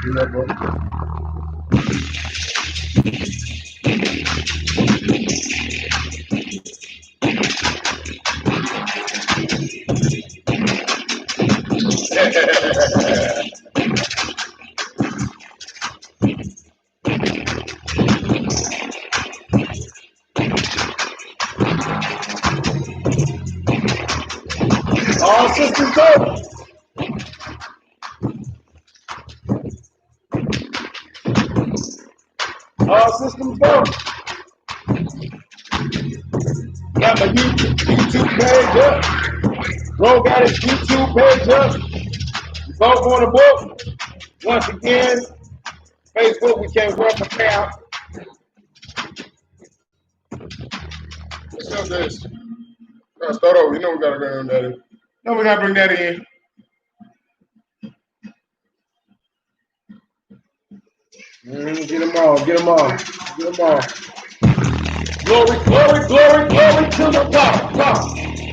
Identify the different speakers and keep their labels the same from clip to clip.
Speaker 1: Yeah, bro. All systems go. All systems go. Got my YouTube page up. Bro got his YouTube page up. We both on the book. Once again, Facebook, we can't work a payout.
Speaker 2: What's this? Gotta start over. You know we gotta bring that in.
Speaker 1: No, we gotta bring that in. Get them all, get them all, get them all. Glory, glory, glory, glory to my Father.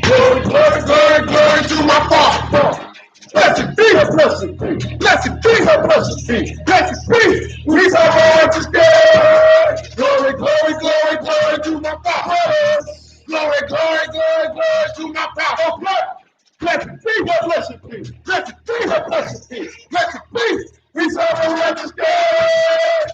Speaker 1: Glory, glory, glory, glory to my Father. Blessed be her, blessed be. Blessed be her, blessed be. Blessed be. We serve a righteous God. Glory, glory, glory, glory to my Father. Glory, glory, glory, glory to my Father. Blessed be her, blessed be. Blessed be her, blessed be. Blessed be. We serve a righteous God.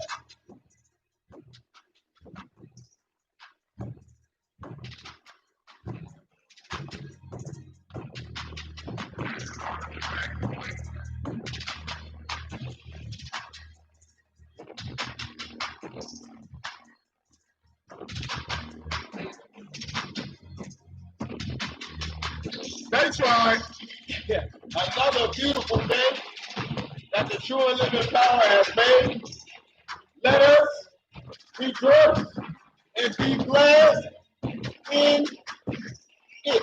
Speaker 2: That's right.
Speaker 1: Yeah. Another beautiful day that the true and living power has made. Let us rejoice and be glad in it.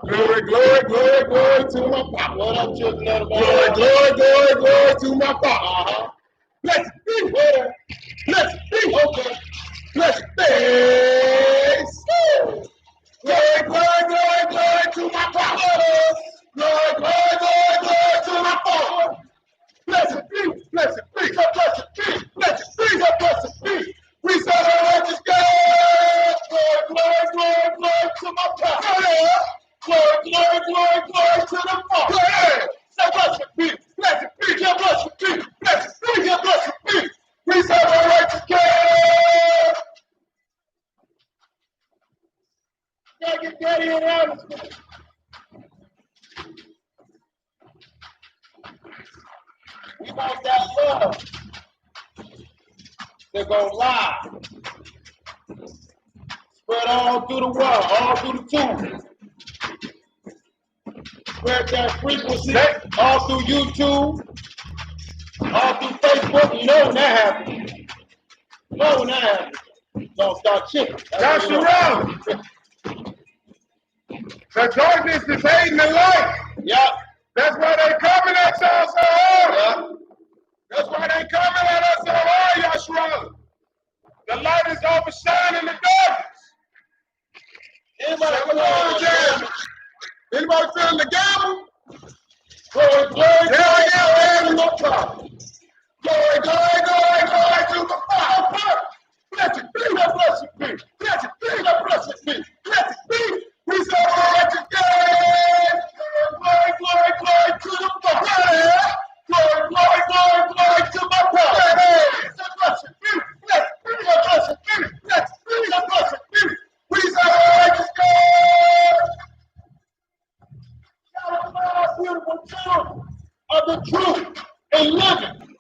Speaker 1: Glory, glory, glory, glory to my Papa. What up, children of the Lord? Glory, glory, glory, glory to my Papa. Blessed be her. Blessed be her. Blessed be. Glory, glory, glory, glory to my Papa. Glory, glory, glory, glory to my Papa. Blessed be, blessed be, blessed be, blessed be, blessed be. We serve a righteous God. Glory, glory, glory, glory to my Papa. Glory, glory, glory, glory to the Father. So blessed be, blessed be, blessed be, blessed be, blessed be. We serve a righteous God. Gotta get daddy around us. We want that love. They're gonna lie. Spread all through the world, all through the tube. Spread that frequency all through YouTube, all through Facebook. You know when that happens. You know when that happens. Don't start chicken.
Speaker 2: That's around. The darkness is hating the light.
Speaker 1: Yep.
Speaker 2: That's why they coming at y'all so hard.
Speaker 1: Yep.
Speaker 2: That's why they coming at us so hard, Yashua. The light is overshining the darkness.
Speaker 1: Anybody
Speaker 2: Anybody feeling the gamble?
Speaker 1: Glory, glory, glory,
Speaker 2: Yeah,
Speaker 1: glory to my Father. Glory, glory, glory, glory to my Father. Blessed be, blessed be, blessed be, blessed be, blessed be. We serve a righteous God. Glory, glory, glory to the Father. Glory, glory, glory, glory to my Father. Blessed be, blessed be, blessed be, blessed be, blessed be. We serve a righteous God. Shout out to our beautiful children of the truth and living.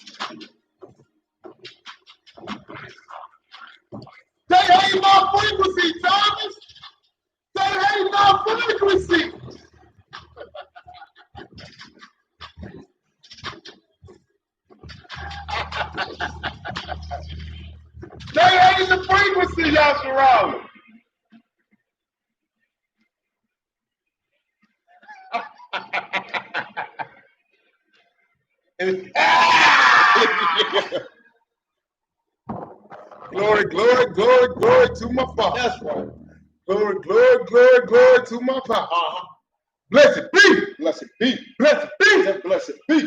Speaker 1: They ain't no frequency, Thomas. They ain't no frequency.
Speaker 2: They ain't the frequency, Yashua. Glory, glory, glory, glory to my Father.
Speaker 1: That's right.
Speaker 2: Glory, glory, glory, glory to my Father. Blessed be, blessed be, blessed be, blessed be.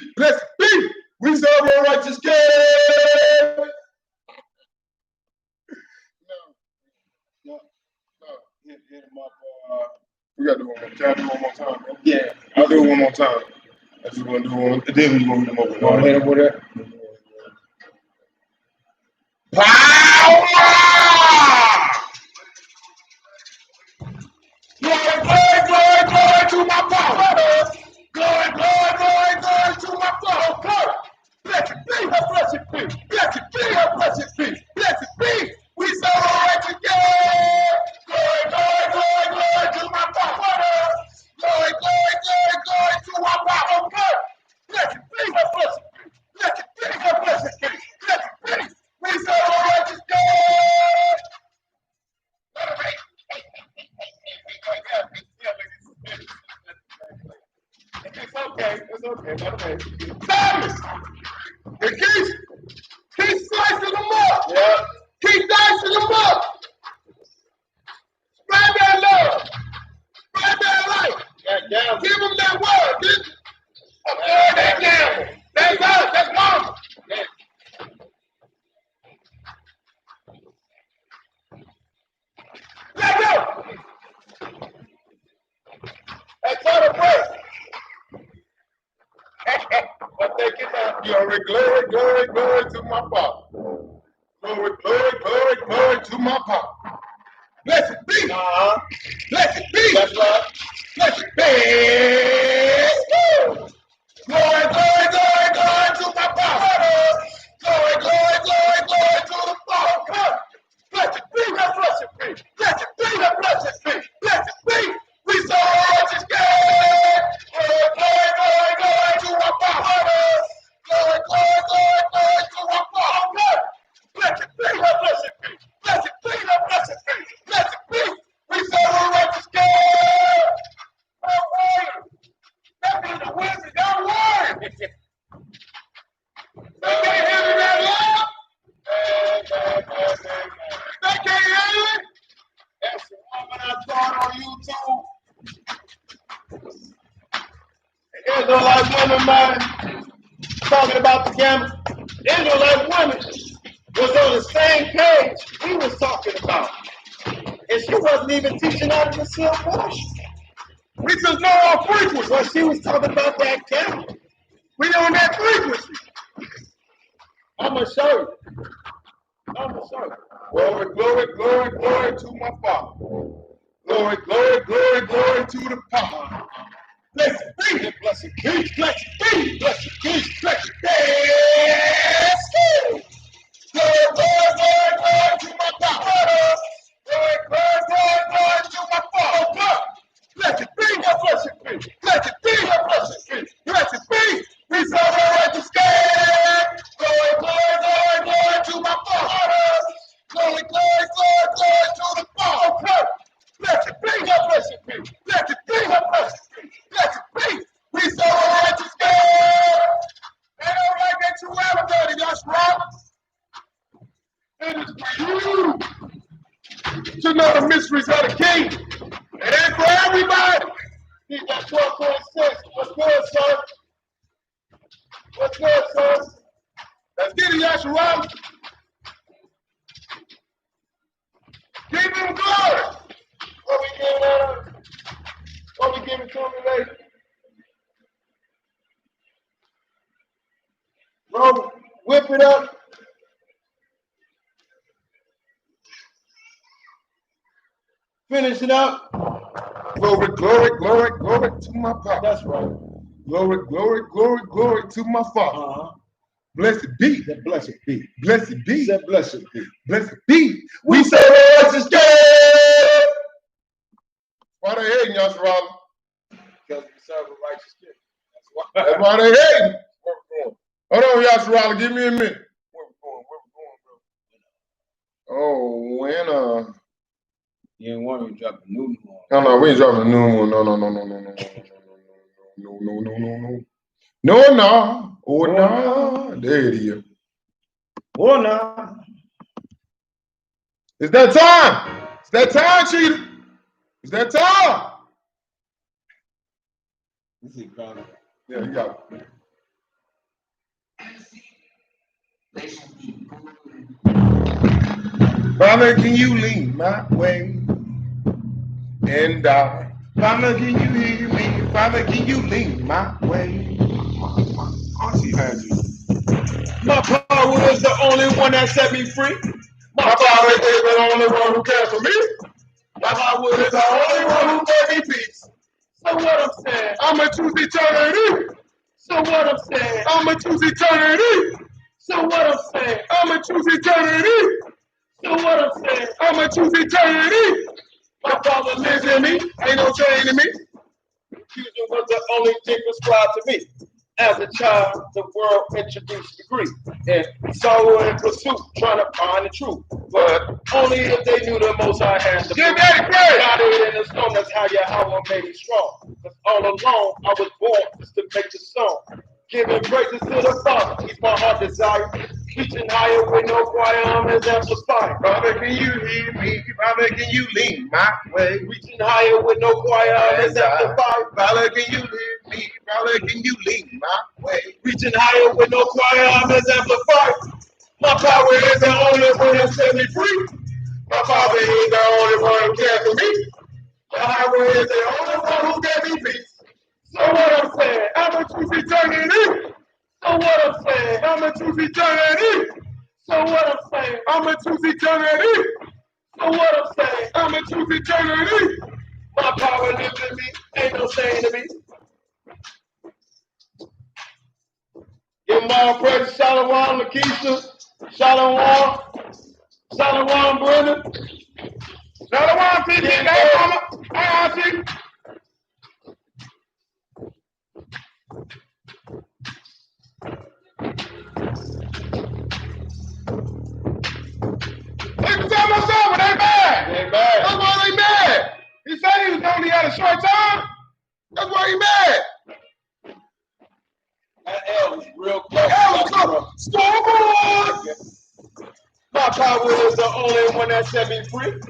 Speaker 2: one time. I just want to do one. Then we gonna hit them over.
Speaker 1: Go ahead with it.
Speaker 2: Power! Glory to my power. Glory to my power. Blessed be her blessed be. Blessed be her blessed be. Blessed be. We celebrate together. Glory to my power. Glory to my power. Blessed be her blessed be. Blessed be her blessed be. Blessed be. We celebrate together. It's okay. Thomas! And keep slicing them up! Yeah. Keep dicing them up! Spread that love! Spread that light! Yeah. Give them that word! Avoid that gamble! That's us! That's mama! Yeah. Let go! That's all the break! But take it down. Glory to my Father. Glory to my Father. Blessed be. Blessed be. That's right. Blessed be. Glory to my Father. Glory to the Father. Blessed be, blessed be. Blessed be, blessed be. Blessed be. We so righteous God. Glory to my Father. Glory to my Father. Blessed be, blessed be. Blessed be, blessed be. Blessed be. We so righteous God. Don't worry. That means the wisdom. Don't worry. They can't handle that love. They can't handle it. That's the woman I saw on YouTube. Israelite women, man, talking about the gamble. Israelite women was on the same page we was talking about. And she wasn't even teaching out of the silk wash. We just know our frequency. Well, she was talking about that gamble. We on that frequency. I'm going to show you. Glory to my Father. Glory to the Father. Blessed be, blessed be, blessed be, blessed be, blessed be. Glory to my Father. Glory to my Father. Blessed be, blessed be, blessed be, blessed be, blessed be. We celebrate the sky. Glory to my Father. Glory to the Father. Blessed be, blessed be, blessed be, blessed be, blessed be. We celebrate the sky. They don't like that you elevated, that's right. It is for you to know the mysteries of the kingdom. It ain't for everybody. Need that 12.6. What's good, sir? What's good, sir? Let's get it, Yasharal. Give him glory. What we giving to him today? Bro, whip it up. Finish it up. Glory to my Father. That's right. Glory to my Father. Blessed be. Blessed be. Blessed be. Blessed be. Blessed be. We say righteous God. Why they hating, Yasharal? Because we serve a righteous king. That's why they hating. Where we going? Hold on, Yasharal. Give me a minute. Where we going, bro? Oh, when
Speaker 1: You ain't want me to drop a new
Speaker 2: No,
Speaker 1: one.
Speaker 2: we ain't dropping a new one. No. Oh, no. There it is.
Speaker 1: Oh, no.
Speaker 2: It's that time. It's that time, Cheetah. It's that time.
Speaker 1: This is probably.
Speaker 2: Yeah, you got it. Mama, can you lean my way? And Mama, can you hear me? Father, can you lean my way? Auntie Angie.
Speaker 1: My power is the only one that set me free.
Speaker 2: My Father is the only one who cares for me. My Father is the only one who gave me peace.
Speaker 1: So what I'm saying?
Speaker 2: I'ma choose eternity.
Speaker 1: So what I'm saying?
Speaker 2: I'ma choose eternity.
Speaker 1: So what I'm saying?
Speaker 2: I'ma choose eternity.
Speaker 1: So what I'm saying?
Speaker 2: I'ma choose eternity.
Speaker 1: My Father lives in me.
Speaker 2: Ain't no change in me.
Speaker 1: Confusion was the only thing prescribed to me. As a child, the world introduced the Greek and sorrow and pursuit, trying to find the truth. But only if they knew the Most High had the
Speaker 2: Give
Speaker 1: truth.
Speaker 2: Daddy praise.
Speaker 1: Got it in the storm, that's how your hour made me strong. Cause all along, I was born just to make the song. Giving praises to the Father, he's my heart desire. Reaching higher with no choir, I'm his amplifier.
Speaker 2: Father, can you hear me? Father, can you lean my way?
Speaker 1: Reaching higher with no choir, I'm his amplifier.
Speaker 2: Father, can you hear me? Father, can you lean my way?
Speaker 1: Reaching higher with no choir, I'm his amplifier. My power is the only one that set me free.
Speaker 2: My Father is the only one who cares for me. My Father is the only one who gave me peace.
Speaker 1: So what I'm saying?
Speaker 2: I'ma choose eternity.
Speaker 1: So what I'm saying?
Speaker 2: I'ma choose eternity.
Speaker 1: So what I'm saying?
Speaker 2: I'ma choose eternity.
Speaker 1: So what I'm saying?
Speaker 2: I'ma choose eternity.
Speaker 1: My power lives in me. Ain't no shame to me. Give them all praise. Shalom, Lakeisha. Shalom. Shalom, Brenda.
Speaker 2: Shalom, TT. Hey, mama. Hey, auntie. Look at them what's over. They mad.
Speaker 1: They bad.
Speaker 2: That's why they mad. He said he was only had a short time. That's why he mad.
Speaker 1: That L was real close.
Speaker 2: Scoreboard.
Speaker 1: My power is the only one that set me free.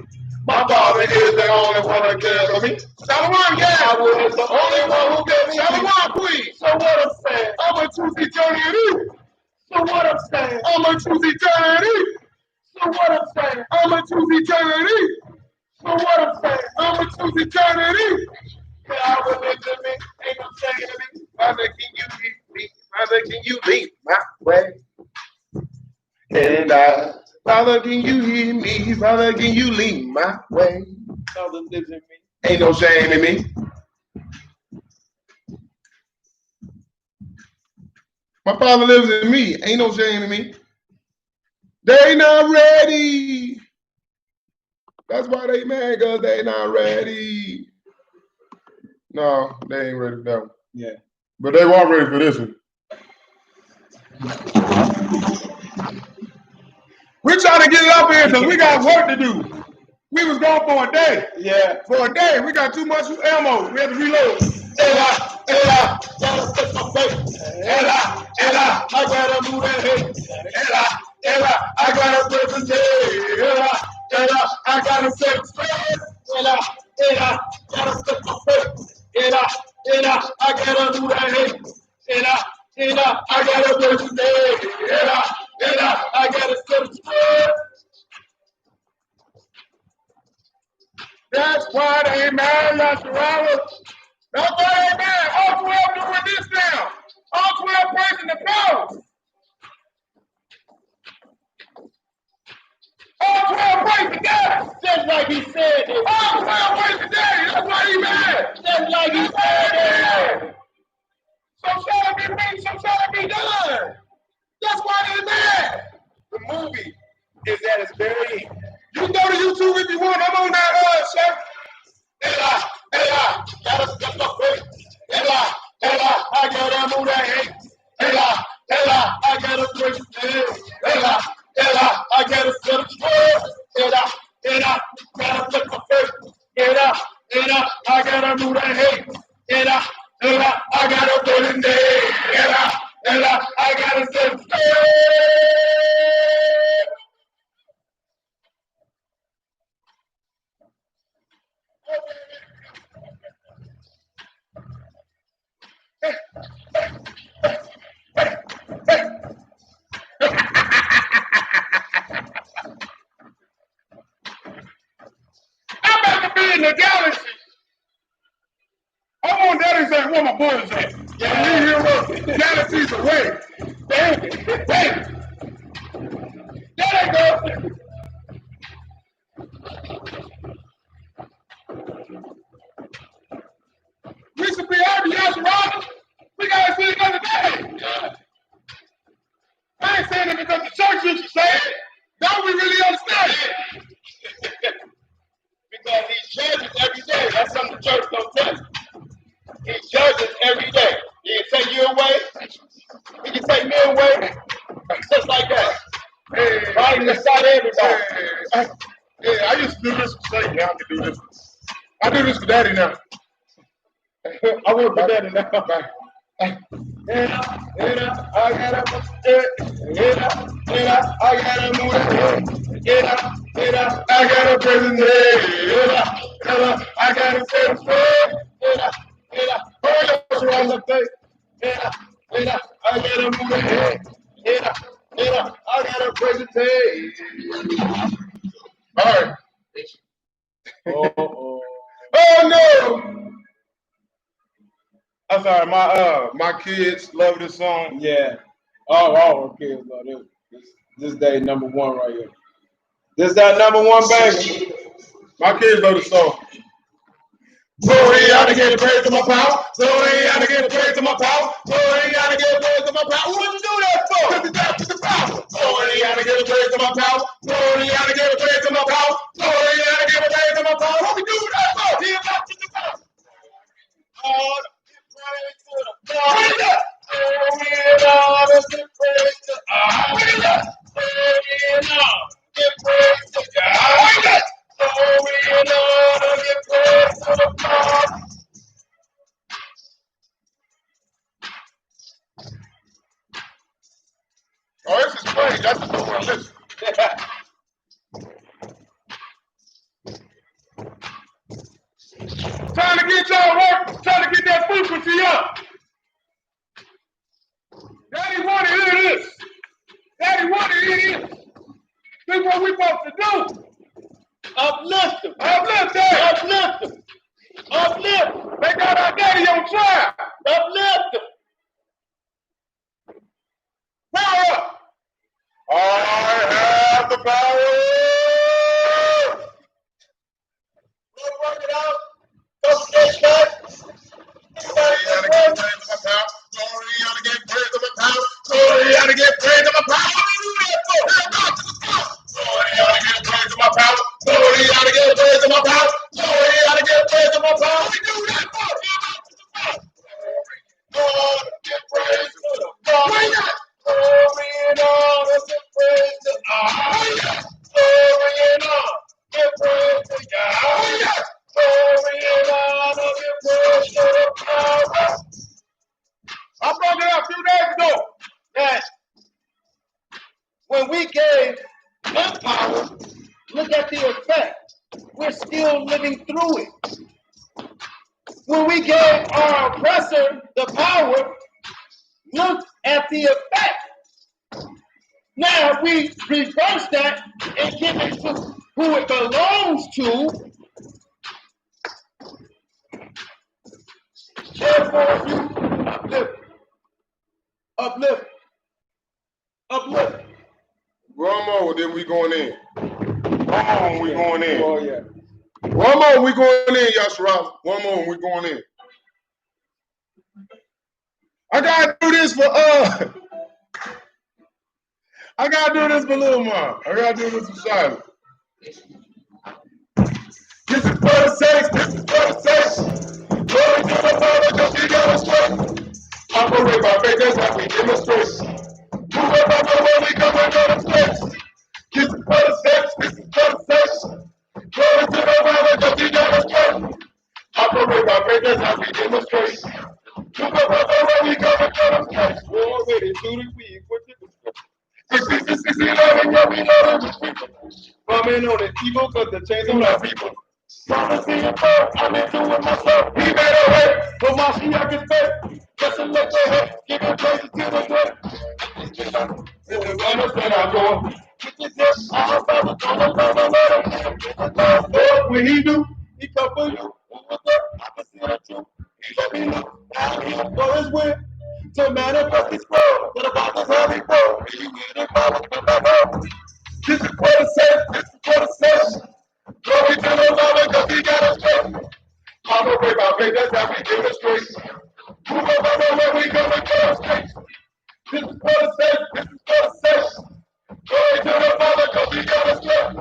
Speaker 2: My Father is the only one that cares for me. Shalom,
Speaker 1: My
Speaker 2: yeah.
Speaker 1: power is the
Speaker 2: Only one who gave me
Speaker 1: peace.
Speaker 2: Shalom, please.
Speaker 1: So what I'm saying?
Speaker 2: I'ma choose eternity.
Speaker 1: So what I'm saying?
Speaker 2: I'ma choose eternity.
Speaker 1: So what I'm saying?
Speaker 2: I'ma choose eternity.
Speaker 1: So what I'm saying?
Speaker 2: I'ma choose eternity.
Speaker 1: Power lives in me. Ain't no shame to me.
Speaker 2: Father, can you lead me? Father, can you lead my way? And Father, can you hear me? Father, can you lead my way?
Speaker 1: Father lives in me.
Speaker 2: Ain't no shame in me. My Father lives in me. Ain't no shame in me. They not ready. That's why they mad, because they not ready. No, they ain't ready for that one.
Speaker 1: Yeah.
Speaker 2: But they were ready for this one. We're trying to get it up here because we got work to do. We was gone for a day.
Speaker 1: Yeah.
Speaker 2: For a day, we got too much ammo. We had to reload.
Speaker 1: Ella, gotta fix my face. Ella, I gotta move that hate. Ella, I gotta represent. Ella, I gotta set straight. Ella, gotta fix my face. Ella, I gotta move that hate. Ella, I gotta represent. Ella, I gotta set straight.
Speaker 2: That's why they mad, Yasharawah. That's why they mad. All 12 doing this now. All 12 praising the power. All 12 praising God.
Speaker 1: Just like he said it.
Speaker 2: All 12 praising Daddy. That's why he mad.
Speaker 1: Just like he said it.
Speaker 2: So shall it be made, so shall it be done. That's why they mad.
Speaker 1: The movie is at its very end.
Speaker 2: You can go to YouTube if you want. I'm on that chef.
Speaker 1: Ella, gotta step my face. Ella, I gotta move that hate. Ella, I gotta break the thing. Ella, I gotta set a trend. Ella, gotta flip my face. Ella, I gotta move that hate. Ella, I gotta put it there. Ella, I gotta set a trend.
Speaker 2: bullets at. Yeah. We hear what galaxies away. Dang it. Dang it. There they go. We should be happy, y'all surrounded. We gotta see another day. Yeah. I ain't saying it because the church used to say it. Now we really understand it. Because he judges every day. That's something the church don't tell you. He judges every day. He can take you away. He can take me away. Just like that. Hey, right in the side of everybody. Hey, I used to do this for Satan. Now I can do this. I do this for Daddy now. I work for Daddy now. I gotta move it. I gotta move it. I gotta prison it. I gotta set it straight. Hurry around the face. I gotta move it. I gotta prison it. All right. Oh no! I'm sorry, my kids love this song.
Speaker 1: Yeah. All our kids love this. This day number one right here. This that number one, baby.
Speaker 2: My kids love the song. Glory, I to get praise to my power. Glory, I to get praise to my power. Glory, I to get praise to my power. Who would you do that for? Because it's after the power. Glory, I to get praise to my power. Glory, I to get praise to my power. Glory, I to get praise to my power. What we do that for? He about to the power. Lord, give praise to the Lord. Glory and honor, give praise to God. Glory and honor, give praise to God. Glory and honor, give praise to the Father. Oh, this is crazy. That's just what we're listening. Trying to get y'all work, trying to get that frequency up. Daddy want to hear this. Daddy want to hear this. This is what we supposed to do. Uplift them. Uplift them. Uplift them. Uplift them. They got our daddy on trial. Uplift them. Power up. I have the power. Let's work it out. Don't get cut. Glory, I to get praise to my power. Glory, I to get praise to my power. Glory, I to get praise to my power. What do you do that for? Glory, I to get praise to my power. Glory, I to get praise to my power. Glory, I to get praise to my power. What do you do that for? Lord, get praise to the Lord. Why not? Glory and honor, give praise to God. Glory and honor, give praise to God. Glory and honor, give praise to the Father. I brought it up a few days ago that when we gave them power, look at the effect. We're still living through it. When we gave our oppressor the power, look at the effect. Now we reverse that and give it to who it belongs to. Therefore, you uplift. Uplift. Uplift. One more, then we going in. One more, we going in.
Speaker 1: Oh, yeah.
Speaker 2: One more, we going in, Yashara. One more, we going in. I gotta do this for I gotta do this for Lil Mom. I gotta do this for Charlotte. This is for the saints. This is for the saints. Glory to the Father, just be demonstrate. Operate by faith, that's how we demonstrate. Move up on the way, we come and go to place. This is for the saints. This is for the saints. Glory to the Father, just be demonstrate. Operate by faith, that's how we demonstrate. Move up on the way, we come and go to place. We're already through the week. What did this is 11, yeah, we know them people. Bumming on the evil, cause the chains on our people. Promising a prayer, I'm into it myself. He made a way, but my Shiach is faith. Just a lift your head, give your praises to the Lord. This is understand our God. With this hip, our Father, gonna love the Lord. What he do, he come for you. Who was up? I can see the truth. He let me know. Now he for his will to manifest his will. To the Father's heavenly will. He will follow from the home. This is what it says. This is what it says. Glory to the Father because he got us straight. Operate by faith, that's how we demonstrate. Who knows where we go and demonstrate? This is what it says. This is what it says. Glory to the Father because he got us straight.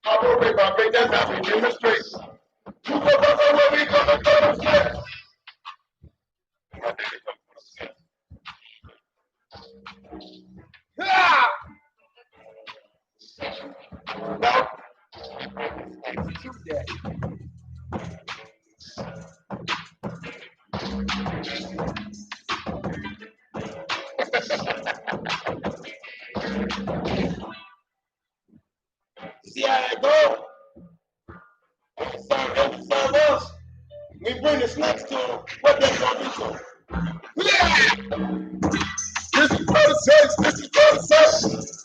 Speaker 2: Operate by faith, that's how we demonstrate. Who knows where we go and demonstrate? Ah! No. See how that goes? Serve us. We bring the snacks to them. What they gonna do to them? Yeah! This is what it says. This is what it says.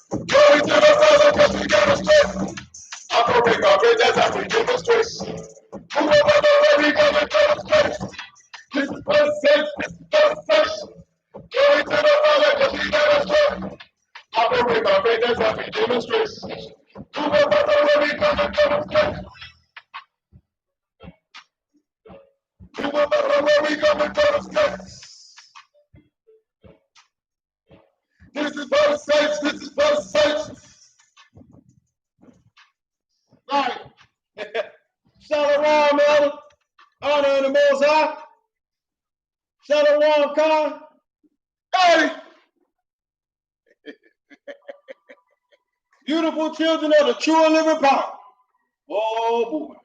Speaker 2: Glory to the Father because we got us straight. Operate by faith, that's how we demonstrate. Who knows where we go and demonstrate? This is what it says. This is what it says. Glory to the Father because we got us straight. Operate by faith, that's how we demonstrate. Who knows where we go and demonstrate? Who knows where we go and demonstrate? This is what it says. This is what it says. Right. Shalom, Elder. Honor in the Most High. Shalom, Khan. Hey. Beautiful children of the true and living power. Oh, boy.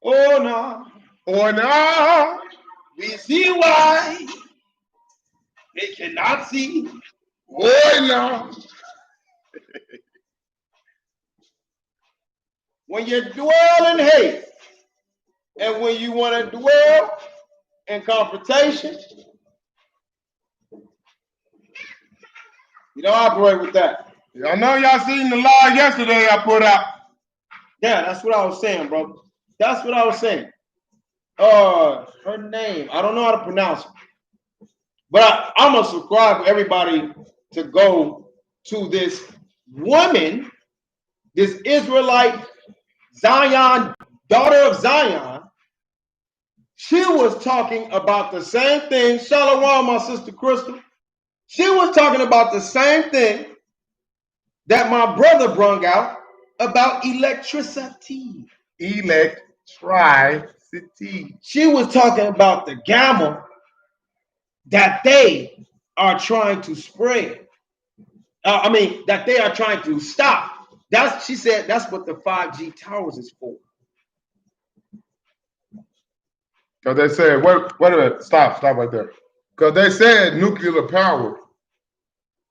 Speaker 2: Oh, no. Oh, no. We see why they cannot see. Oh, no. When you dwell in hate, and when you want to dwell in confrontation, you don't operate with that.
Speaker 1: I know y'all seen the live yesterday I put out.
Speaker 2: Yeah, that's what I was saying, bro. That's what I was saying. Her name, I don't know how to pronounce it. But I'm going to subscribe for everybody to go to this woman, this Israelite Zion, daughter of Zion. She was talking about the same thing. Shalom, my sister Crystal. She was talking about the same thing that my brother brung out about electricity.
Speaker 1: Electricity.
Speaker 2: She was talking about the gamma that they are trying to spread. That they are trying to stop. She said that's what the 5G towers is for.
Speaker 1: Because they said, wait a minute, stop right there. Because they said nuclear power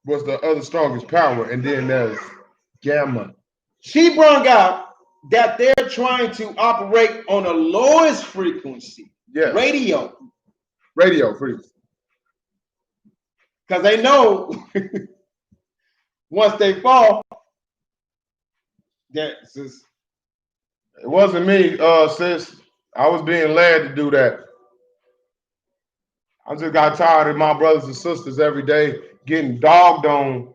Speaker 1: was the other strongest power, and then there's gamma.
Speaker 2: She brought out that they're trying to operate on the lowest frequency,
Speaker 1: yes.
Speaker 2: radio
Speaker 1: frequency.
Speaker 2: Because they know once they fall, it
Speaker 1: wasn't me, sis. I was being led to do that. I just got tired of my brothers and sisters every day getting dogged on,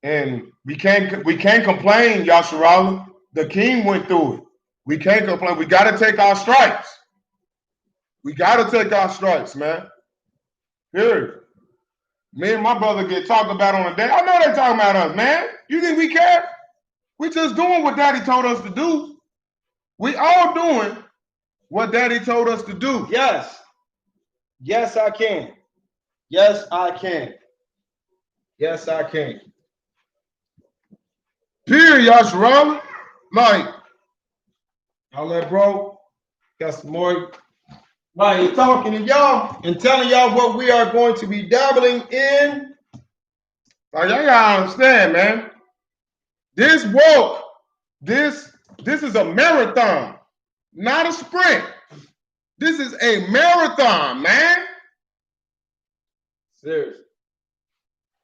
Speaker 1: and we can't complain, Yasharala. The king went through it. We can't complain. We got to take our stripes. We got to take our stripes, man. Period. Me and my brother get talked about on a day. I know they're talking about us, man. You think we care? We just doing what Daddy told us to do. We all doing what Daddy told us to do.
Speaker 2: Yes. Yes, I can. Yes, I can. Yes, I can.
Speaker 1: Period, Yasharala. Like,
Speaker 2: I'll let bro got some more. Right, he's talking to y'all and telling y'all what we are going to be dabbling in.
Speaker 1: Like, y'all gotta understand, man. This walk, this is a marathon, not a sprint. This is a marathon, man.
Speaker 2: Seriously.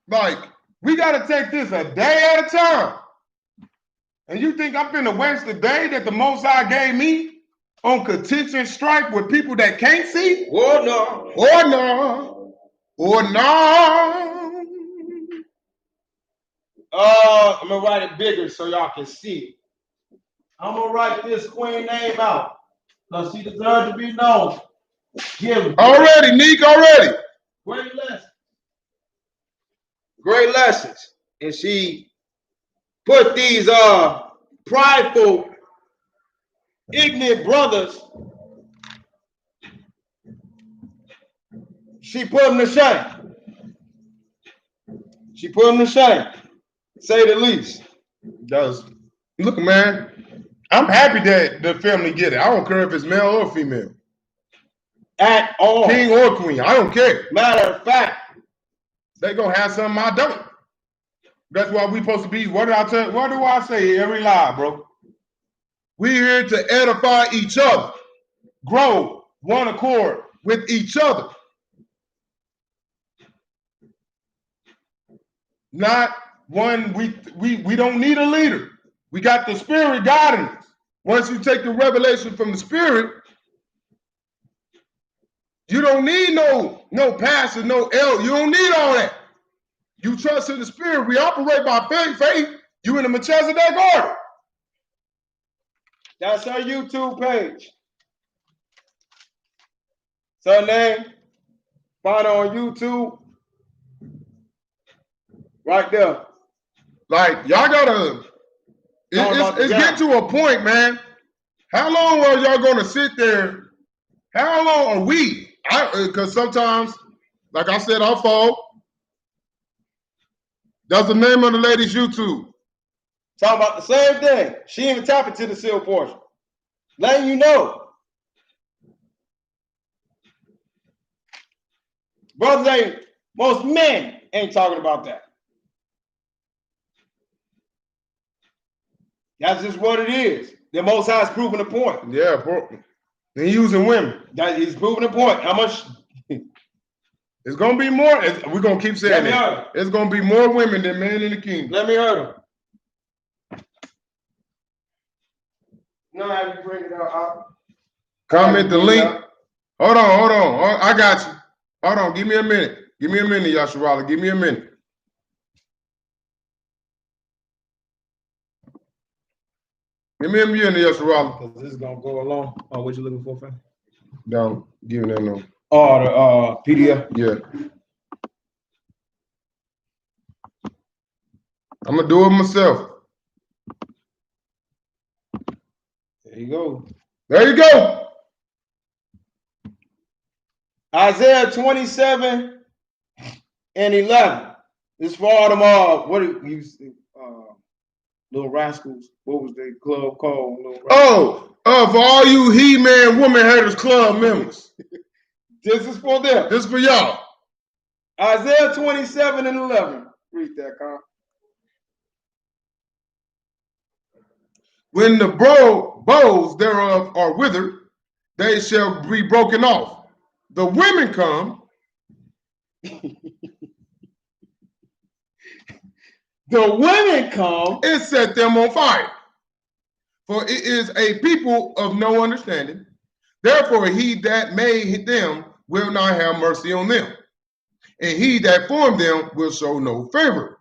Speaker 1: Like, we gotta take this a day at a time. And you think I'm finna waste the day that the Most High gave me
Speaker 2: on contention stripe with people that can't see?
Speaker 1: Oh no.
Speaker 2: Or no. Or no.
Speaker 1: I'm gonna write it bigger so y'all can see it. I'm gonna write this queen name out. Because she deserves to be known. Give
Speaker 2: Already, Neek, already.
Speaker 1: great lessons. Great lessons. And she put these prideful, ignorant brothers, she put them to shame. She put them to shame. Say the least.
Speaker 2: Does look, man, I'm happy that the family get it. I don't care if it's male or female.
Speaker 1: At all.
Speaker 2: King or queen, I don't care.
Speaker 1: Matter of fact,
Speaker 2: they gonna have something I don't. That's why we supposed to be. What do I say every live, bro? We here to edify each other, grow one accord with each other. Not one. We don't need a leader. We got the Spirit guiding us. Once you take the revelation from the Spirit, you don't need no pastor, no elder. You don't need all that. You trust in the Spirit. We operate by faith. You in the Melchizedek order.
Speaker 1: That's her YouTube page. It's her name. Find her on YouTube. Right there.
Speaker 2: Like, y'all gotta, it's getting to a point, man. How long are y'all gonna sit there? How long are we? Because sometimes, like I said, I'll fall. That's the name of the lady's YouTube.
Speaker 1: Talking about the same thing. She even tap into the seal portion. Letting you know. Brothers most men ain't talking about that. That's just what it is. The Most High is proving the point.
Speaker 2: Yeah, bro. And using women.
Speaker 1: That he's proving the point. How much?
Speaker 2: It's gonna be more. We're gonna keep saying it. It's gonna be more women than men in the kingdom.
Speaker 1: Let me hear them. No, I have to bring it out.
Speaker 2: Comment the link. Hold on. I got you. Hold on. Give me a minute. Yasharala. Give me a minute. Give me a minute, Yasharala.
Speaker 1: Because this is gonna go along. Oh, what you looking for, fam?
Speaker 2: Down. Give me that no.
Speaker 1: Oh, the PDF.
Speaker 2: Yeah. I'm gonna do it myself.
Speaker 1: There you go.
Speaker 2: There you go.
Speaker 1: Isaiah 27 and 11. This for all them what do you little rascals? What was their club called?
Speaker 2: For all you He-Man Woman Haters Club members.
Speaker 1: This is for them.
Speaker 2: This is for y'all.
Speaker 1: Isaiah 27 and 11. Read that, Carl.
Speaker 2: When the bows thereof are withered, they shall be broken off. The women come.
Speaker 1: The women come
Speaker 2: and set them on fire. For it is a people of no understanding. Therefore, he that made them will not have mercy on them. And he that formed them will show no favor.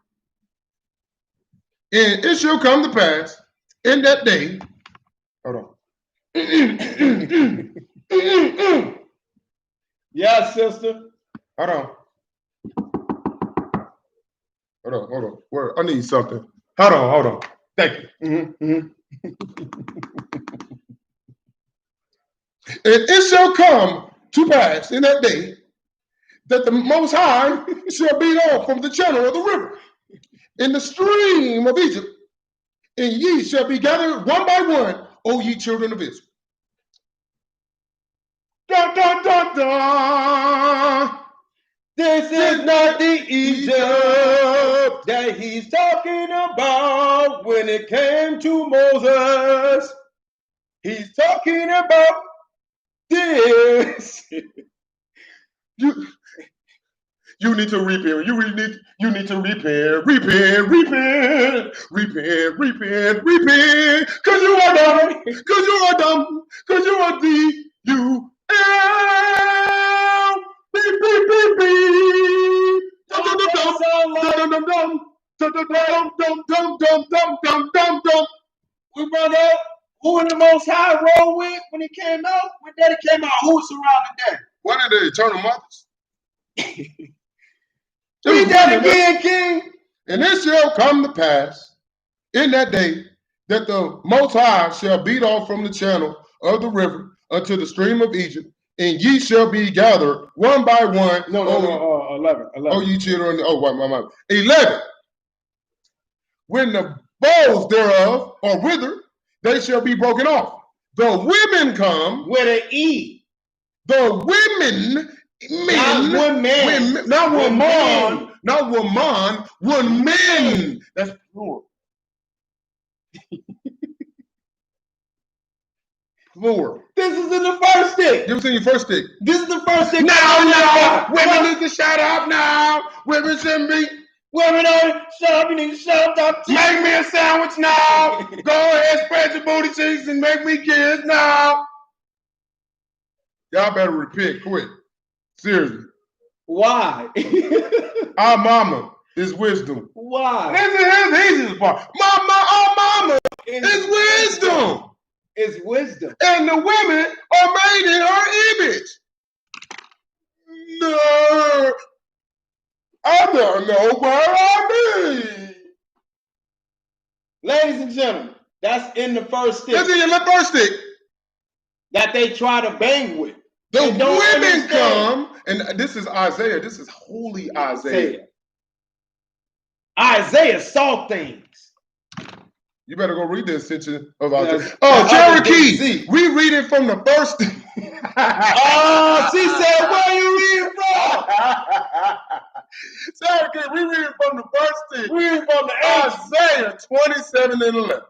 Speaker 2: And it shall come to pass in that day. Hold
Speaker 1: on. Yes, sister.
Speaker 2: Hold on. Word. I need something. Hold on. Thank you. And it shall come to pass in that day that the Most High shall beat off from the channel of the river in the stream of Egypt, and ye shall be gathered one by one, O ye children of Israel. Dun, dun, dun, dun.
Speaker 1: This is not the Egypt that he's talking about when it came to Moses. He's talking about this.
Speaker 2: You need to repent. You need to repent. Cause you are dumb. Cause you are dumb. Cause you are D-U-M. Beep, beep, beep, beep. Dum, dum, dum, dum, dum, dum, dum, dum.
Speaker 1: We brought up who in the Most High rolled with when it came out. When that it came out, who was surrounding that?
Speaker 2: One of the eternal mothers.
Speaker 1: Read that again, King.
Speaker 2: And it shall come to pass in that day that the Most High shall beat off from the channel of the river unto the stream of Egypt, and ye shall be gathered one by one.
Speaker 1: 11.
Speaker 2: Oh, ye children. My. 11. When the boughs thereof are withered, they shall be broken off. The women come
Speaker 1: with an E.
Speaker 2: The women, men,
Speaker 1: not one man,
Speaker 2: women, not one man, not one man, one men. That's plural. Plural.
Speaker 1: This is in the first stick.
Speaker 2: You was in your first stick.
Speaker 1: This is the first stick.
Speaker 2: No. Women need to shut up now. Women shouldn't be.
Speaker 1: Women don't shut up. You need to shut up.
Speaker 2: Make me a sandwich now. Go ahead, spread your booty cheeks and make me kids now. Y'all better repent quick. Seriously.
Speaker 1: Why?
Speaker 2: Our mama is wisdom.
Speaker 1: Why?
Speaker 2: This is the easiest part. Our mama is wisdom.
Speaker 1: It's wisdom.
Speaker 2: And the women are made in her image. No. I don't know what I mean.
Speaker 1: Ladies and gentlemen, that's in the first stick.
Speaker 2: That's in the first stick.
Speaker 1: That they try to bang with.
Speaker 2: The women come, and this is Isaiah. This is holy Isaiah.
Speaker 1: Isaiah saw things.
Speaker 2: You better go read the ascension of Isaiah. Oh, Cherokee. We read it from the first.
Speaker 1: Oh, she said, where are you reading from?
Speaker 2: Cherokee, we read it from the first thing.
Speaker 1: We read from the
Speaker 2: Isaiah 27 and 11.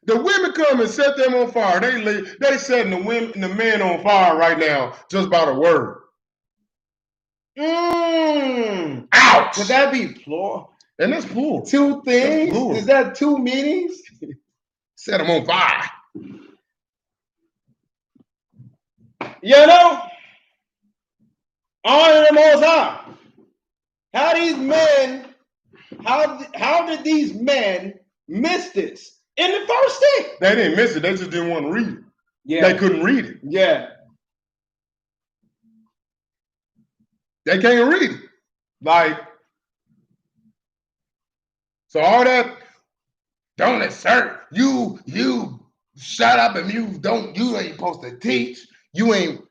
Speaker 2: The women come and set them on fire. They setting the men on fire right now just by the word.
Speaker 1: Ouch! Would that be plural?
Speaker 2: And that's plural.
Speaker 1: Two things? Is that two meanings?
Speaker 2: Set them on fire.
Speaker 1: You know, honor the Most High. How did these men miss this? In the first stick.
Speaker 2: They didn't miss it. They just didn't want to read it.
Speaker 1: Yeah.
Speaker 2: They couldn't read it.
Speaker 1: Yeah.
Speaker 2: They can't read it. So all that, don't assert, you shut up and you ain't supposed to teach. You ain't.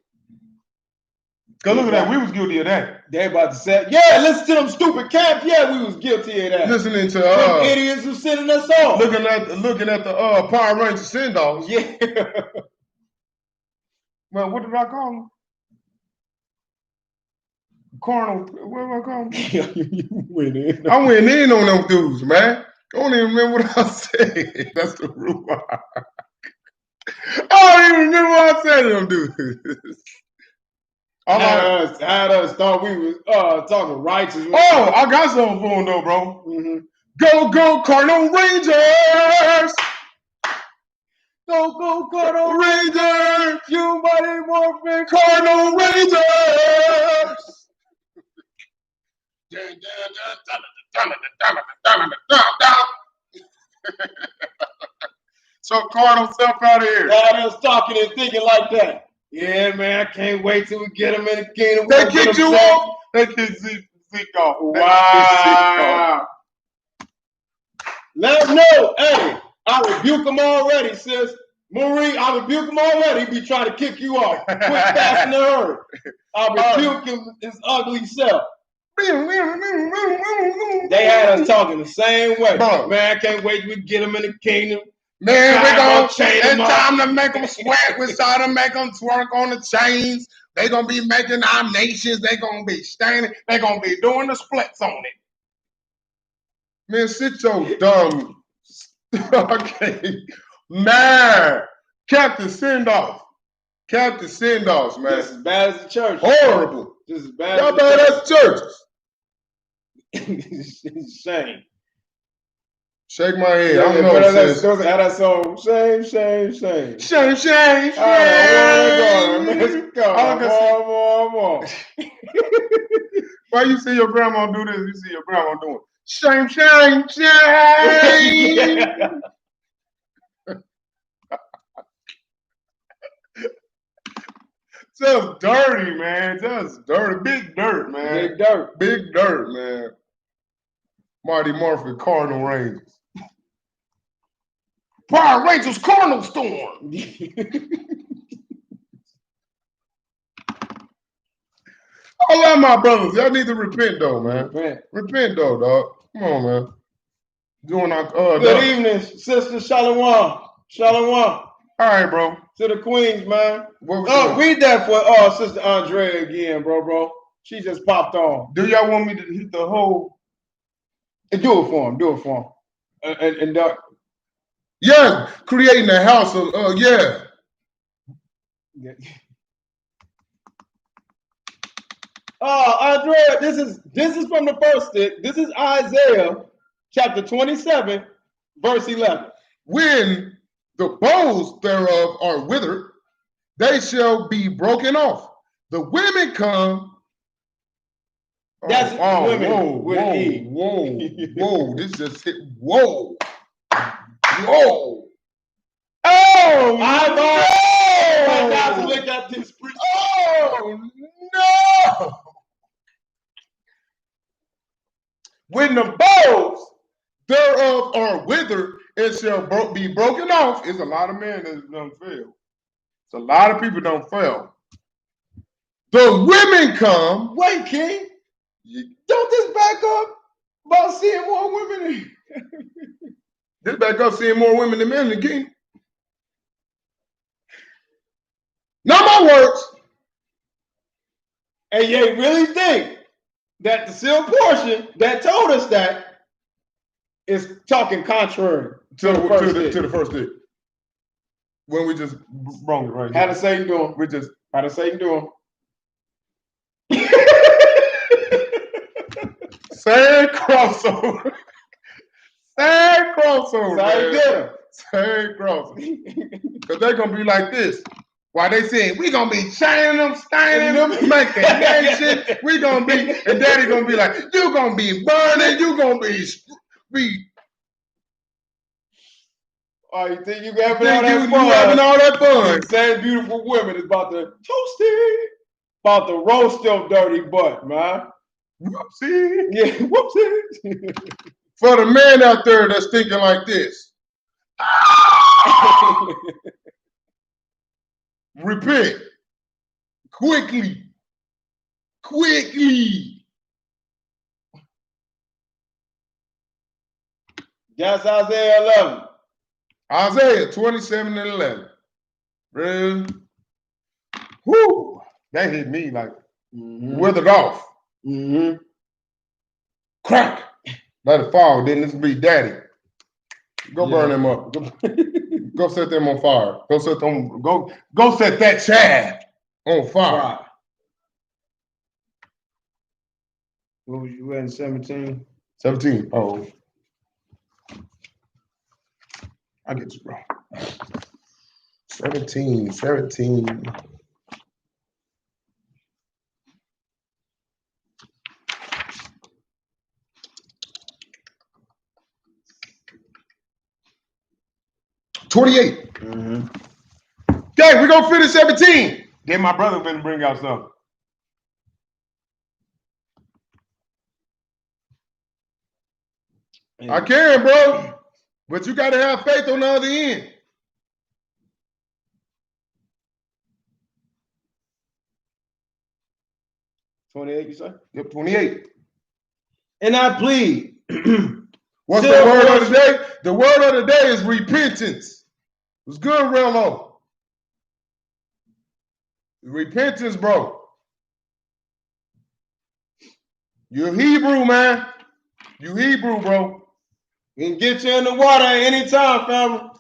Speaker 2: Cause look at that, we was guilty of that.
Speaker 1: They about to say, yeah, listen to them stupid camps. Yeah, we was guilty of that.
Speaker 2: Listening to
Speaker 1: them idiots who sending us off.
Speaker 2: Looking at the Power Ranger send-offs.
Speaker 1: Yeah.
Speaker 2: Well, what did I call them? Carnal. What did I call them?
Speaker 1: You went in.
Speaker 2: I went in on them dudes, man. I don't even remember what I said. That's the rumor. I don't even remember what I said to them dudes.
Speaker 1: Had us thought we was talking righteous.
Speaker 2: Oh, I got something for them though, bro. Mm-hmm. Go, Cardinal Rangers! Go, Cardinal Rangers! You mighty morphin' Cardinal Rangers! So Cardinal self out of here.
Speaker 1: Had us talking and thinking like that. Yeah, man, I can't wait till we get them in the kingdom.
Speaker 2: They kicked you off. They kicked Zeke off.
Speaker 1: Wow. Let them know. Hey, I rebuke them already, sis. Marie, I rebuke him already. He be trying to kick you off. Quit passing the herd. I rebuke him his ugly self. They had us talking the same way. Bro. Man, I can't wait till we get him in the kingdom.
Speaker 2: Man, we're gonna change them. It's time to make them sweat. We're trying to make them twerk on the chains. They're gonna be making our nations. They're gonna be standing. They're gonna be doing the splits on it. Man, sit your dumb. Okay. Man, Captain Send Off. Captain Send-offs, man.
Speaker 1: Just as bad as the church.
Speaker 2: Horrible.
Speaker 1: Just as bad
Speaker 2: Y'all
Speaker 1: as
Speaker 2: bad as churches.
Speaker 1: It's shame.
Speaker 2: Shake my head.
Speaker 1: Yeah,
Speaker 2: I don't know, sis.
Speaker 1: How that song? Shame, shame, shame.
Speaker 2: Shame, shame, shame.
Speaker 1: I don't go. More.
Speaker 2: Why you see your grandma do this? You see your grandma doing shame, shame, shame. Just dirty, man. Just dirty. Big dirt, man.
Speaker 1: Big dirt.
Speaker 2: Big dirt, man. Marty Murphy, Cardinal Rangers. Power Rangers, Cardinal Storm. I love my brothers. Y'all need to repent, though, man. Repent, though, dog. Come on, man. Doing our
Speaker 1: Good evening, Sister Shalom. Shalom.
Speaker 2: All right, bro.
Speaker 1: To the Queens, man.
Speaker 2: What
Speaker 1: read that for Sister Andrea again, bro. She just popped on.
Speaker 2: Do y'all want me to hit the whole?
Speaker 1: Do it for him. And
Speaker 2: yeah, creating a house of yeah.
Speaker 1: Andrea, this is from the first stick. This is Isaiah chapter 27, verse 11.
Speaker 2: When the boughs thereof are withered, they shall be broken off. The women come.
Speaker 1: That's women.
Speaker 2: Whoa. This just hit. Whoa. Oh,
Speaker 1: I know. Guys, look at this.
Speaker 2: Oh, no. When the boughs thereof are withered, it shall be broken off. It's a lot of men that don't fail. It's a lot of people don't fail. The women come.
Speaker 1: Wait, King. Don't this back up about seeing more women?
Speaker 2: This back up seeing more women than men, King. Not my words.
Speaker 1: And you really think that the sealed portion that told us that is talking contrary to
Speaker 2: the first day. When we just wrong it right
Speaker 1: here. How did Satan do him? How did Satan do him?
Speaker 2: Sad crossover. Sad crossover. Sad crossover. Because they're going to be like this. While they saying, we going to be shining them, staining them, making nation. We going to be, and daddy going to be like, you going to be burning, you going to be.
Speaker 1: Oh, you think you having all that fun? You having all that fun. Same beautiful women is about to toast it. About to roast your dirty butt, man.
Speaker 2: Whoopsie.
Speaker 1: Yeah, whoopsie.
Speaker 2: For the man out there that's thinking like this. Repent. Quickly.
Speaker 1: That's Isaiah 11.
Speaker 2: Isaiah 27 and 11. Really? Whoo! That hit me like withered off. Crack. Let it fall. Then this be daddy. Go burn them up. Go set them on fire. Go set that Chad on fire.
Speaker 1: Right. What was you in 17?
Speaker 2: 17. Oh. I get you wrong. 17. 28. Okay, we're gonna finish 17. Then my brother gonna bring out something. I can, bro. But you gotta have faith on the other end.
Speaker 1: $28, you say?
Speaker 2: Yep, 28.
Speaker 1: And I plead.
Speaker 2: What's the word of the day? The word of the day is repentance. It's good, Rello. Repentance, bro. You're Hebrew, man. You Hebrew, bro.
Speaker 1: We can get you in the water at any time, family.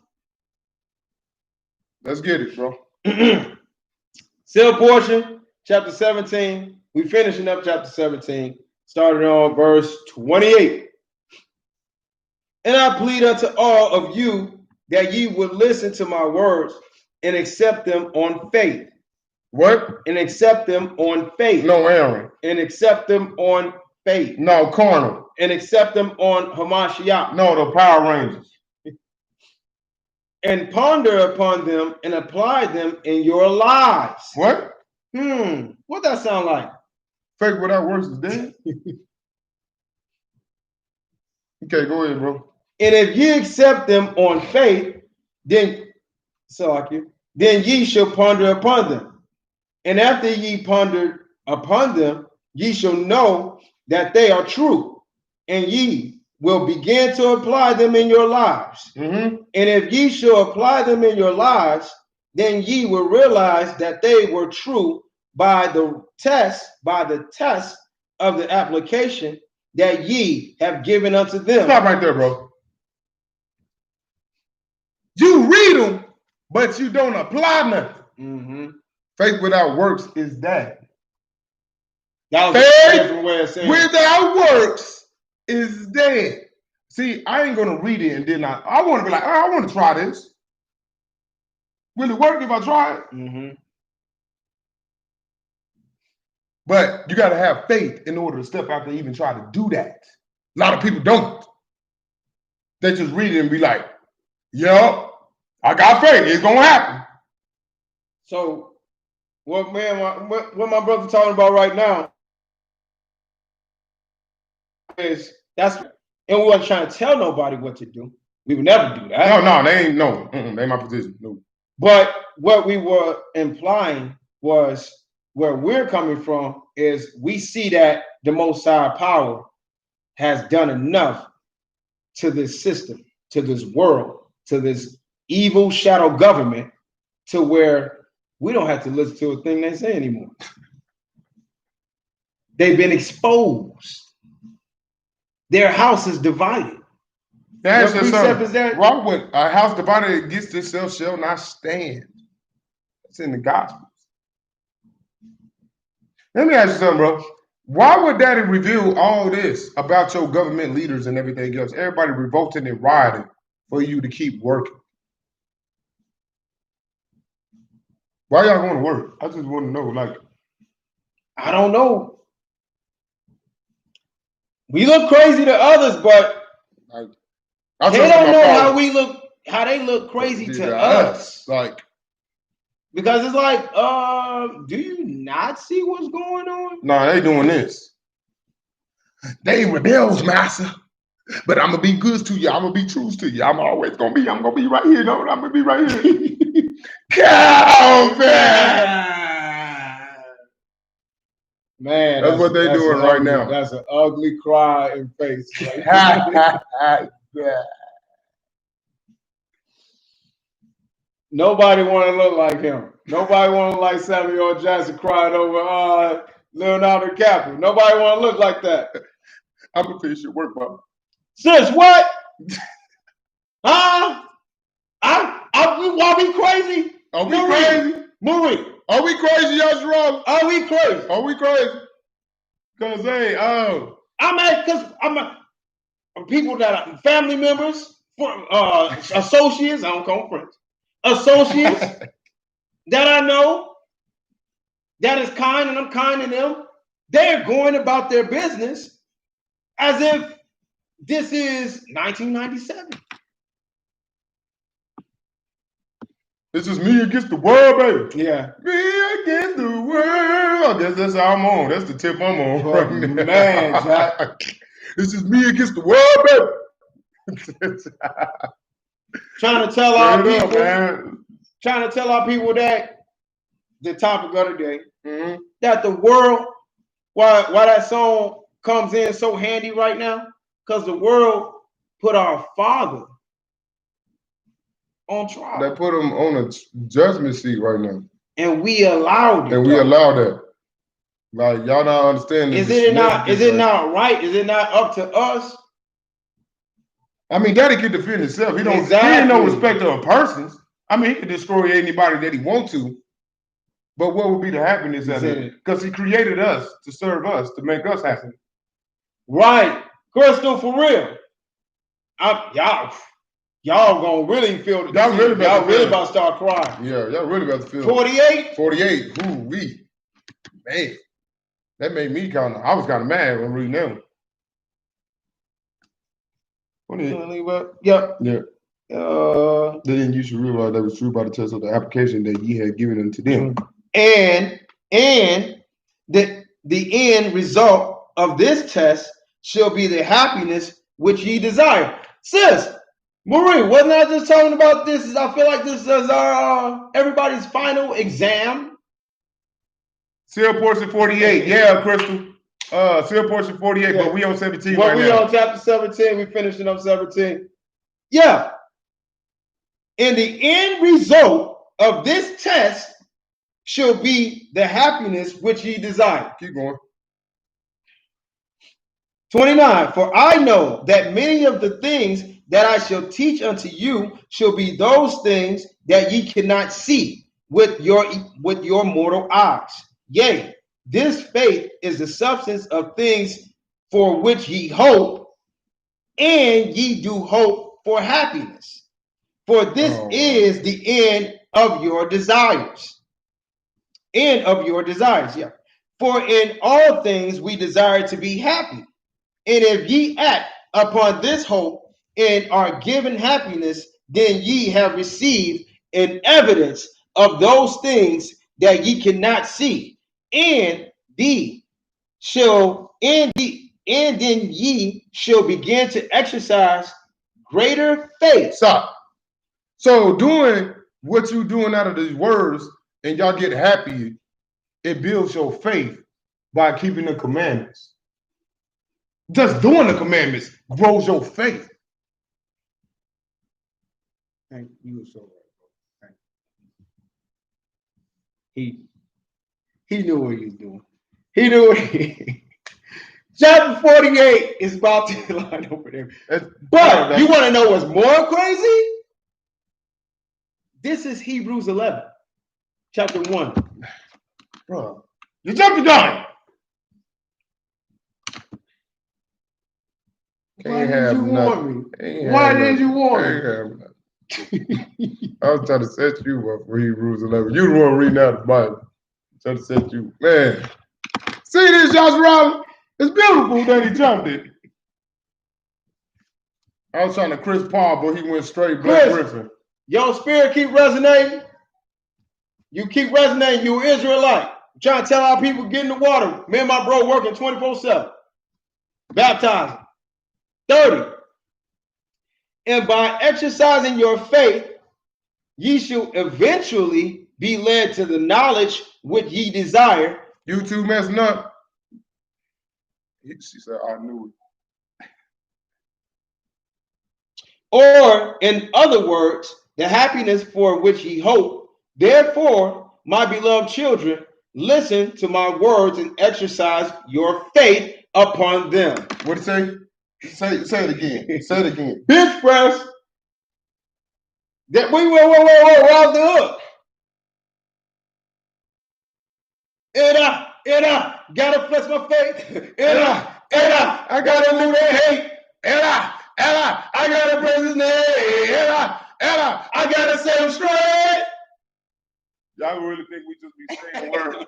Speaker 2: Let's get it, bro.
Speaker 1: Still portion, chapter 17. We finishing up chapter 17, starting on verse 28. And I plead unto all of you that ye would listen to my words and accept them on faith.
Speaker 2: What?
Speaker 1: And accept them on faith.
Speaker 2: No, Aaron.
Speaker 1: And accept them on faith.
Speaker 2: No, carnal.
Speaker 1: And accept them on Hamashiach.
Speaker 2: No, the Power Rangers.
Speaker 1: And ponder upon them and apply them in your lives.
Speaker 2: What?
Speaker 1: What that sound like?
Speaker 2: Faith without works is dead. Okay, go ahead, bro.
Speaker 1: And if ye accept them on faith, then ye shall ponder upon them. And after ye pondered upon them, ye shall know that they are true, and ye will begin to apply them in your lives. And if ye shall apply them in your lives, then ye will realize that they were true by the test of the application that ye have given unto them.
Speaker 2: Stop right there, bro. You read them, but you don't apply nothing. Faith without works is dead.
Speaker 1: That was
Speaker 2: Faith
Speaker 1: a different way of saying
Speaker 2: without works is dead. See, I ain't gonna read it and then I want to be like, oh, I want to try this. Will it work if I try it? But you got to have faith in order to step out and even try to do that. A lot of people don't. They just read it and be like, yup, I got faith. It's going to happen.
Speaker 1: So what my brother talking about right now is and we wasn't trying to tell nobody what to do. We would never do that.
Speaker 2: No, they ain't they ain't my position. No.
Speaker 1: But what we were implying was where we're coming from is we see that the Most High power has done enough to this system, to this world, to this evil shadow government, to where we don't have to listen to a thing they say anymore. They've been exposed. Their house is divided.
Speaker 2: That's the precept is that? Why would a house divided against itself shall not stand? That's in the Gospels. Let me ask you something, bro. Why would Daddy reveal all this about your government leaders and everything else? Everybody revolting and rioting for you to keep working. Why y'all going to work? I just want to know. Like,
Speaker 1: I don't know. We look crazy to others, but they don't know how they look crazy to us.
Speaker 2: Like,
Speaker 1: because it's like, do you not see what's going on?
Speaker 2: No, they doing this. They rebels, master. But I'm gonna be good to you. I'm gonna be true to you. I'm gonna be right here. No, I'm gonna be right here. Calvin!
Speaker 1: Man,
Speaker 2: that's what they're doing right now.
Speaker 1: That's an ugly cry in face. Nobody want to look like him. Nobody want to look like Samuel L. Jackson crying over Leonardo DiCaprio. Nobody want to look like that.
Speaker 2: I'm gonna finish your work, Bob.
Speaker 1: Sis, what? Huh? Are we crazy?
Speaker 2: Are we crazy?
Speaker 1: Marie.
Speaker 2: Are we crazy, Yashua?
Speaker 1: Are we crazy?
Speaker 2: Are we crazy? Cause hey,
Speaker 1: I'm people that are family members, associates. I don't call them friends. Associates that I know that is kind, and I'm kind to them. They're going about their business as if this is 1997.
Speaker 2: This is me against the world, baby.
Speaker 1: Yeah.
Speaker 2: Me against the world. That's how I'm on. That's the tip I'm on right now.
Speaker 1: Man, Jack.
Speaker 2: This is me against the world, baby.
Speaker 1: Trying to tell our people that the topic of the day, that the world, why that song comes in so handy right now, because the world put our Father on trial.
Speaker 2: They put him on a judgment seat right now.
Speaker 1: And we allowed it.
Speaker 2: And we allowed that. Like, y'all not understanding.
Speaker 1: Is it not right? Is it not up to us?
Speaker 2: I mean, Daddy can defend himself. He don't. He ain't no respecter of persons. I mean, he can destroy anybody that he wants to.
Speaker 1: But what would be the happiness of it? Because he created us to serve us, to make us happy.
Speaker 2: Right. Crystal, for real. Y'all gonna really feel the
Speaker 1: Y'all really
Speaker 2: about to start crying.
Speaker 1: Yeah, y'all really about to feel
Speaker 2: 48?
Speaker 1: 48. Ooh, man. That made me I was kind of mad when reading them. What did you leave up? Yep. Yeah. Then you should realize that was true by the test of the application that ye had given unto them.
Speaker 2: And the end result of this test shall be the happiness which ye desire. Sis, Marie, wasn't I just talking about this? I feel like this is our everybody's final exam.
Speaker 1: Seal portion 48. Yeah, Crystal. Seal portion 48, yeah. But we on 17 right now. We on chapter 17. We finishing up 17.
Speaker 2: Yeah. And the end result of this test shall be the happiness which ye desire.
Speaker 1: Keep going.
Speaker 2: 29. For I know that many of the things that I shall teach unto you shall be those things that ye cannot see with your mortal eyes. Yea, this faith is the substance of things for which ye hope, and ye do hope for happiness. For this is the end of your desires. End of your desires, yeah. For in all things we desire to be happy. And if ye act upon this hope and are given happiness, then ye have received an evidence of those things that ye cannot see. And then ye shall begin to exercise greater faith.
Speaker 1: Stop. So doing what you're doing out of these words and y'all get happy, it builds your faith by keeping the commandments. Just doing the commandments grows your faith.
Speaker 2: Thank you, so right. He knew what he was doing. He knew what Chapter 48 is about to line over there. But you want to know what's more crazy? This is Hebrews 11, chapter 1.
Speaker 1: Bro, you jumped the gun. Why did you warn me? Why did you warn me? I was trying to set you up for Hebrews 11. You the one reading out the Bible. I'm trying to set you. Man. See this, Josh Riley? It's beautiful that he jumped it. I was trying to Chris Paul, but he went straight Blake Griffin.
Speaker 2: Your spirit keep resonating. You keep resonating. You Israelite. I'm trying to tell our people get in the water. Me and my bro working 24/7. Baptizing. 30. And by exercising your faith, ye shall eventually be led to the knowledge which ye desire.
Speaker 1: You two messing up. She said, I knew it.
Speaker 2: Or, in other words, the happiness for which ye hope. Therefore, my beloved children, listen to my words and exercise your faith upon them.
Speaker 1: What did it say? Say it again. Say it again.
Speaker 2: Bench press. That we round the hook. And I gotta flex my faith. And I gotta move that hate. And I gotta praise his name. And I gotta say him straight.
Speaker 1: Y'all really think we just be saying words?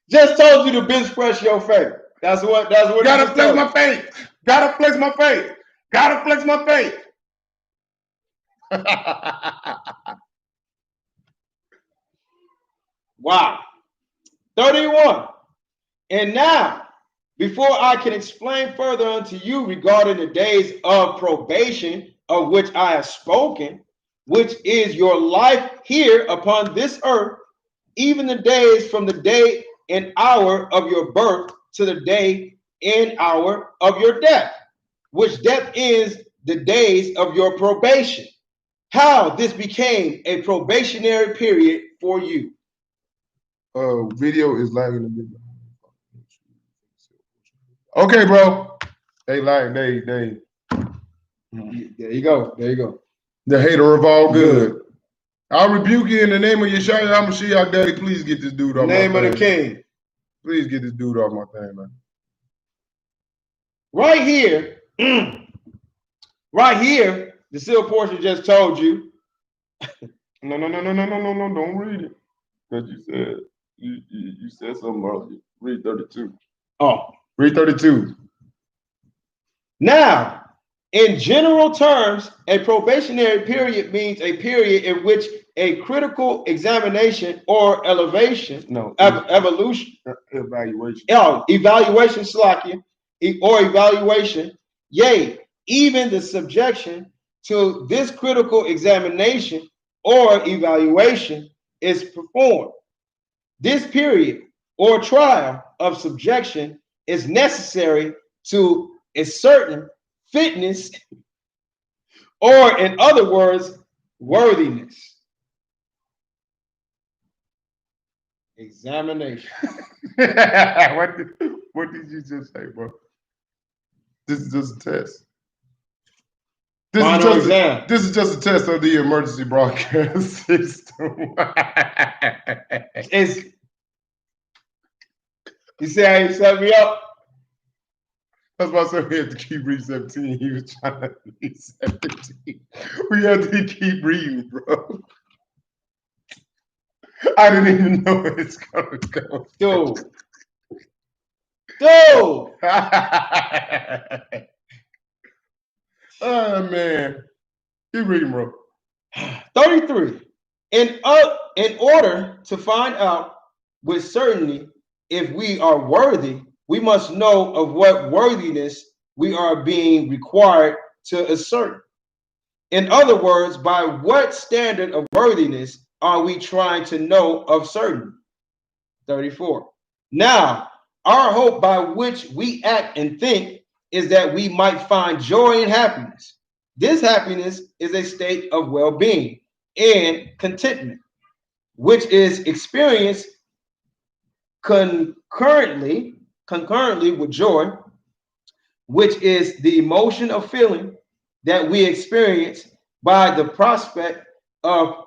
Speaker 2: Just told you to bench press your faith. That's what
Speaker 1: gotta flex my faith. Gotta flex my faith. Gotta flex my faith.
Speaker 2: Wow. 31. And now, before I can explain further unto you regarding the days of probation of which I have spoken, which is your life here upon this earth, even the days from the day and hour of your birth to the day and hour of your death, which death is the days of your probation. How this became a probationary period for you.
Speaker 1: Video is lagging a bit. Okay, bro. They lag. They.
Speaker 2: There you go. There you go.
Speaker 1: The hater of all good.
Speaker 2: I rebuke you in the name of Yeshua HaMashiach, Daddy. Please get this dude off my thing.
Speaker 1: Name of the King.
Speaker 2: Please get this dude off my thing, man.
Speaker 1: Right here, right here, the seal portion just told you.
Speaker 2: No, don't read it. Because you said something earlier. Read 32.
Speaker 1: Oh.
Speaker 2: Read 32.
Speaker 1: Now, in general terms, a probationary period means a period in which a critical examination or evaluation, yea, even the subjection to this critical examination or evaluation is performed. This period or trial of subjection is necessary to a certain fitness, or in other words, worthiness. Examination.
Speaker 2: What did you just say, bro? This is just a test. This is just a test of the emergency broadcast system.
Speaker 1: You see how you set me up?
Speaker 2: That's why I said we had to keep reading 17. He was trying to read 17. We had to keep reading, bro. I didn't even know where it's gonna go.
Speaker 1: Dude.
Speaker 2: Oh man. Keep reading, bro.
Speaker 1: 33. In order to find out with certainty if we are worthy, we must know of what worthiness we are being required to assert. In other words, by what standard of worthiness are we trying to know of certainty? 34. Now, our hope by which we act and think is that we might find joy and happiness. This happiness is a state of well-being and contentment, which is experienced concurrently with joy, which is the emotion of feeling that we experience by the prospect of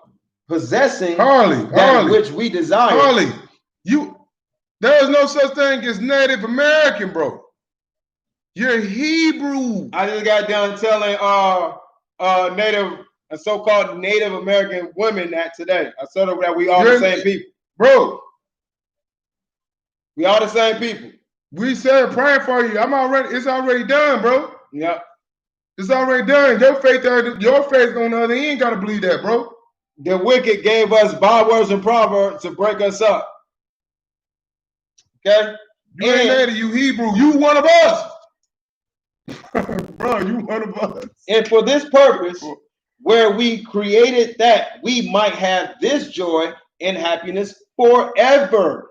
Speaker 1: possessing which we desire.
Speaker 2: Harley, there is no such thing as Native American, bro. You're Hebrew.
Speaker 1: I just got done telling so-called Native American women that today. I told them that we all the same people.
Speaker 2: Bro.
Speaker 1: We all the same people.
Speaker 2: We said praying for you. It's already done, bro.
Speaker 1: Yep.
Speaker 2: It's already done. Your faith on the other end gotta believe that, bro.
Speaker 1: The wicked gave us bywords and proverbs to break us up. Okay?
Speaker 2: You ain't Native, you Hebrew. You one of us. Bro, you one of us.
Speaker 1: And for this purpose, where we created that we might have this joy and happiness forever.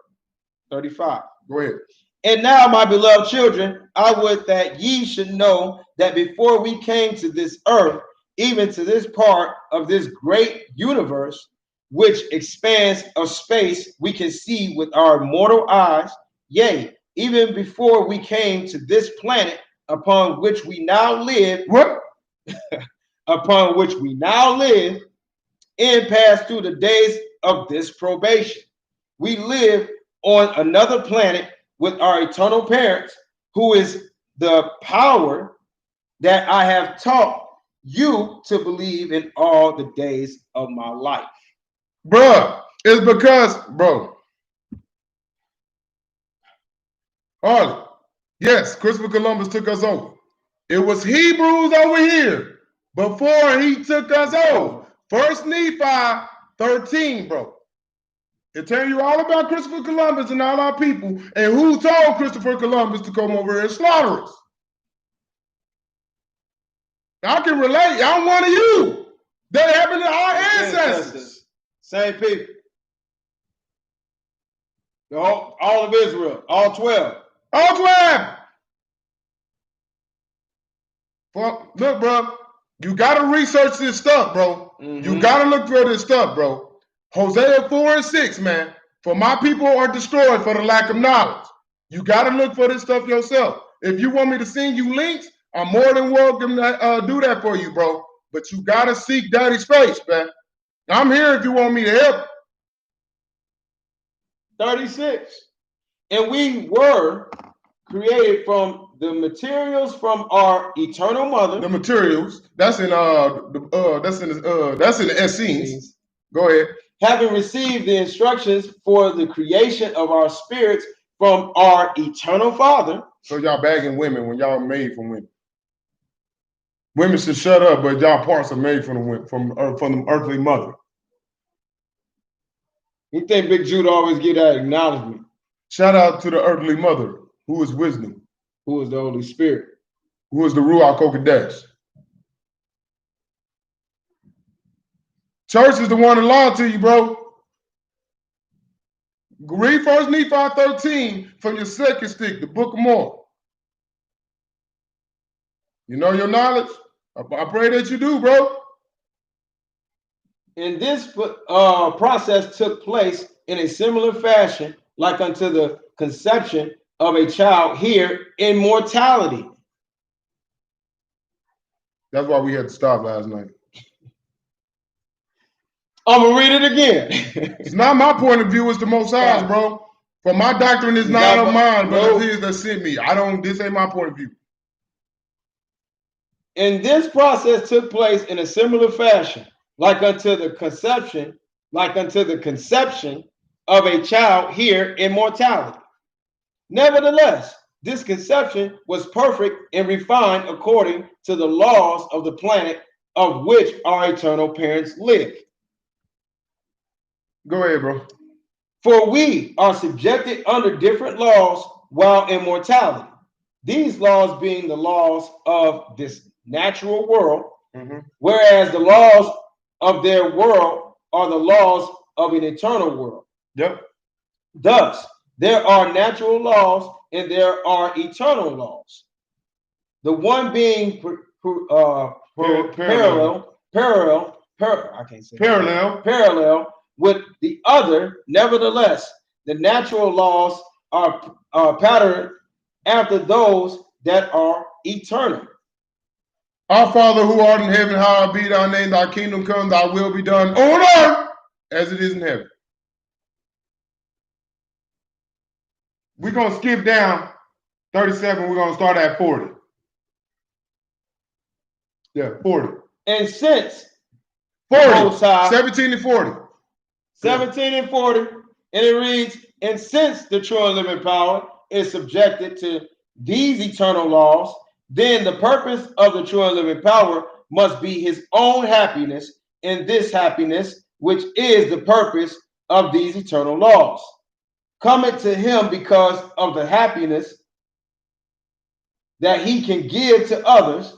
Speaker 1: 35.
Speaker 2: Go ahead.
Speaker 1: And now, my beloved children, I would that ye should know that before we came to this earth, even to this part of this great universe, which expanse of space we can see with our mortal eyes, yea, even before we came to this planet upon which we now live, upon which we now live, and pass through the days of this probation. We live on another planet with our eternal parents, who is the power that I have taught you to believe in all the days of my life.
Speaker 2: Bruh, it's because, bro. Harley, yes, Christopher Columbus took us over. It was Hebrews over here before he took us over. First Nephi 13, bro. It tell you all about Christopher Columbus and all our people, and who told Christopher Columbus to come over here and slaughter us. I can relate. I'm one of you. That happened to our ancestors.
Speaker 1: Same people. All of Israel. All 12.
Speaker 2: All 12. Well, look, bro. You got to research this stuff, bro. You got to look for this stuff, bro. Hosea 4 and 6, man. For my people are destroyed for the lack of knowledge. You got to look for this stuff yourself. If you want me to send you links, I'm more than welcome to do that for you, bro. But you got to seek Daddy's face, man. I'm here if you want me to help.
Speaker 1: 36. And we were created from the materials from our eternal mother.
Speaker 2: The materials. That's in the Essenes. Go ahead.
Speaker 1: Having received the instructions for the creation of our spirits from our eternal Father.
Speaker 2: So y'all bagging women when y'all made from women. Women should shut up, but y'all parts are made from the earthly mother.
Speaker 1: You think Big Judah always get that acknowledgement?
Speaker 2: Shout out to the earthly mother, who is wisdom,
Speaker 1: who is the Holy Spirit,
Speaker 2: who is the Ruach Kodesh. Church is the one that lied to you, bro. Read 1 Nephi 13 from your second stick, the Book of Mormon. You know your knowledge? I pray that you do, bro.
Speaker 1: And this process took place in a similar fashion, like unto the conception of a child here in mortality.
Speaker 2: That's why we had to stop last night.
Speaker 1: I'm gonna read it again.
Speaker 2: It's not my point of view, it's the Most High's, bro. For my doctrine is not of mine, but it's his that sent me. This ain't my point of view.
Speaker 1: And this process took place in a similar fashion, like unto the conception of a child here in mortality. Nevertheless, this conception was perfect and refined according to the laws of the planet of which our eternal parents live.
Speaker 2: Go ahead, bro.
Speaker 1: For we are subjected under different laws while in mortality. These laws being the laws of this natural world, whereas the laws of their world are the laws of an eternal world.
Speaker 2: Yep.
Speaker 1: Thus, there are natural laws and there are eternal laws. The one being parallel with the other. Nevertheless, the natural laws are patterned after those that are eternal.
Speaker 2: Our Father who art in heaven, hallowed be thy name, thy kingdom come, thy will be done on earth as it is in heaven. We're going to skip down 37. We're going to start at 40. Yeah, 40.
Speaker 1: And since
Speaker 2: 40, 17 and 40.
Speaker 1: 17 and 40, and it reads, and since the true and living power is subjected to these eternal laws, then the purpose of the true and living power must be his own happiness, and this happiness, which is the purpose of these eternal laws, coming to him because of the happiness that he can give to others.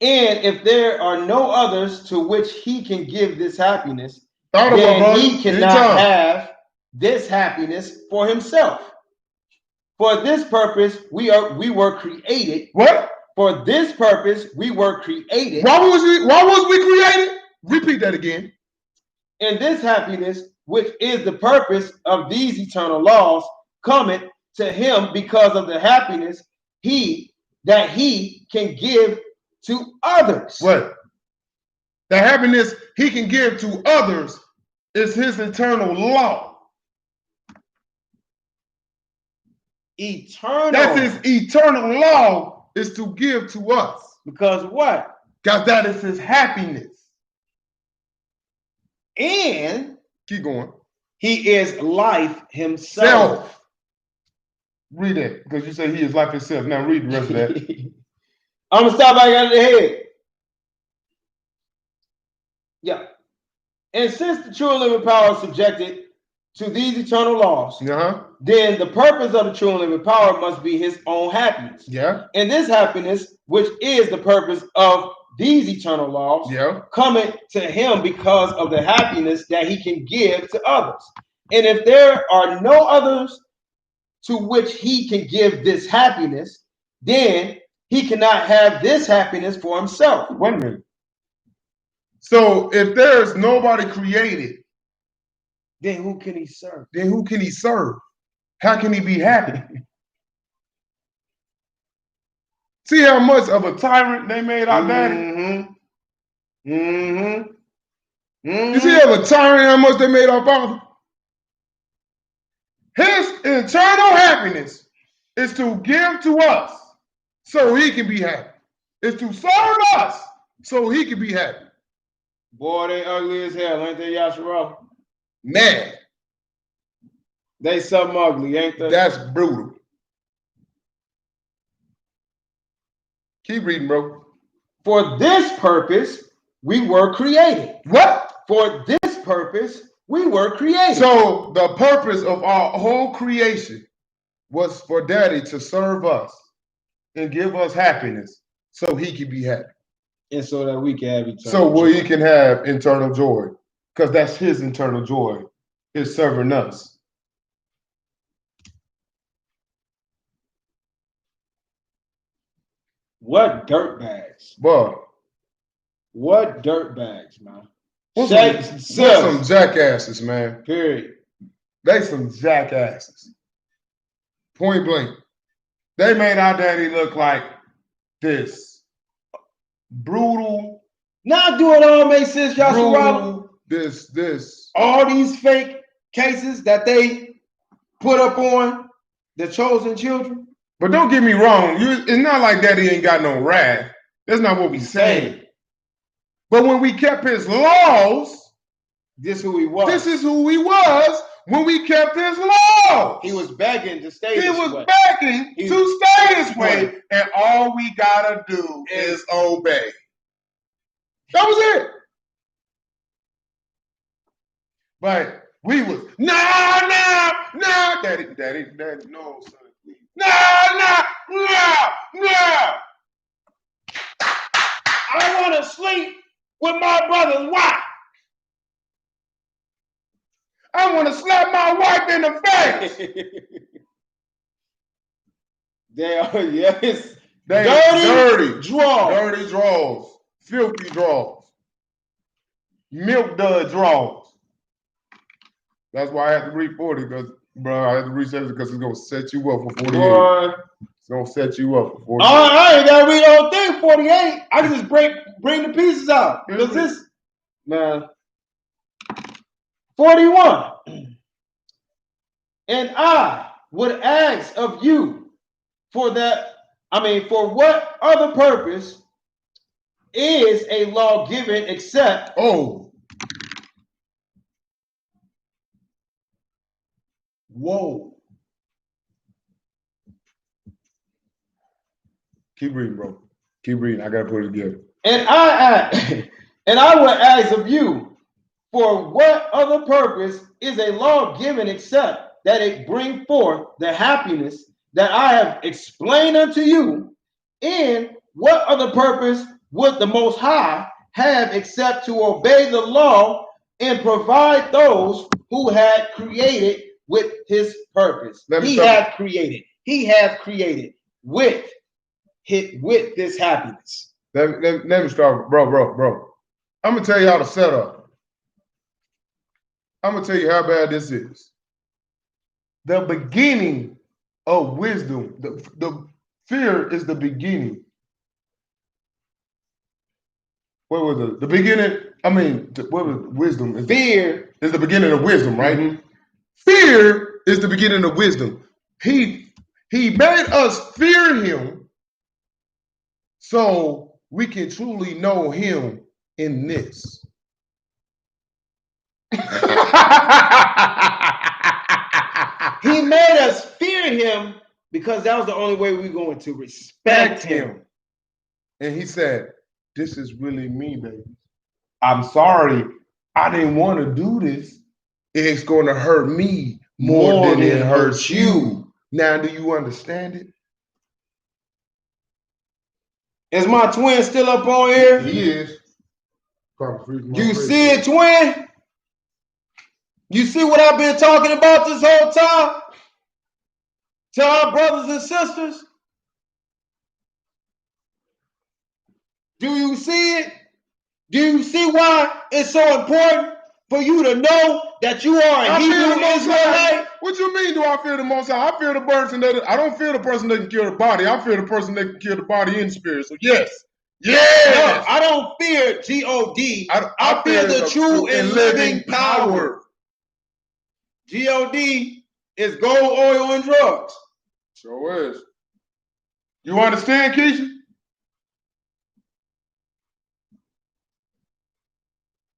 Speaker 1: And if there are no others to which he can give this happiness, then he cannot have this happiness for himself. For this purpose, we were created.
Speaker 2: What?
Speaker 1: For this purpose, we were created.
Speaker 2: Why was we created? Repeat that again.
Speaker 1: And this happiness, which is the purpose of these eternal laws, cometh to him because of the happiness that he can give to others.
Speaker 2: What? The happiness he can give to others is his eternal law.
Speaker 1: Eternal.
Speaker 2: That's his eternal law, is to give to us.
Speaker 1: Because what?
Speaker 2: Because that is his happiness.
Speaker 1: And
Speaker 2: keep going.
Speaker 1: He is life himself.
Speaker 2: Read it, because you say he is life himself. Now read the rest of that.
Speaker 1: I'm going to stop back out of the head. Yeah. And since the true and living power is subjected to these eternal laws, then the purpose of the true and living power must be his own happiness.
Speaker 2: Yeah.
Speaker 1: And this happiness, which is the purpose of these eternal laws, coming to him because of the happiness that he can give to others. And if there are no others to which he can give this happiness, then he cannot have this happiness for himself.
Speaker 2: Wait a minute. So if there's nobody created,
Speaker 1: then who can he serve?
Speaker 2: Then who can he serve? How can he be happy? See how much of a tyrant they made our daddy? You see ever tyrant how much they made our Father? His eternal happiness is to give to us so he can be happy. It's to serve us so he can be happy.
Speaker 1: Boy, they ugly as hell, ain't they, Yashara?
Speaker 2: Man.
Speaker 1: They something ugly, ain't they?
Speaker 2: That's brutal. Keep reading, bro.
Speaker 1: For this purpose, we were created.
Speaker 2: What?
Speaker 1: For this purpose, we were created.
Speaker 2: So the purpose of our whole creation was for Daddy to serve us and give us happiness so he can be happy.
Speaker 1: And so that we can have eternal
Speaker 2: So he can have internal joy. Because that's his internal joy, is serving us.
Speaker 1: What dirtbags?
Speaker 2: Boy.
Speaker 1: What dirtbags, man?
Speaker 2: Some jackasses, man.
Speaker 1: Period.
Speaker 2: They some jackasses. Point blank. They made our daddy look like this. Brutal.
Speaker 1: Now do it all make sense, Joshua?
Speaker 2: This.
Speaker 1: All these fake cases that they put up on the chosen children.
Speaker 2: But don't get me wrong. It's not like daddy ain't got no wrath. That's not what we saying. But when we kept his laws,
Speaker 1: this is who he was.
Speaker 2: This is who he was when we kept his laws.
Speaker 1: He was begging to stay this way.
Speaker 2: He was begging to stay this way. And all we gotta do is obey. That was it. But we was, no, daddy, no, son, please. No.
Speaker 1: I want to sleep with my brother's wife.
Speaker 2: I want to slap my wife in the face.
Speaker 1: They are, yes.
Speaker 2: Dirty
Speaker 1: draws.
Speaker 2: Dirty draws. Filthy draws. Milk dud draws. That's why I have to read 40, because, bro, I have to read 70 because it's going to set you up for 48. Boy. It's going to set you up for 48.
Speaker 1: I ain't got to read the whole thing, 48. I can just bring the pieces out. Because this, man, 41. And I would ask of you for what other purpose is a law given except
Speaker 2: Whoa. Keep reading, bro. Keep reading. I gotta put it together.
Speaker 1: And I would ask of you, for what other purpose is a law given except that it bring forth the happiness that I have explained unto you? In what other purpose would the Most High have except to obey the law and provide those who had created with his purpose? He have created with this happiness.
Speaker 2: Let me start, bro. I'm gonna tell you how to set up. I'm gonna tell you how bad this is. The beginning of wisdom, the fear is the beginning. What was it? The beginning? What was wisdom? Fear is the beginning of wisdom, right? Mm-hmm. Fear is the beginning of wisdom. He made us fear him so we can truly know him in this.
Speaker 1: He made us fear him because that was the only way we were going to respect him.
Speaker 2: And he said, this is really me, baby. I'm sorry. I didn't want to do this. It's going to hurt me more than it hurts you. Now, do you understand it?
Speaker 1: Is my twin still up on here?
Speaker 2: He is.
Speaker 1: You see it, twin? You see what I've been talking about this whole time? To our brothers and sisters? Do you see it? Do you see why it's so important for you to know that you are a Hebrew Israelite?
Speaker 2: What you mean, do I fear the Most High? I fear the person I don't fear the person that can kill the body. I fear the person that can kill the body in the spirit. So yes, Yes.
Speaker 1: I don't fear G-O-D. I fear the true and living power. G-O-D is gold, oil, and drugs.
Speaker 2: Sure is. You understand, Keisha?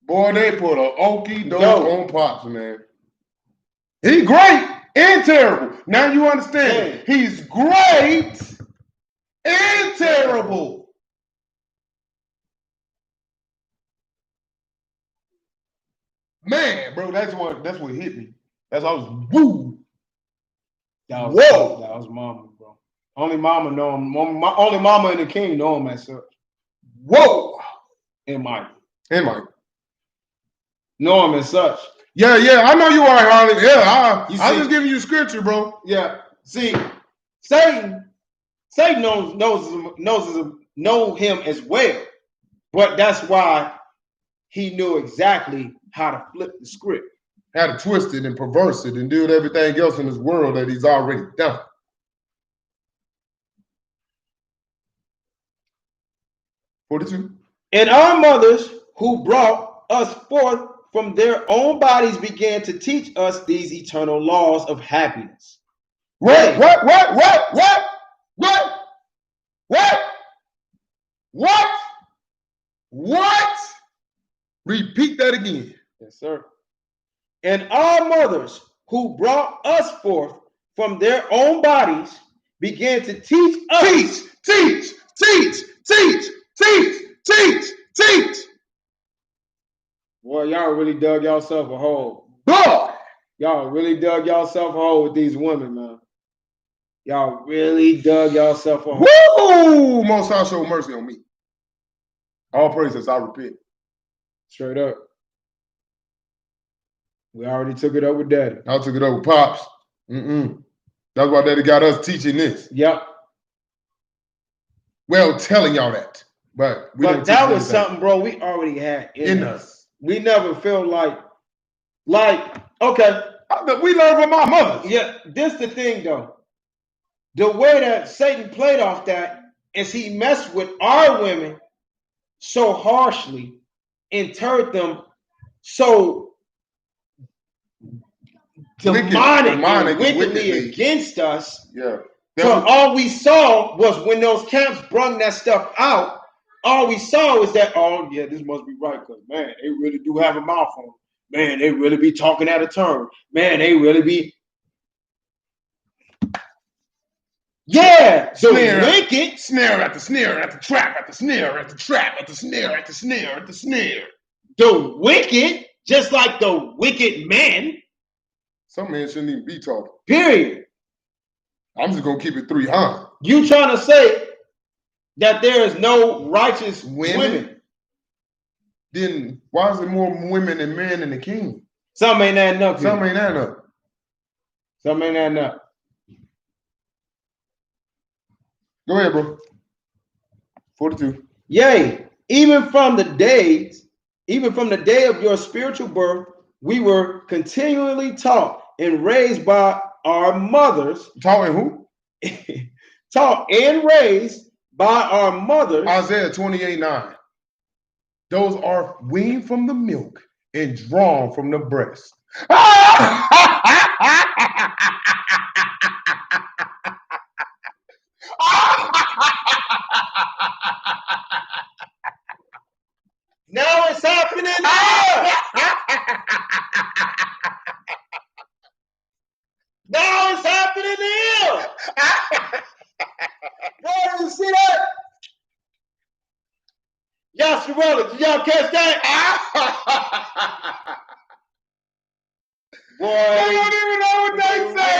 Speaker 2: Boy, they put a okie doke on Pops, man. He great and terrible. Now you understand.
Speaker 1: Yeah.
Speaker 2: He's great and terrible. Man, bro, that's what hit me. That's I was woo.
Speaker 1: That was mama, bro. Only mama know him. Only mama and the king know him as such.
Speaker 2: Whoa.
Speaker 1: And Mike. Know him as such.
Speaker 2: Yeah, I know you are, Harley. Yeah, I'm just giving you scripture, bro.
Speaker 1: Yeah. See, Satan know him as well, but that's why he knew exactly how to flip the script,
Speaker 2: how to twist it and perverse it and do everything else in this world that he's already done. $42.
Speaker 1: And our mothers who brought us forth from their own bodies began to teach us these eternal laws of happiness.
Speaker 2: What? Repeat that again.
Speaker 1: Yes, sir. And our mothers who brought us forth from their own bodies began to teach us.
Speaker 2: Teach.
Speaker 1: Boy, y'all really dug yourself a hole.
Speaker 2: Boy,
Speaker 1: y'all really dug yourself a hole with these women, man. Y'all really dug yourself a hole.
Speaker 2: Woo! Most High show mercy on me. All praises, I repent.
Speaker 1: Straight up. We already took it up with Daddy.
Speaker 2: I took it up with Pops. That's why Daddy got us teaching this.
Speaker 1: Yep.
Speaker 2: Well, telling y'all that. But
Speaker 1: that was something, bro, we already had in us. We never felt like, okay.
Speaker 2: We learned from our mothers.
Speaker 1: Yeah, this the thing, though. The way that Satan played off that is he messed with our women so harshly and turned them so demonic wickedly against us.
Speaker 2: Yeah.
Speaker 1: So all we saw was when those camps brung that stuff out, all we saw was that, oh, yeah, this must be right, because, man, they really do have a mouth on them. Man, they really be talking out of turn. Man, they really be. Yeah, the wicked.
Speaker 2: Snare at the snare, at the trap, at the snare, at the trap, at the snare, at the snare, at the snare.
Speaker 1: The wicked, just like the wicked men.
Speaker 2: Some men shouldn't even be talking.
Speaker 1: Period.
Speaker 2: I'm just going to keep it 300.
Speaker 1: You trying to say that there is no righteous women?
Speaker 2: Then why is there more women than men in the kingdom?
Speaker 1: Some ain't adding up.
Speaker 2: Some ain't adding up.
Speaker 1: Some ain't adding up.
Speaker 2: Go ahead, bro. 42.
Speaker 1: Yea, even from the day of your spiritual birth, we were continually taught and raised by our mothers.
Speaker 2: Taught and who?
Speaker 1: Taught and raised by our mothers.
Speaker 2: Isaiah 28:9. Those are weaned from the milk and drawn from the breast.
Speaker 1: Now it's happening here. Now it's happening here. Bro, you see that? Y'all Sorella, did y'all catch that? Boy,
Speaker 2: I don't even know what they say.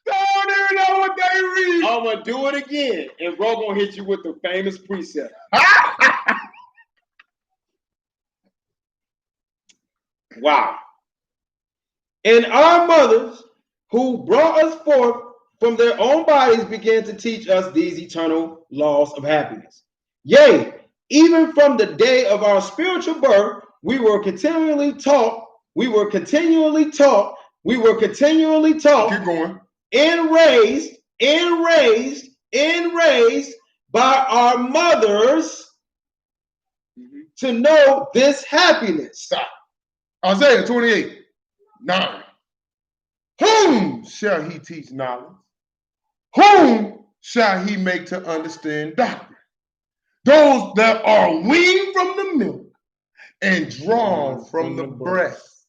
Speaker 2: I don't even know what they read.
Speaker 1: I'm gonna do it again, and bro gonna hit you with the famous precept. Wow. And our mothers, who brought us forth from their own bodies, began to teach us these eternal laws of happiness. Yea, even from the day of our spiritual birth, we were continually taught. Keep going. And raised and raised by our mothers to know this happiness.
Speaker 2: Stop. Isaiah 28:9. Whom shall he teach knowledge? Whom shall he make to understand doctrine? Those that are weaned from the milk and drawn from the breast.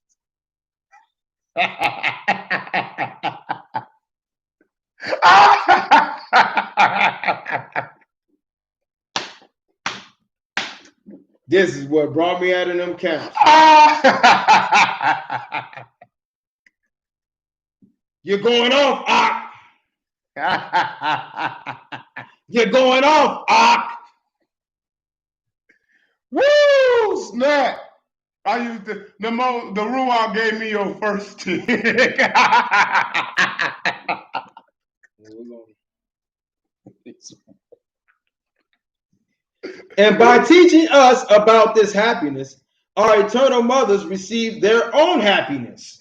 Speaker 1: This is what brought me out of them camps. You're going off, Ock. You're going off, Ock.
Speaker 2: Woo! Snap. I used the Ruach gave me your first tick.
Speaker 1: And by teaching us about this happiness, our eternal mothers receive their own happiness.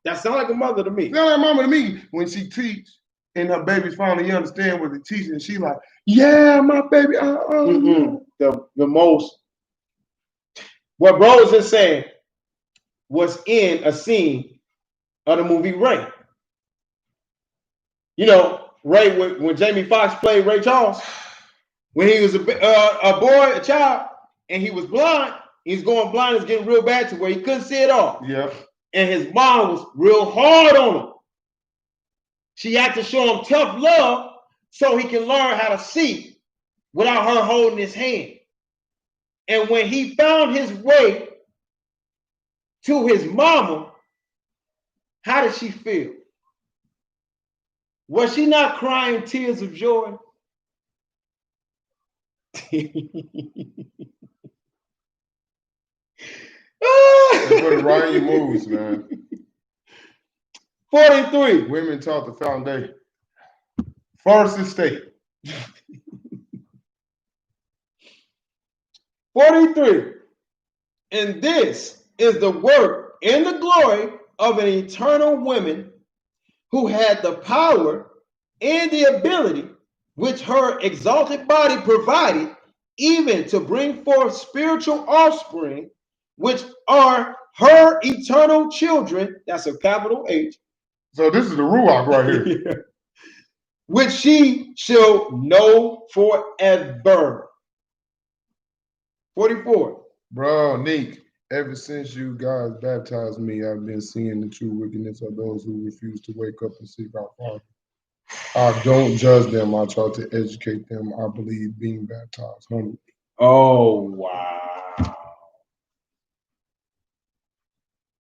Speaker 1: That sounds like a mother to me.
Speaker 2: Sound like mama to me when she teach and her babies finally understand what they're teaching. She like, yeah, my baby.
Speaker 1: The most. What Rose is saying was in a scene of the movie Ray. You know, Ray, when Jamie Foxx played Ray Charles, when he was a boy, a child, and he was blind, he's going blind, it's getting real bad to where he couldn't see it all.
Speaker 2: Yeah.
Speaker 1: And his mom was real hard on him. She had to show him tough love so he can learn how to see without her holding his hand. And when he found his way to his mama, how did she feel? Was she not crying tears of joy?
Speaker 2: They put it right in your moves, man.
Speaker 1: 43.
Speaker 2: Women taught the foundation. First estate.
Speaker 1: 43. And this is the work and the glory of an eternal woman who had the power and the ability which her exalted body provided, even to bring forth spiritual offspring, which are her eternal children. That's a capital H.
Speaker 2: So this is the Ruach right here.
Speaker 1: Yeah. Which she shall know forever. 44.
Speaker 2: Bro, Nick, ever since you guys baptized me, I've been seeing the true wickedness of those who refuse to wake up and seek our Father. I don't judge them. I try to educate them. I believe being baptized. 100.
Speaker 1: Oh, wow.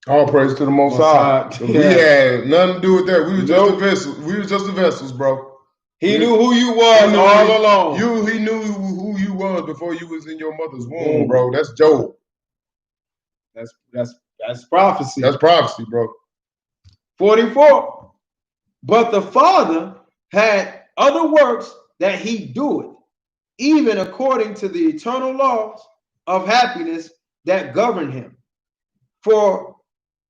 Speaker 2: All praise to the Most High.
Speaker 1: Yeah.
Speaker 2: We had nothing to do with that. We were just the vessels. We were just the vessels, bro.
Speaker 1: He knew who you was all along.
Speaker 2: He knew who you was before you was in your mother's womb, bro. That's Job.
Speaker 1: That's prophecy.
Speaker 2: That's prophecy, bro.
Speaker 1: 44. But the Father had other works that he doeth, even according to the eternal laws of happiness that govern him. For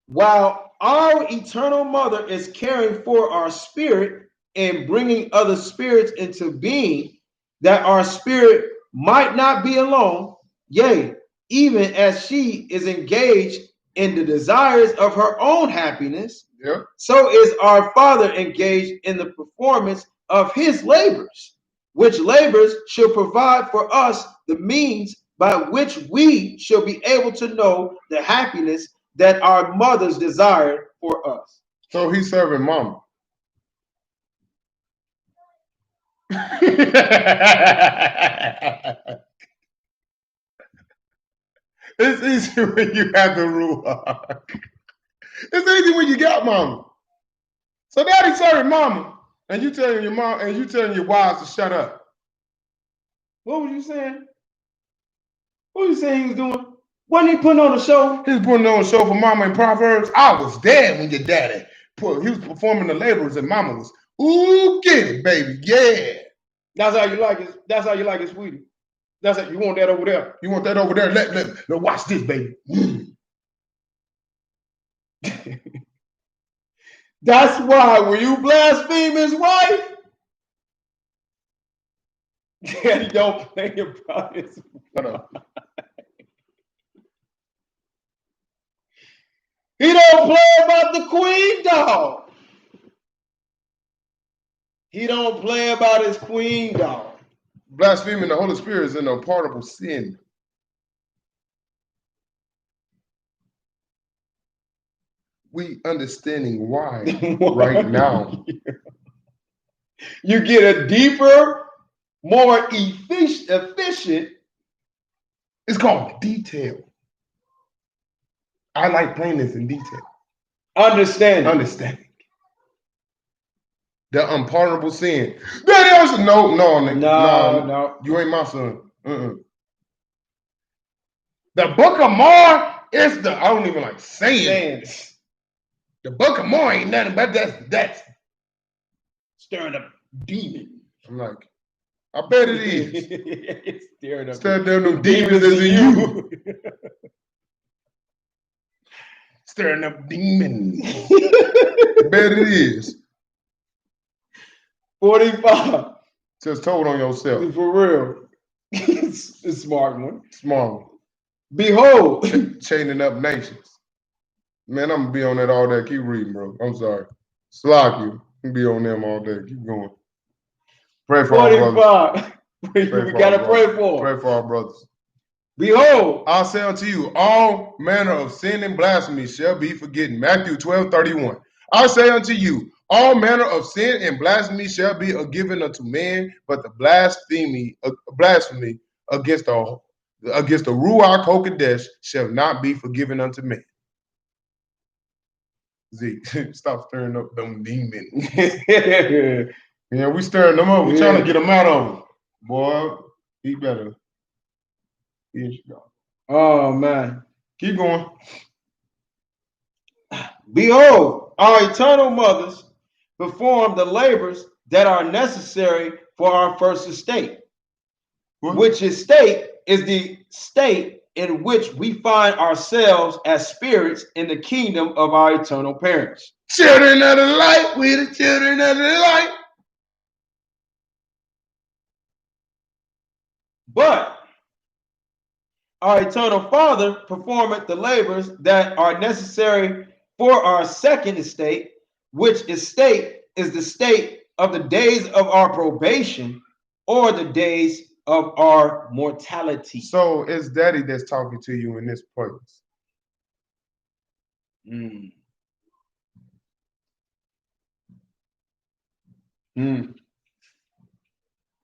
Speaker 1: while our eternal mother is caring for our spirit and bringing other spirits into being, that our spirit might not be alone, yea, even as she is engaged in the desires of her own happiness, so is our Father engaged in the performance of his labors, which labors shall provide for us the means by which we shall be able to know the happiness that our mothers desire for us.
Speaker 2: So he's serving mama. It's easy when you have the Ruach. It's easy when you got mama. So daddy serving mama, and you telling your mom and you telling your wives to shut up.
Speaker 1: What was you saying? What was you saying he was doing? Wasn't he putting on a show?
Speaker 2: He was putting on a show for mama in Proverbs. I was there when your daddy he was performing the labors and mama was, ooh, get it, baby. Yeah.
Speaker 1: That's how you like it. That's how you like it, sweetie. That's how you want that over there.
Speaker 2: You want that over there? Let watch this, baby.
Speaker 1: That's why when you blaspheme his wife, Daddy don't play about his. He don't play about the queen dog. He don't play about his queen dog.
Speaker 2: Blaspheming the Holy Spirit is an unpardonable sin. We understanding why right now.
Speaker 1: You get a deeper, more efficient.
Speaker 2: It's called detail. I like playing this in detail.
Speaker 1: Understanding.
Speaker 2: The unpardonable sin. Daddy, I said, no. You ain't my son. The Book of Mormon is the, I don't even like saying it. The Book of Mormon ain't nothing but that's
Speaker 1: stirring up demons.
Speaker 2: I'm like, I bet it is.
Speaker 1: It's stirring up
Speaker 2: them demons is in you. Stirring up demons. Bet it is.
Speaker 1: 45.
Speaker 2: Just told on yourself.
Speaker 1: For real. It's a smart one.
Speaker 2: Smart one.
Speaker 1: Behold.
Speaker 2: Chaining up nations. Man, I'm gonna be on that all day. Keep reading, bro. I'm sorry. Slack you. Be on them all day. Keep going. Pray for 45.
Speaker 1: Our brothers. We gotta pray for them.
Speaker 2: Pray for our brothers.
Speaker 1: Behold,
Speaker 2: I say unto you, all manner of sin and blasphemy shall be forgiven. Matthew 12:31. I say unto you, all manner of sin and blasphemy shall be given unto men, but the blasphemy against the Ruach HaKodesh shall not be forgiven unto men. Zeke, stop stirring up them demons. Yeah, we stirring them up. We trying to get them out of them. Boy, he better.
Speaker 1: Oh, man.
Speaker 2: Keep going.
Speaker 1: Behold, our eternal mothers perform the labors that are necessary for our first estate, which estate is the state in which we find ourselves as spirits in the kingdom of our eternal parents.
Speaker 2: Children of the light, we the children of the light.
Speaker 1: But our eternal Father performeth the labors that are necessary for our second estate, which estate is the state of the days of our probation or the days of our mortality.
Speaker 2: So it's Daddy that's talking to you in this place. Being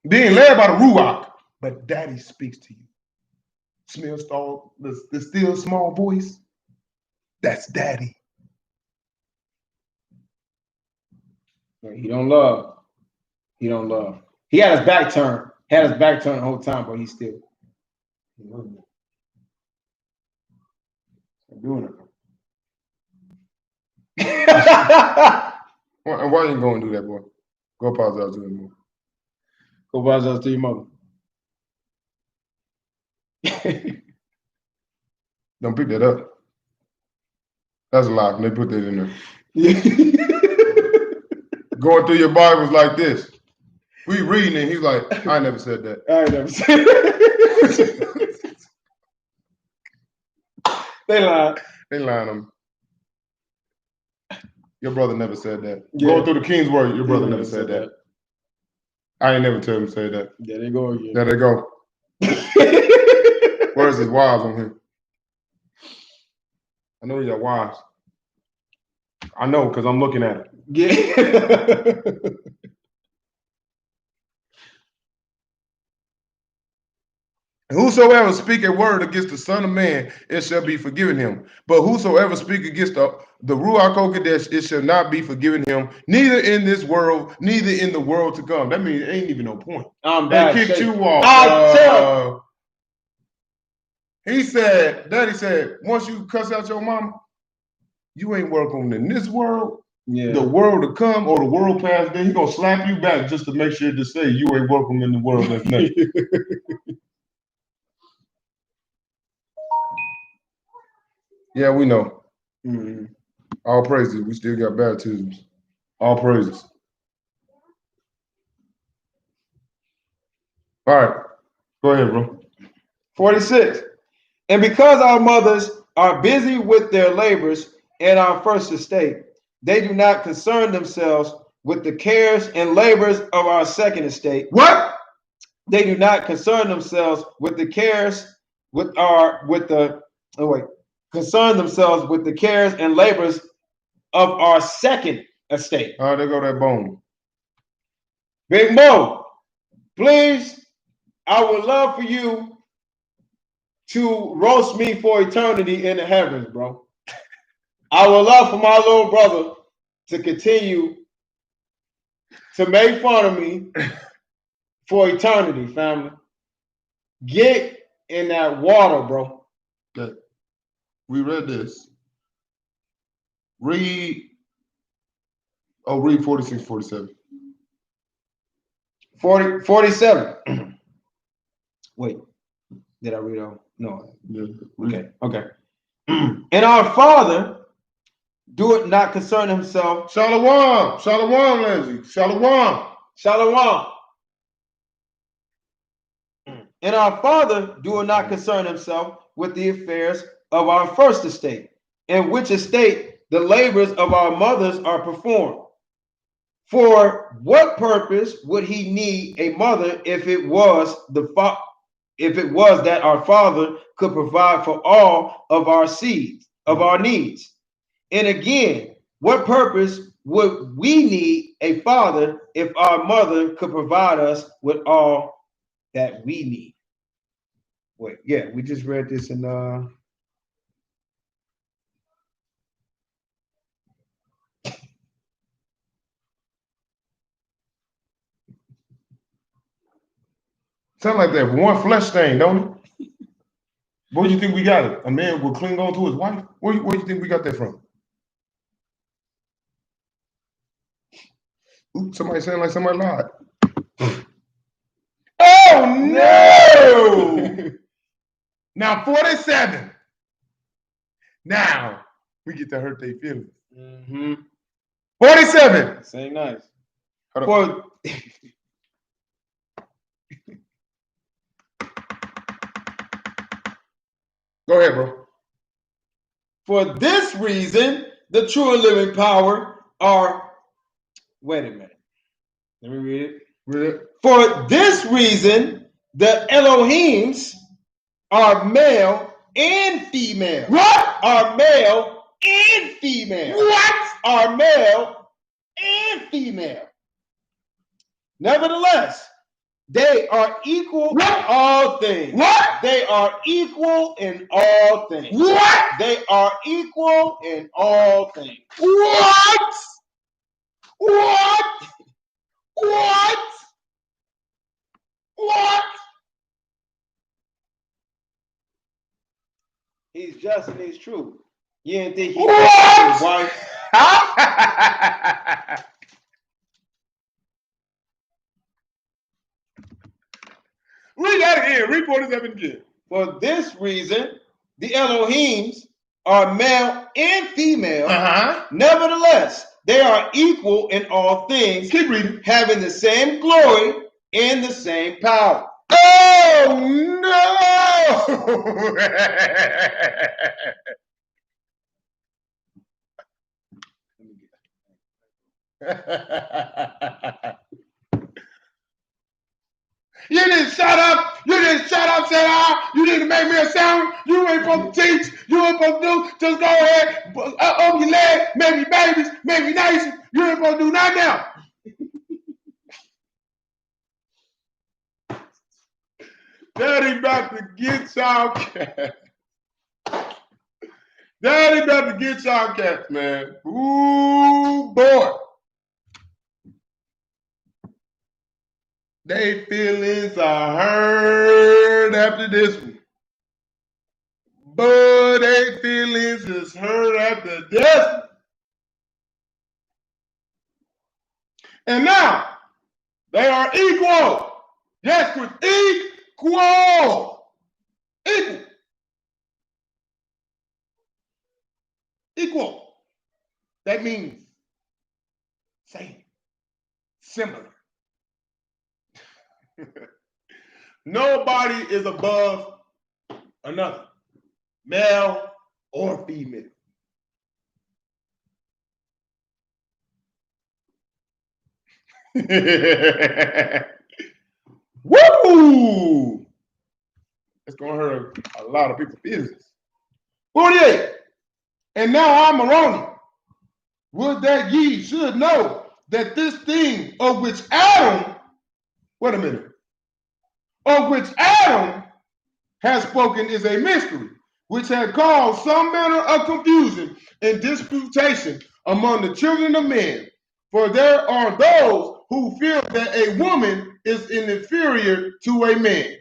Speaker 2: led by the Ruach, but Daddy speaks to you. Smell the still small voice. That's Daddy.
Speaker 1: He don't love. He don't love. He had his back turned. Had his back turned the whole time, but he's still doing it.
Speaker 2: Why you going to do that, boy? Go apologize to him.
Speaker 1: Go apologize to your mother.
Speaker 2: Don't pick that up. That's a lie. They put that in there. Going through your Bibles like this. We reading and he's like, I never said that.
Speaker 1: I ain't never said that. They lied.
Speaker 2: They lying on me. Your brother never said that.
Speaker 1: Yeah.
Speaker 2: Going through the King's Word, your brother never said that. I ain't never tell him to say that.
Speaker 1: There they go again.
Speaker 2: There they go. Where's his wives on here? I know your wives. I know because I'm looking at it.
Speaker 1: Yeah.
Speaker 2: Whosoever speak a word against the Son of Man, it shall be forgiven him. But whosoever speak against the Ruach HaKodesh, it shall not be forgiven him, neither in this world, neither in the world to come. That means it ain't even no point. They kicked you off. He said, Daddy said, once you cuss out your mama, you ain't welcome in this world, the world to come, or the world past. Then he gonna slap you back just to make sure to say you ain't welcome in the world that's next. Yeah, we know. All praises. We still got baptisms. All praises. All right. Go ahead, bro.
Speaker 1: 46. And because our mothers are busy with their labors in our first estate, they do not concern themselves with the cares and labors of our second estate.
Speaker 2: What?
Speaker 1: They do not concern themselves with the cares concern themselves with the cares and labors of our second estate.
Speaker 2: Oh, there go that bone.
Speaker 1: Big Mo, please, I would love for you to roast me for eternity in the heavens, bro. I would love for my little brother to continue to make fun of me for eternity, family. Get in that water, bro.
Speaker 2: Okay. We read this. Read 46, 47.
Speaker 1: 47. Wait, did I read on? No.
Speaker 2: Yeah.
Speaker 1: Okay. And our Father do it not concern himself.
Speaker 2: Shalom, Lindsay.
Speaker 1: Shalom. And our Father do not concern himself with the affairs of our first estate, in which estate the labors of our mothers are performed. For what purpose would he need a mother if it was that our Father could provide for all of our needs? And again, what purpose would we need a father if our mother could provide us with all that we need? Wait, yeah, we just read this in
Speaker 2: Sound like that one flesh stain, don't it? Where do you think we got it? A man will cling on to his wife? Where do you think we got that from? Ooh, somebody saying like somebody lied. Oh no! Now 47. Now we get to hurt their feelings. 47.
Speaker 1: Say nice.
Speaker 2: Hold Go ahead, bro.
Speaker 1: For this reason, the true and living power are. Wait a minute. Let me read it.
Speaker 2: Read it.
Speaker 1: For this reason, the Elohims are male and female.
Speaker 2: What?
Speaker 1: Are male and female.
Speaker 2: What?
Speaker 1: Are male and female. Nevertheless, they are equal in all things.
Speaker 2: What?
Speaker 1: They are equal in all things.
Speaker 2: What?
Speaker 1: They are equal in all things.
Speaker 2: What? What? What? What?
Speaker 1: He's just and he's true. You didn't think he
Speaker 2: What?
Speaker 1: his wife?
Speaker 2: Read that again. Read 47 again.
Speaker 1: For this reason, the Elohims are male and female. Nevertheless, they are equal in all things.
Speaker 2: Keep reading.
Speaker 1: Having the same glory and the same power.
Speaker 2: Oh no! You didn't shut up. You didn't shut up, said I. You didn't make me a sound. You ain't supposed to teach. You ain't supposed to do. Just go ahead, up your leg, maybe babies, maybe nice. You ain't supposed to do nothing now. Daddy about to get y'all cats. Daddy about to get y'all cats, man. Ooh, boy. They feelings are hurt after this one. But they feelings is hurt after this one. And now, they are equal. Yes, Chris, equal. Equal. Equal. That means same, similar.
Speaker 1: Nobody is above another, male or female. Woo! It's gonna hurt a lot of people's business. 48. And now I'm Moroni. Would that ye should know that this thing of which Adam, wait a minute, of which Adam has spoken is a mystery, which had caused some manner of confusion and disputation among the children of men. For there are those who feel that a woman is inferior to a man,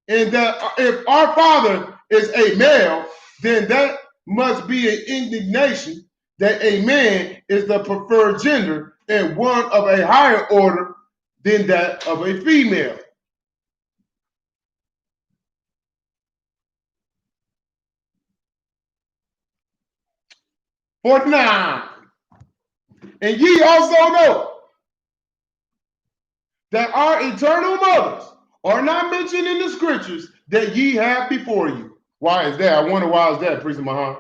Speaker 1: and that if our father is a male, then that must be an indignation that a man is the preferred gender and one of a higher order than that of a female. "49. And ye also know that our eternal mothers are not mentioned in the scriptures that ye have before you." Why is that? I wonder why is that, Priest Mahan.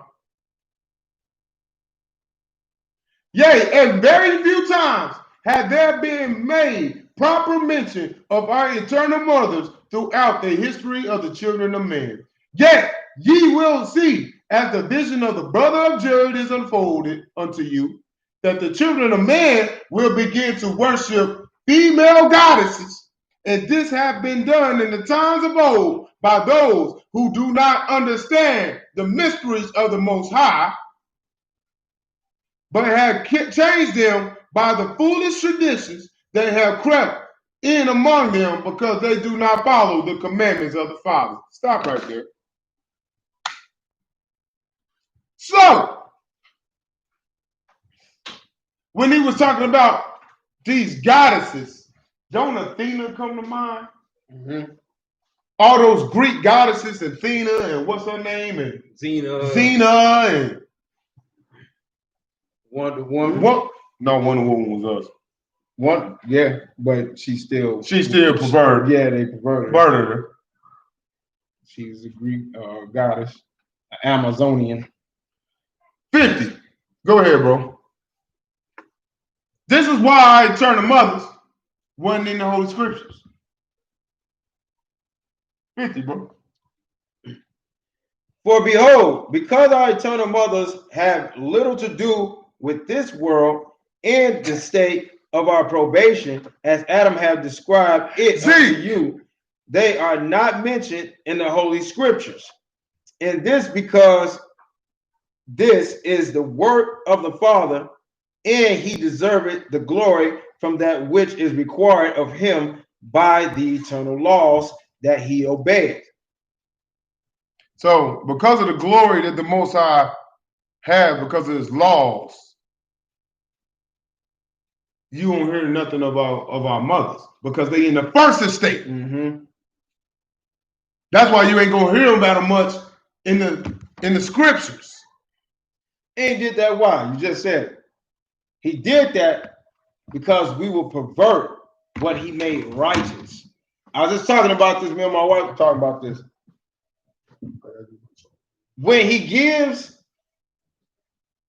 Speaker 1: Yea, and very few times have there been made proper mention of our eternal mothers throughout the history of the children of men. Yet ye will see, as the vision of the brother of Jared is unfolded unto you, that the children of man will begin to worship female goddesses, and this have been done in the times of old by those who do not understand the mysteries of the Most High, but have changed them by the foolish traditions that have crept in among them because they do not follow the commandments of the Father. Stop right there. So, when he was talking about these goddesses, don't Athena come to mind? Mm-hmm. All those Greek goddesses, Athena and what's her name? And Xena and Wonder Woman. No, Wonder Woman was us. One, yeah, but she's still perverted. Yeah, they perverted her. She's a Greek goddess, an Amazonian. 50. Go ahead, bro. This is why our eternal mothers wasn't in the Holy Scriptures. 50, bro.
Speaker 3: For behold, because our eternal mothers have little to do with this world and the state of our probation, as Adam have described it unto you, they are not mentioned in the Holy Scriptures. And this because this is the work of the Father, and he deserveth the glory from that which is required of him by the eternal laws that he obeyed.
Speaker 1: So, because of the glory that the Most High had, because of his laws, you won't hear nothing of our mothers because they in the first estate. Mm-hmm. That's why you ain't gonna hear about them much in the scriptures.
Speaker 3: And he did that why? You just said it. He did that because we will pervert what he made righteous. I was just talking about this. Me and my wife were talking about this. When he gives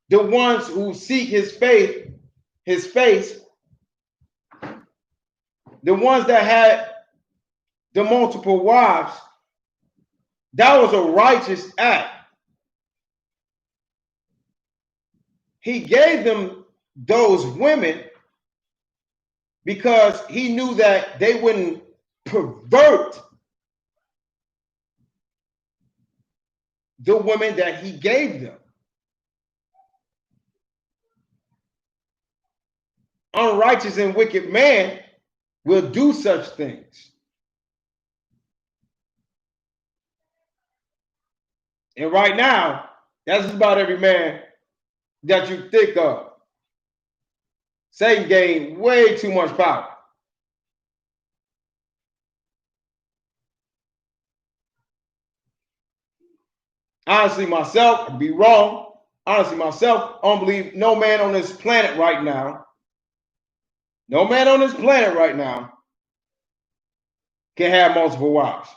Speaker 3: the ones who seek his face, the ones that had the multiple wives, that was a righteous act. He gave them those women because he knew that they wouldn't pervert the women that he gave them. Unrighteous and wicked man will do such things. And right now, that's about every man that you think of. Satan gained way too much power. Honestly, myself, I'd be wrong. Honestly, myself, I don't believe no man on this planet right now. No man on this planet right now can have multiple wives.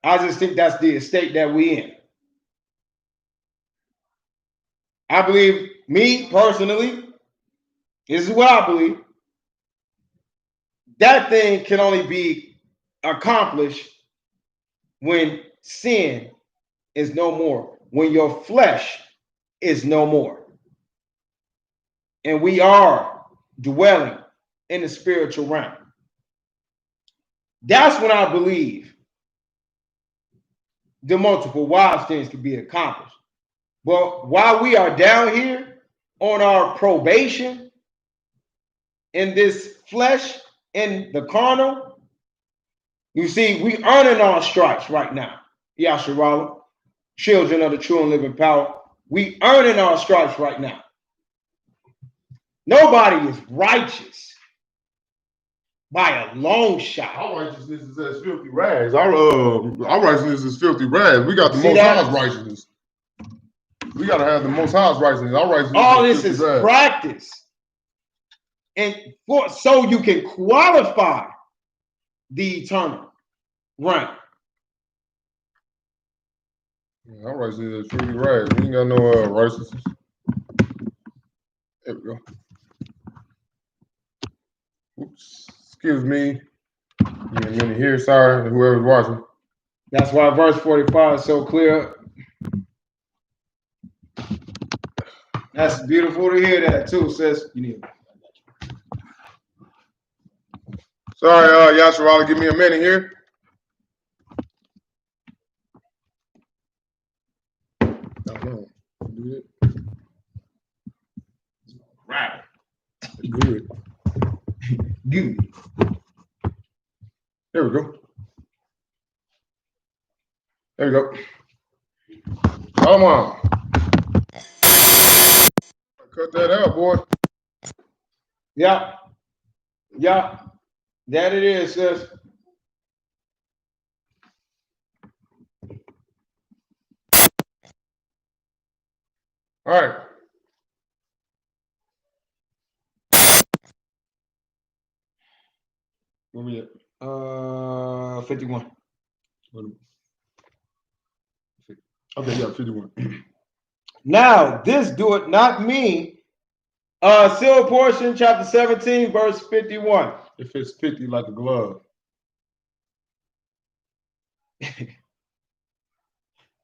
Speaker 3: I just think that's the estate that we in. I believe, me personally, this is what I believe. That thing can only be accomplished when sin is no more, when your flesh is no more. And we are dwelling in the spiritual realm. That's when I believe the multiple wives things can be accomplished. But while we are down here on our probation in this flesh, in the carnal, you see, we earning our stripes right now. Yasharala, children of the true and living power. We earning our stripes right now. Nobody is righteous by a long shot.
Speaker 2: Our righteousness is as filthy rags. Our righteousness is filthy rags. We got the Most High's righteousness. We got to have the Most High's righteousness. Our righteousness
Speaker 3: all this is
Speaker 2: rags.
Speaker 3: Practice. And so you can qualify the eternal realm.
Speaker 2: Yeah, our righteousness is filthy rags. We ain't got no righteousness. There we go. Oops. Excuse me. Give me a minute here. Sorry, whoever's watching.
Speaker 3: That's why verse 45 is so clear. That's beautiful to hear that too, sis. You need.
Speaker 2: Sorry, Yasharala, give me a minute here. Do it.
Speaker 3: Right.
Speaker 2: Good.
Speaker 3: Good.
Speaker 2: There we go. There we go. Come on. Cut that out, boy.
Speaker 3: Yeah. Yeah. That it is, sis.
Speaker 2: All right. Where we at?
Speaker 3: 51.
Speaker 2: Okay, yeah, 51.
Speaker 3: Now, this do it not mean seal portion, chapter 17, verse 51.
Speaker 2: It fits 50 like a glove.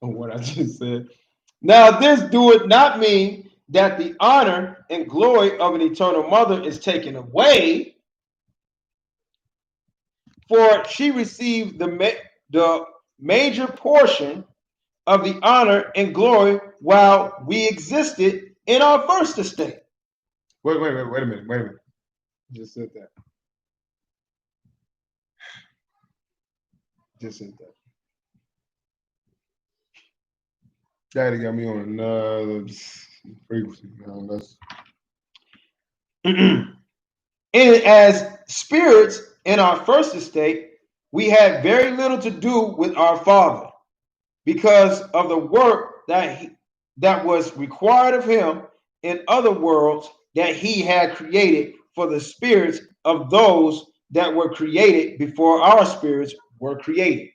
Speaker 3: What I just said. Now, this do it not mean that the honor and glory of an eternal mother is taken away, for she received the major portion of the honor and glory while we existed in our first estate.
Speaker 2: Wait a minute.
Speaker 3: Just said that. Just said that.
Speaker 2: Daddy got me on another frequency.
Speaker 3: And as spirits in our first estate, we had very little to do with our Father because of the work that was required of him in other worlds that he had created for the spirits of those that were created before our spirits were created.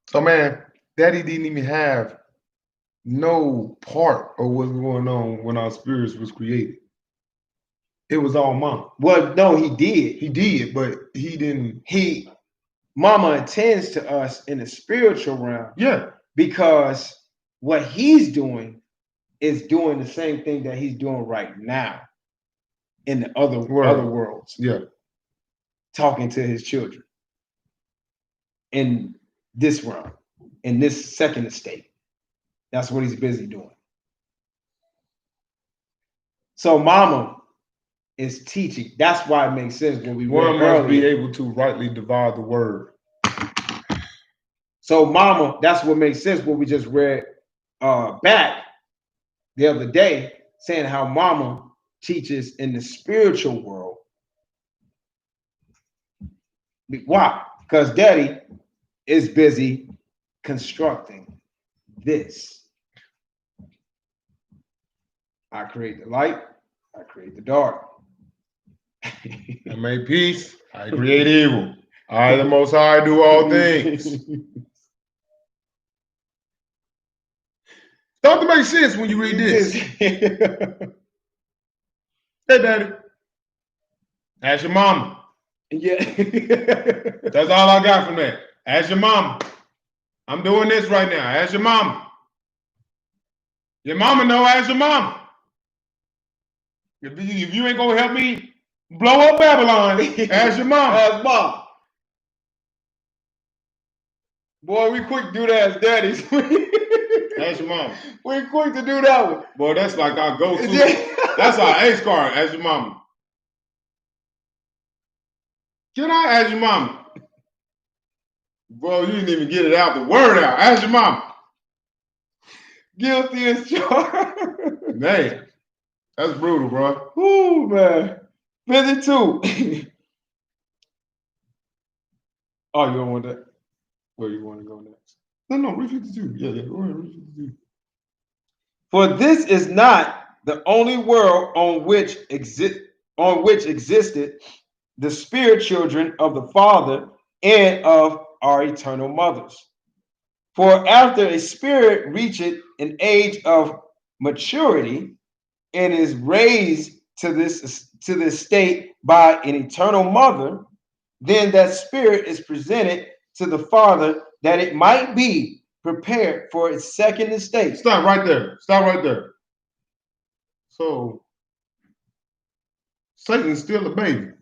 Speaker 2: So, man, Daddy didn't even have no part of what's going on when our spirits was created. It was all Mama.
Speaker 3: Well, no, he did.
Speaker 2: He did, but he didn't.
Speaker 3: Mama attends to us in the spiritual realm.
Speaker 2: Yeah.
Speaker 3: Because what he's doing is doing the same thing that he's doing right now in the other worlds.
Speaker 2: Yeah.
Speaker 3: Talking to his children in this realm, in this second estate. That's what he's busy doing. So Mama is teaching. That's why it makes sense when we
Speaker 2: one must be able to rightly divide the word.
Speaker 3: So Mama, that's what makes sense what we just read back the other day, saying how Mama teaches in the spiritual world. Why? Because Daddy is busy constructing this. I create the light, I create the dark.
Speaker 1: I make peace, I create evil. I, the Most High, do all things. Start to make sense when you read this. Hey, Daddy. Ask your mama.
Speaker 3: Yeah.
Speaker 1: That's all I got from that. Ask your mama. I'm doing this right now. Ask your mama. Your mama know, ask your mama. If you ain't gonna help me blow up Babylon, ask your mama.
Speaker 3: Ask mom. Boy, we quick to do that as daddies.
Speaker 1: Ask your mama.
Speaker 3: We quick to do that one.
Speaker 1: Boy, that's like our go-to. That's our ace card. Ask your mama. Can I ask your mama? Bro, you didn't even get it out, the word out. Ask your mama.
Speaker 3: Guilty as charged.
Speaker 1: Man, that's brutal, bro.
Speaker 3: Ooh, man. 52. Oh, you don't want that? Where you want to go next?
Speaker 1: No, read 52. Yeah, go ahead, read 52.
Speaker 3: For this is not the only world on which existed the spirit children of the Father and of our eternal mothers. For after a spirit reacheth an age of maturity and is raised to this state by an eternal mother, then that spirit is presented to the Father that it might be prepared for its second estate.
Speaker 1: Stop right there. Stop right there. So, Satan's still a baby.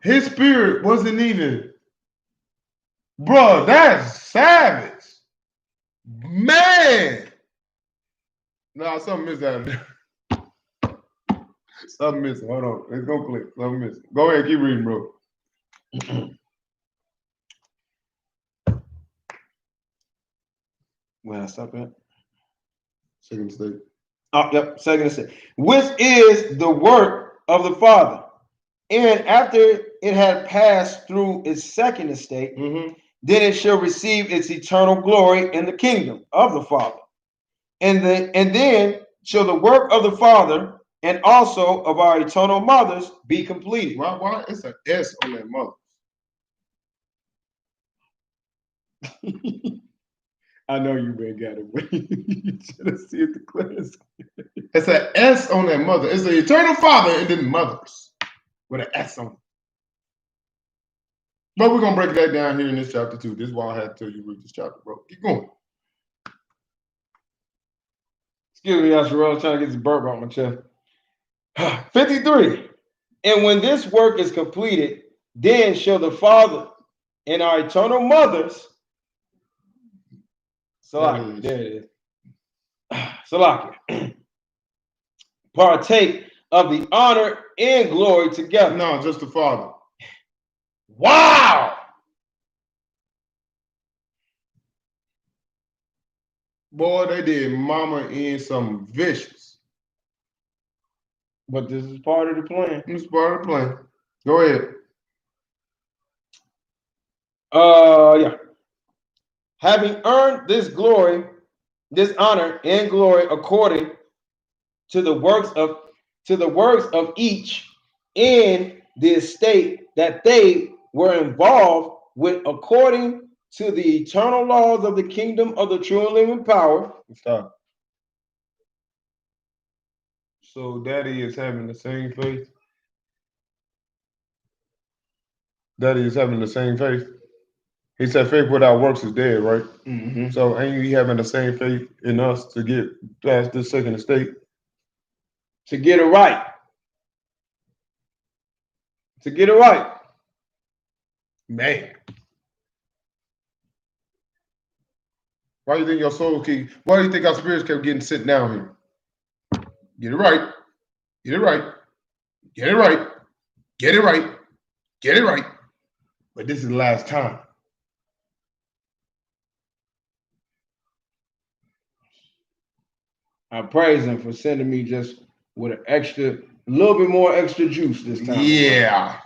Speaker 1: His spirit wasn't even, bro, that's savage. Man. No, something missing out there. Something missing. Hold on. Let's go click. Something missing. Go ahead, keep reading, bro.
Speaker 3: Where I stop at?
Speaker 1: Second state.
Speaker 3: Oh, yep, second estate. Which is the work of the Father. And after it had passed through its second estate, then it shall receive its eternal glory in the kingdom of the Father. And then shall the work of the Father and also of our eternal mothers be completed.
Speaker 1: Why? It's an S on that mother.
Speaker 3: I know you ain't got it, but you should have seen the class.
Speaker 1: It's an S on that mother. It's the eternal Father and then mothers with an S on it. But we're going to break that down here in this chapter too. This is why I had to tell you read this chapter, bro. Keep going.
Speaker 3: Excuse me, Yasharel, I'm trying to get this burp out my chest. 53. And when this work is completed, then shall the Father and our eternal mothers, Salakia, there it is. Salakia, partake of the honor and glory together.
Speaker 1: No, just the Father.
Speaker 3: Wow.
Speaker 1: Boy, they did mama in some vicious.
Speaker 3: But this is part of the plan.
Speaker 1: This is part of the plan. Go ahead.
Speaker 3: Yeah. Having earned this glory, this honor and glory according to the works of each in the estate that they were involved with according to the eternal laws of the kingdom of the true and living power.
Speaker 1: Stop. So daddy is having the same faith. Daddy is having the same faith. He said faith without works is dead, right?
Speaker 3: Mm-hmm.
Speaker 1: So ain't you having the same faith in us to get past this second estate?
Speaker 3: To get it right. To get it right.
Speaker 1: Man. Why do you think your soul why do you think our spirits kept getting sent down here? Get it right. Get it right. Get it right. Get it right. Get it right. But this is the last time.
Speaker 3: I praise him for sending me just with an extra, a little bit more extra juice this time.
Speaker 2: Yeah.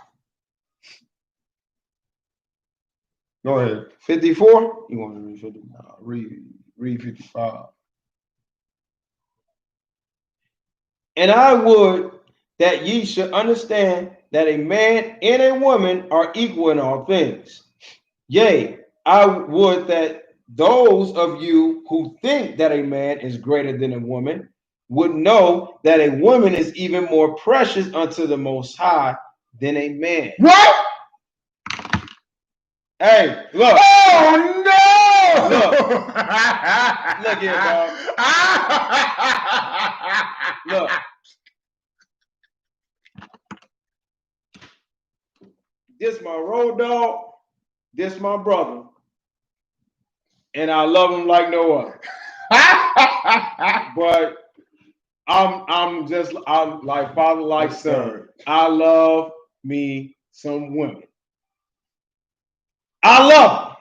Speaker 2: Go ahead.
Speaker 3: 54? You want to read 50?
Speaker 2: No, read 55.
Speaker 3: And I would that ye should understand that a man and a woman are equal in all things. Yea, I would that those of you who think that a man is greater than a woman would know that a woman is even more precious unto the Most High than a man.
Speaker 2: What?
Speaker 3: Hey, look.
Speaker 2: Oh no!
Speaker 3: Look here, dog. Look. This my road dog. This my brother. And I love him like no other. But I'm like father, like son. I love me some women. I love them.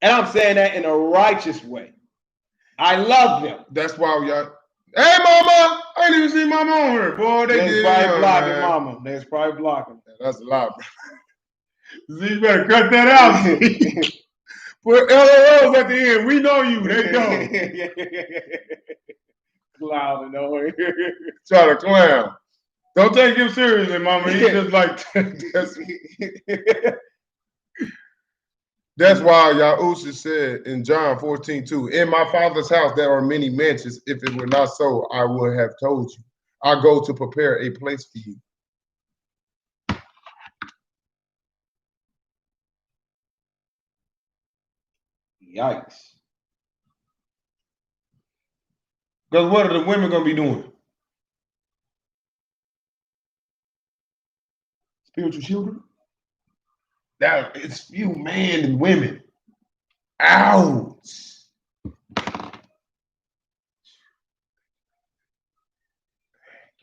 Speaker 3: And I'm saying that in a righteous way. I love them.
Speaker 2: That's why y'all. Hey, mama! I didn't even see mama on here, boy.
Speaker 3: They's probably blocking mama. They's probably blocking.
Speaker 2: That's a lot, bro. Z, you better cut that out. Put LOLs at the end. We know you. They don't.
Speaker 3: Clowning over here.
Speaker 2: Try to clown. Don't take him seriously, mama. He's just like that's why Yahusha said in John 14:2, in my father's house there are many mansions. If it were not so, I would have told you. I go to prepare a place for you.
Speaker 3: Yikes.
Speaker 2: Because what are the women going to be doing? Spiritual children? That it's few men and women. Ouch.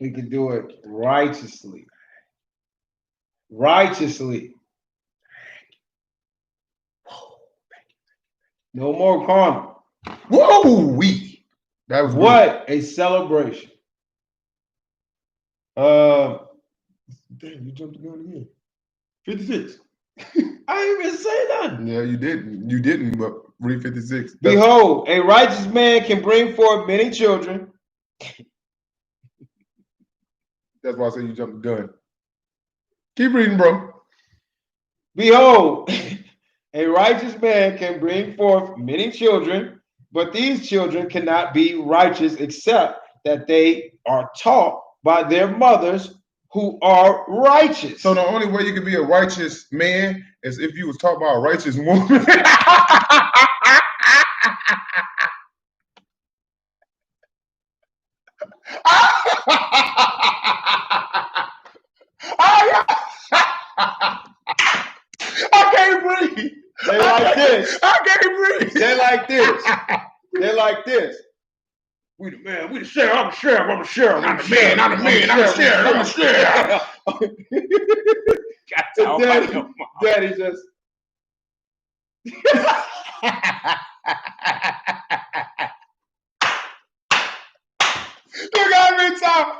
Speaker 3: We can do it righteously. Righteously. No more carnal.
Speaker 2: Whoa-wee. That was
Speaker 3: what good. A celebration.
Speaker 2: Damn, you jumped the gun again. 56.
Speaker 3: I didn't even say nothing.
Speaker 2: Yeah, you didn't. You didn't, but read 56.
Speaker 3: Behold, a righteous man can bring forth many children.
Speaker 2: That's why I say you jumped the gun. Keep reading, bro.
Speaker 3: Behold, a righteous man can bring forth many children, but these children cannot be righteous except that they are taught by their mothers who are righteous.
Speaker 2: So the only way you can be a righteous man is if you was taught by a righteous woman. I can't breathe.
Speaker 3: They like this.
Speaker 2: I can't breathe.
Speaker 3: They like this. They like this.
Speaker 2: We the man. We the sheriff. I'm the sheriff. I'm the sheriff. I'm the man. I'm the man. I'm the sheriff. I'm the sheriff.
Speaker 3: Daddy just.
Speaker 2: You got me talking.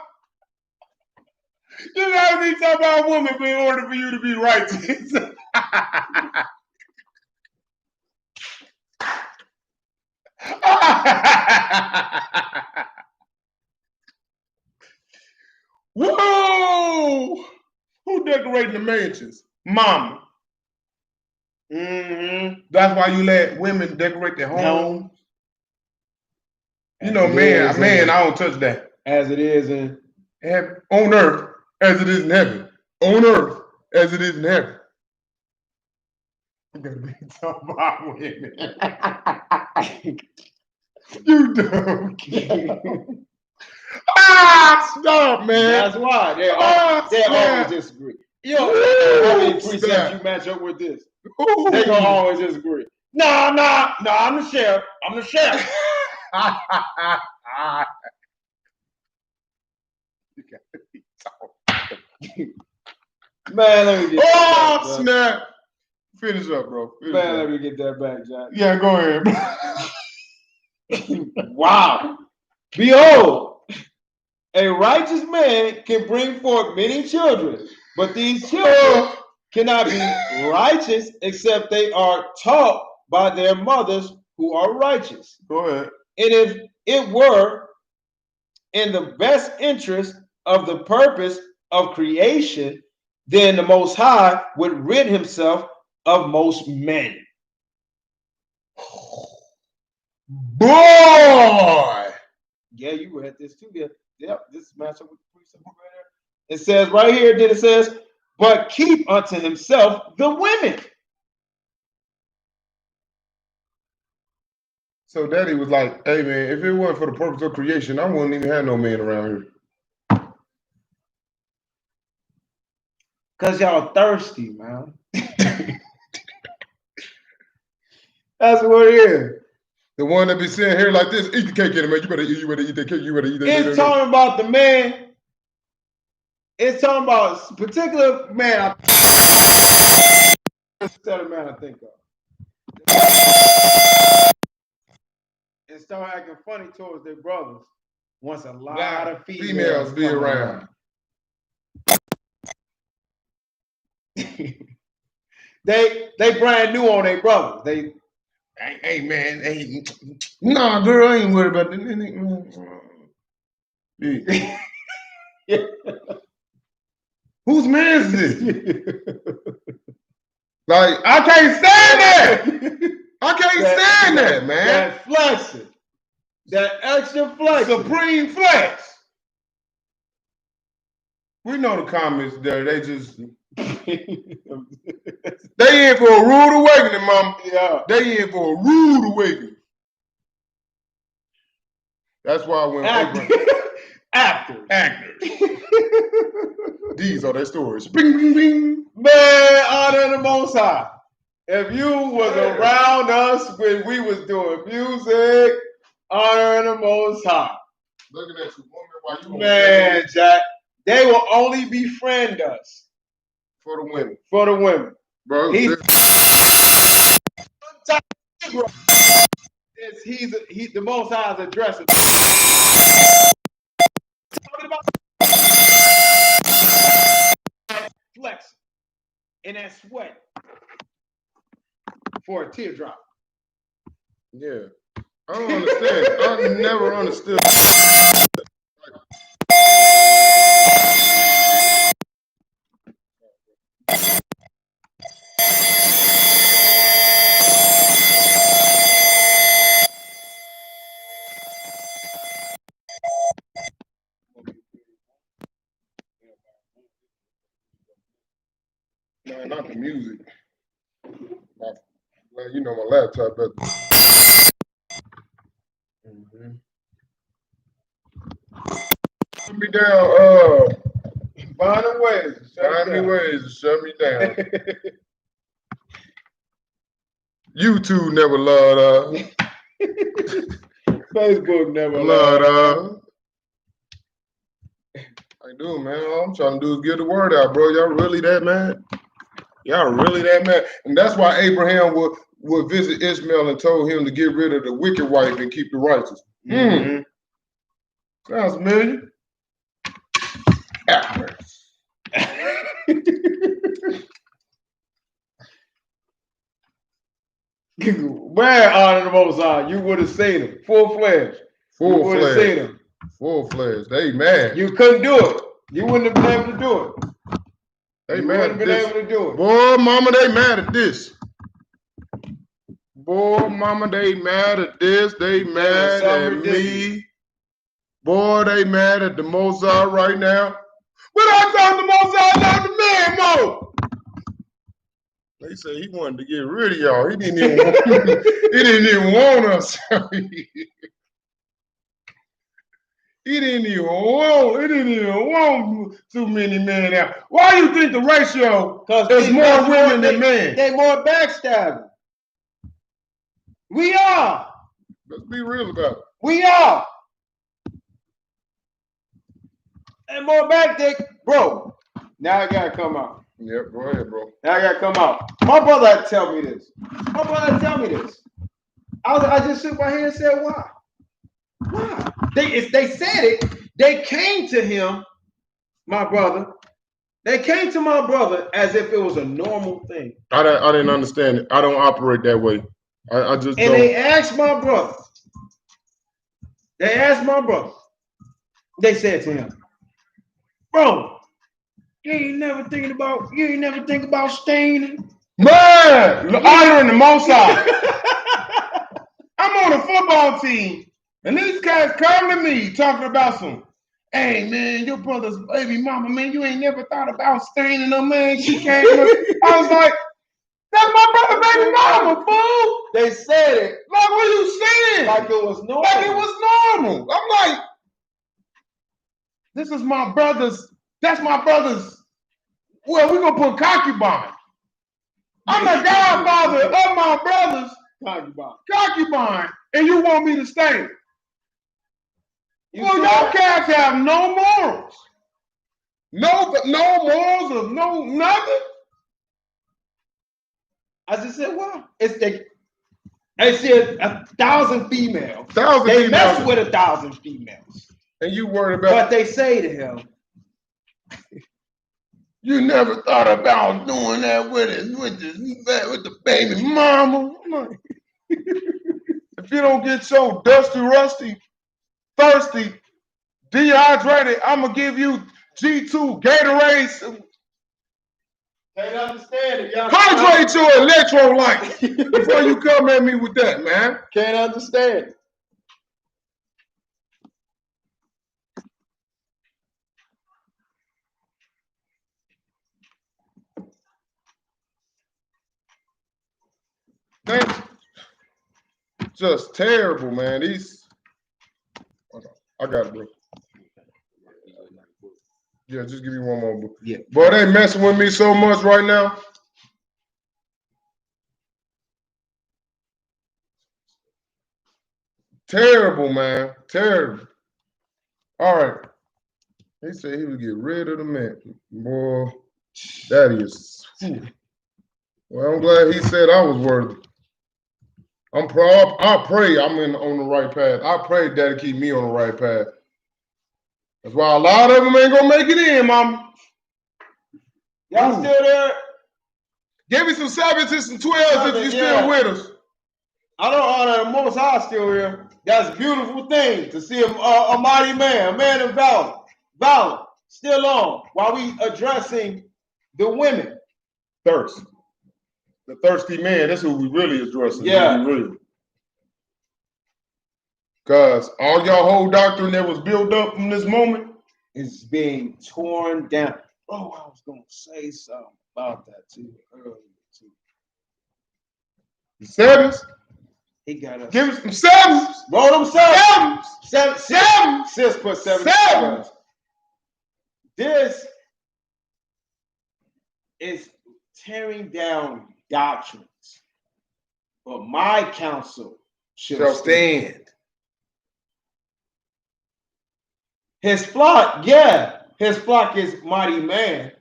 Speaker 2: You got me talking about a woman in order for you to be righteous. Whoa! Who decorating the mansions? Mama.
Speaker 3: Mm-hmm.
Speaker 2: That's why you let women decorate their homes. You know, man, I don't touch that.
Speaker 3: As it is in
Speaker 2: heaven, on earth, as it is in heaven. On earth, as it is in heaven. You gotta be talking about women. You dumb kid. Stop, man.
Speaker 3: That's why they always disagree. You know how many precepts you match up with this? Ooh. They gonna always disagree. No, I'm the sheriff. I'm the sheriff.
Speaker 2: You gotta be talking.
Speaker 3: Man, let me get
Speaker 2: that back, snap. Finish up, bro.
Speaker 3: Let me get that back, John.
Speaker 2: Yeah, go ahead.
Speaker 3: Wow. Behold, A righteous man can bring forth many children, but these children cannot be righteous except they are taught by their mothers who are righteous.
Speaker 2: Go ahead.
Speaker 3: And if it were in the best interest of the purpose of creation, then the Most High would rid himself of most men.
Speaker 2: Boy!
Speaker 3: Yeah, you read this too. Yeah, yep, this match up with the precept right there. It says right here, then it says, but keep unto himself the women.
Speaker 2: So Daddy was like, hey man, if it wasn't for the purpose of creation, I wouldn't even have no men around here.
Speaker 3: Cause y'all thirsty, man. That's what it is.
Speaker 2: The one that be sitting here like this, eat the cake in it, man. You better eat that cake, you better eat that cake.
Speaker 3: It's talking about the man. It's talking about a particular man. Instead of man I think of. And start acting funny towards their brothers. Once a lot of females
Speaker 2: be around.
Speaker 3: They brand new on their brothers. They
Speaker 2: hey man, hey, nah, girl, I ain't worried about that. Yeah. Whose man is this? Like, I can't stand that. I can't stand that, man.
Speaker 3: That flexing. That extra flex.
Speaker 2: Supreme flex. We know the comments there. They just they in for a rude awakening, mama.
Speaker 3: Yeah.
Speaker 2: They in for a rude awakening. That's why when actors. These are their stories. Bing, bing, bing.
Speaker 3: Man, honor the Most High. If you was around us when we was doing music, honor the Most High.
Speaker 2: Looking at you, woman, while you
Speaker 3: man, Jack, they will only befriend us
Speaker 2: for the women.
Speaker 3: For the women,
Speaker 2: bro.
Speaker 3: He's the Most High's addressing. Talking about flexing in that sweat for a teardrop.
Speaker 2: Yeah. I don't understand. I never understood. No, not the music. You know my laptop better. Shut me down.
Speaker 3: Find ways
Speaker 2: to shut me down. YouTube never loved us.
Speaker 3: Facebook never
Speaker 2: loved us. I do, man. All I'm trying to do is get the word out, bro. Y'all really that mad? Y'all really that mad? And that's why Abraham would visit Ishmael and told him to get rid of the wicked wife and keep the righteous. Sounds familiar.
Speaker 3: Man, honor the Most High, you would have seen him full-fledged.
Speaker 2: Full-fledged. They mad.
Speaker 3: You couldn't do it. You wouldn't have been able to do it.
Speaker 2: They mad at this. Boy, mama, they mad at this. Boy, mama, they mad at this. They mad at me. Boy, they mad at the Mozart right now. But I thought the Mozart not the man mode. They say he wanted to get rid of y'all. He didn't even want us. He didn't even want too many men out. Why do you think the ratio is more women than men?
Speaker 3: They more backstabbing. We are.
Speaker 2: Let's be real about it.
Speaker 3: We are. And more back dick, bro. Now I gotta come out.
Speaker 2: Yep, go ahead, bro.
Speaker 3: Now I gotta come out. My brother had to tell me this. I just shook my head and said, why? Why? They said it, They came to him, my brother. They came to my brother as if it was a normal thing.
Speaker 2: I didn't understand it. I don't operate that way. I just
Speaker 3: and
Speaker 2: don't.
Speaker 3: they asked my brother. They asked my brother. They said to him, "Bro, you ain't never think about staining."
Speaker 2: Man, honoring the Most High. I'm on a football team, and these guys come to me talking about some. Hey man, your brother's baby mama, man, you ain't never thought about staining her, man. She came. I was like, that's my brother, baby mama, fool.
Speaker 3: They said it
Speaker 2: like, what are you saying?
Speaker 3: like it was normal.
Speaker 2: Like it was normal. I'm like, this is my brother's. That's my brother's. Well, we're gonna put concubine. I'm the godfather of my brother's concubine, and you want me to stay? Well, y'all cats have no morals. No morals of no nothing.
Speaker 3: I just said, well, it's they said 1,000 females. They mess with 1,000 females.
Speaker 2: And you worried about.
Speaker 3: But they say to him,
Speaker 2: you never thought about doing that with the baby mama. If you don't get so dusty, rusty, thirsty, dehydrated, I'm gonna give you G2 Gatorade.
Speaker 3: Can't understand it, y'all.
Speaker 2: Hydrate your electrolytes before you come at me with that, man.
Speaker 3: Can't understand it.
Speaker 2: That's just terrible, man. These. I got it, bro. Yeah, just give me one more.
Speaker 3: Yeah.
Speaker 2: Boy, they messing with me so much right now. Terrible, man. Terrible. All right. He said he would get rid of the man. Boy, that is. Well, I'm glad he said I was worthy. I'm proud. I pray I'm on the right path. I pray Daddy keep me on the right path. That's why a lot of them ain't gonna make it in, Mama.
Speaker 3: Y'all still there?
Speaker 2: Give me some 7s and some 12s if you still with us.
Speaker 3: I don't honor the Most High still here. That's a beautiful thing to see a mighty man, a man of valor, still on while we addressing the women.
Speaker 2: Thirst. The thirsty man, that's who we really addressing.
Speaker 3: Yeah.
Speaker 2: Because all y'all whole doctrine that was built up from this moment
Speaker 3: is being torn down. Oh, I was going to say something about that too earlier too.
Speaker 2: The 7s.
Speaker 3: He got us.
Speaker 2: Give us some 7s.
Speaker 3: Roll them 7s.
Speaker 2: 7s.
Speaker 3: Sis put 7.
Speaker 2: 7s.
Speaker 3: This is tearing down doctrines, but my counsel shall stand. His flock, his flock is mighty man.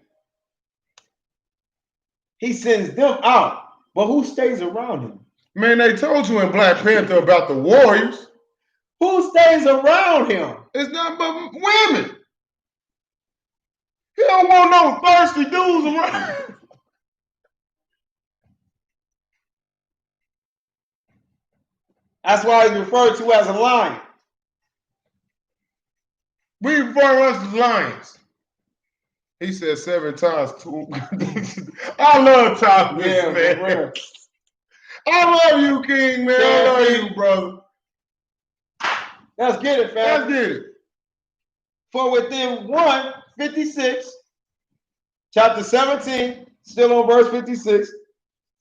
Speaker 3: He sends them out, but who stays around him?
Speaker 2: Man, they told you in Black Panther about the warriors.
Speaker 3: Who stays around him?
Speaker 2: It's nothing but women. He don't want no thirsty dudes around.
Speaker 3: That's why he's referred to as a lion.
Speaker 2: We refer to us as lions. He said 7 times 2. I love Thomas, man. I love you, King, man. I love you, brother.
Speaker 3: Let's get it, fam.
Speaker 2: Let's get it.
Speaker 3: For within 1:56, chapter 17, still on verse 56.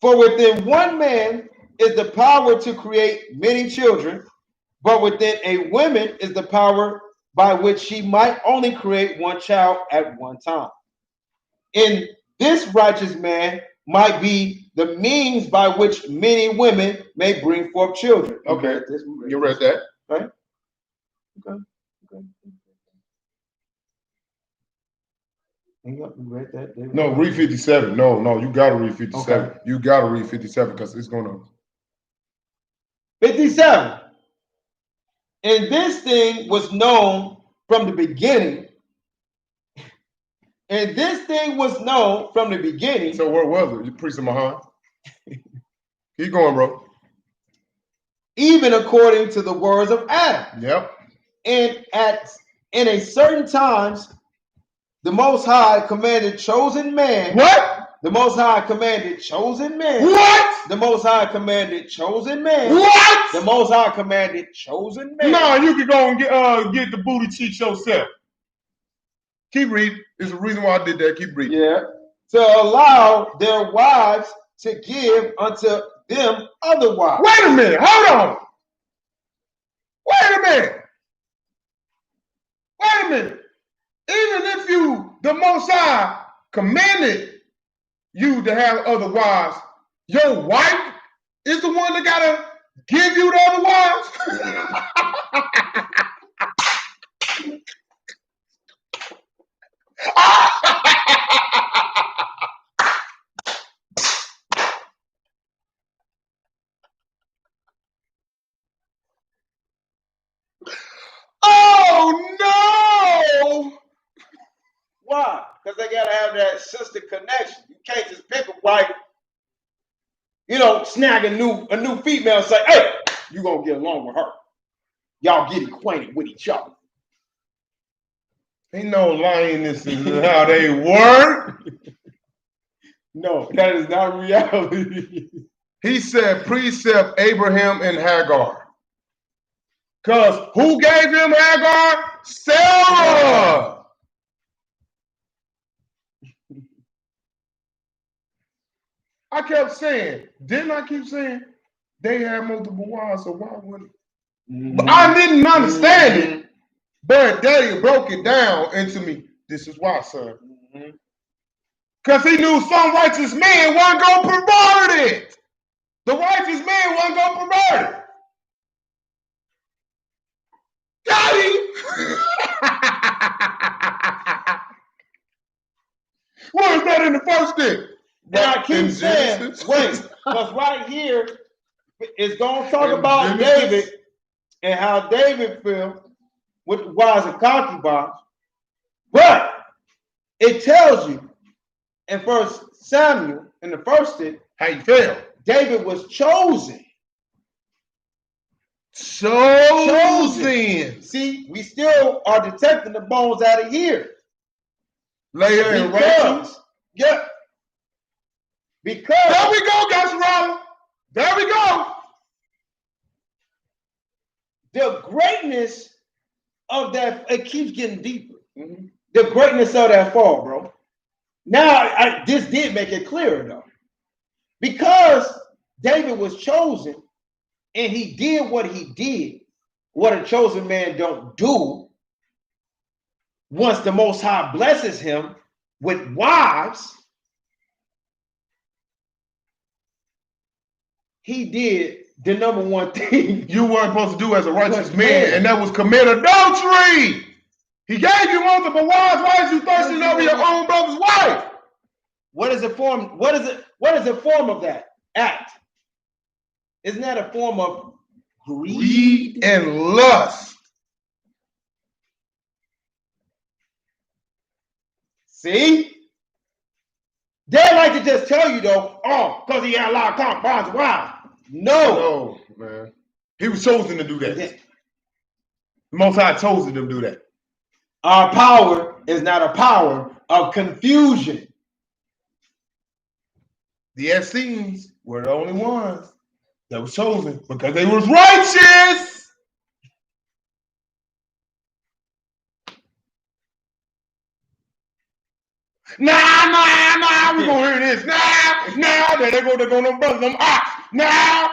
Speaker 3: For within one man is the power to create many children, but within a woman is the power by which she might only create one child at one time. In this righteous man might be the means by which many women may bring forth children.
Speaker 2: Okay, you read that,
Speaker 3: right? Okay. You read that?
Speaker 2: No, read 57. No, you gotta read 57. Okay. You gotta read 57 because it's gonna.
Speaker 3: 57. And this thing was known from the beginning. And this thing was known from the beginning.
Speaker 2: So where was it? You preaching Mahan? Keep going, bro.
Speaker 3: Even according to the words of Adam.
Speaker 2: Yep.
Speaker 3: And in a certain times, the Most High commanded chosen man.
Speaker 2: What?
Speaker 3: The Most High commanded chosen man.
Speaker 2: What?
Speaker 3: The Most High commanded chosen man.
Speaker 2: What?
Speaker 3: The Most High commanded chosen man.
Speaker 2: No, you can go and get the booty cheeks yourself. Keep reading. There's a reason why I did that. Keep reading.
Speaker 3: Yeah. To allow their wives to give unto them other wives.
Speaker 2: Wait a minute. Hold on. Wait a minute. Wait a minute. Even if the Most High commanded you to have other wives, your wife is the one that gotta give you the other wives? Oh no!
Speaker 3: Why? Because they gotta have that sister connection. You can't just pick a wife, snag a new female and say, hey, you gonna get along with her. Y'all get acquainted with each other.
Speaker 2: Ain't no lying. This is how they work.
Speaker 3: No, that is not reality.
Speaker 2: He said precept Abraham and Hagar. Because who gave him Hagar? Sarah. I kept saying, didn't I keep saying they had multiple wives, so why wouldn't? Mm-hmm. I didn't understand it, but Daddy broke it down into me. This is why, son. Because he knew some righteous man wasn't going to pervert it. The righteous man wasn't going to pervert it. Daddy! What is that in the first thing?
Speaker 3: And I keep saying, wait, because right here it's going to talk about David and how David feels with wives and concubines. But it tells you in 1 Samuel, in the first thing,
Speaker 2: how you feel.
Speaker 3: David was chosen.
Speaker 2: Chosen.
Speaker 3: See, we still are detecting the bones out of here.
Speaker 2: Leah and Rachel.
Speaker 3: Yeah. Because
Speaker 2: there we go, Gospel Robin. There we go.
Speaker 3: The greatness of that, it keeps getting deeper. Mm-hmm. The greatness of that fall, bro. Now, this did make it clearer, though. Because David was chosen and he did what he did, what a chosen man don't do. Once the Most High blesses him with wives, he did the number one thing
Speaker 2: you weren't supposed to do as a righteous man, and that was commit adultery. He gave you multiple wives. Why is you thirsting over your own brother's wife?
Speaker 3: What is the form? What is the form of that act? Isn't that a form of greed
Speaker 2: and lust?
Speaker 3: See? They like to just tell you though, because he had a lot of concubines. Wow.
Speaker 2: No, man. He was chosen to do that. The Most High chose him to do that.
Speaker 3: Our power is not a power of confusion.
Speaker 2: The Essenes were the only ones that was chosen because they was righteous. Nah, we gonna hear this. Nah, they're gonna bust them ox. Nah.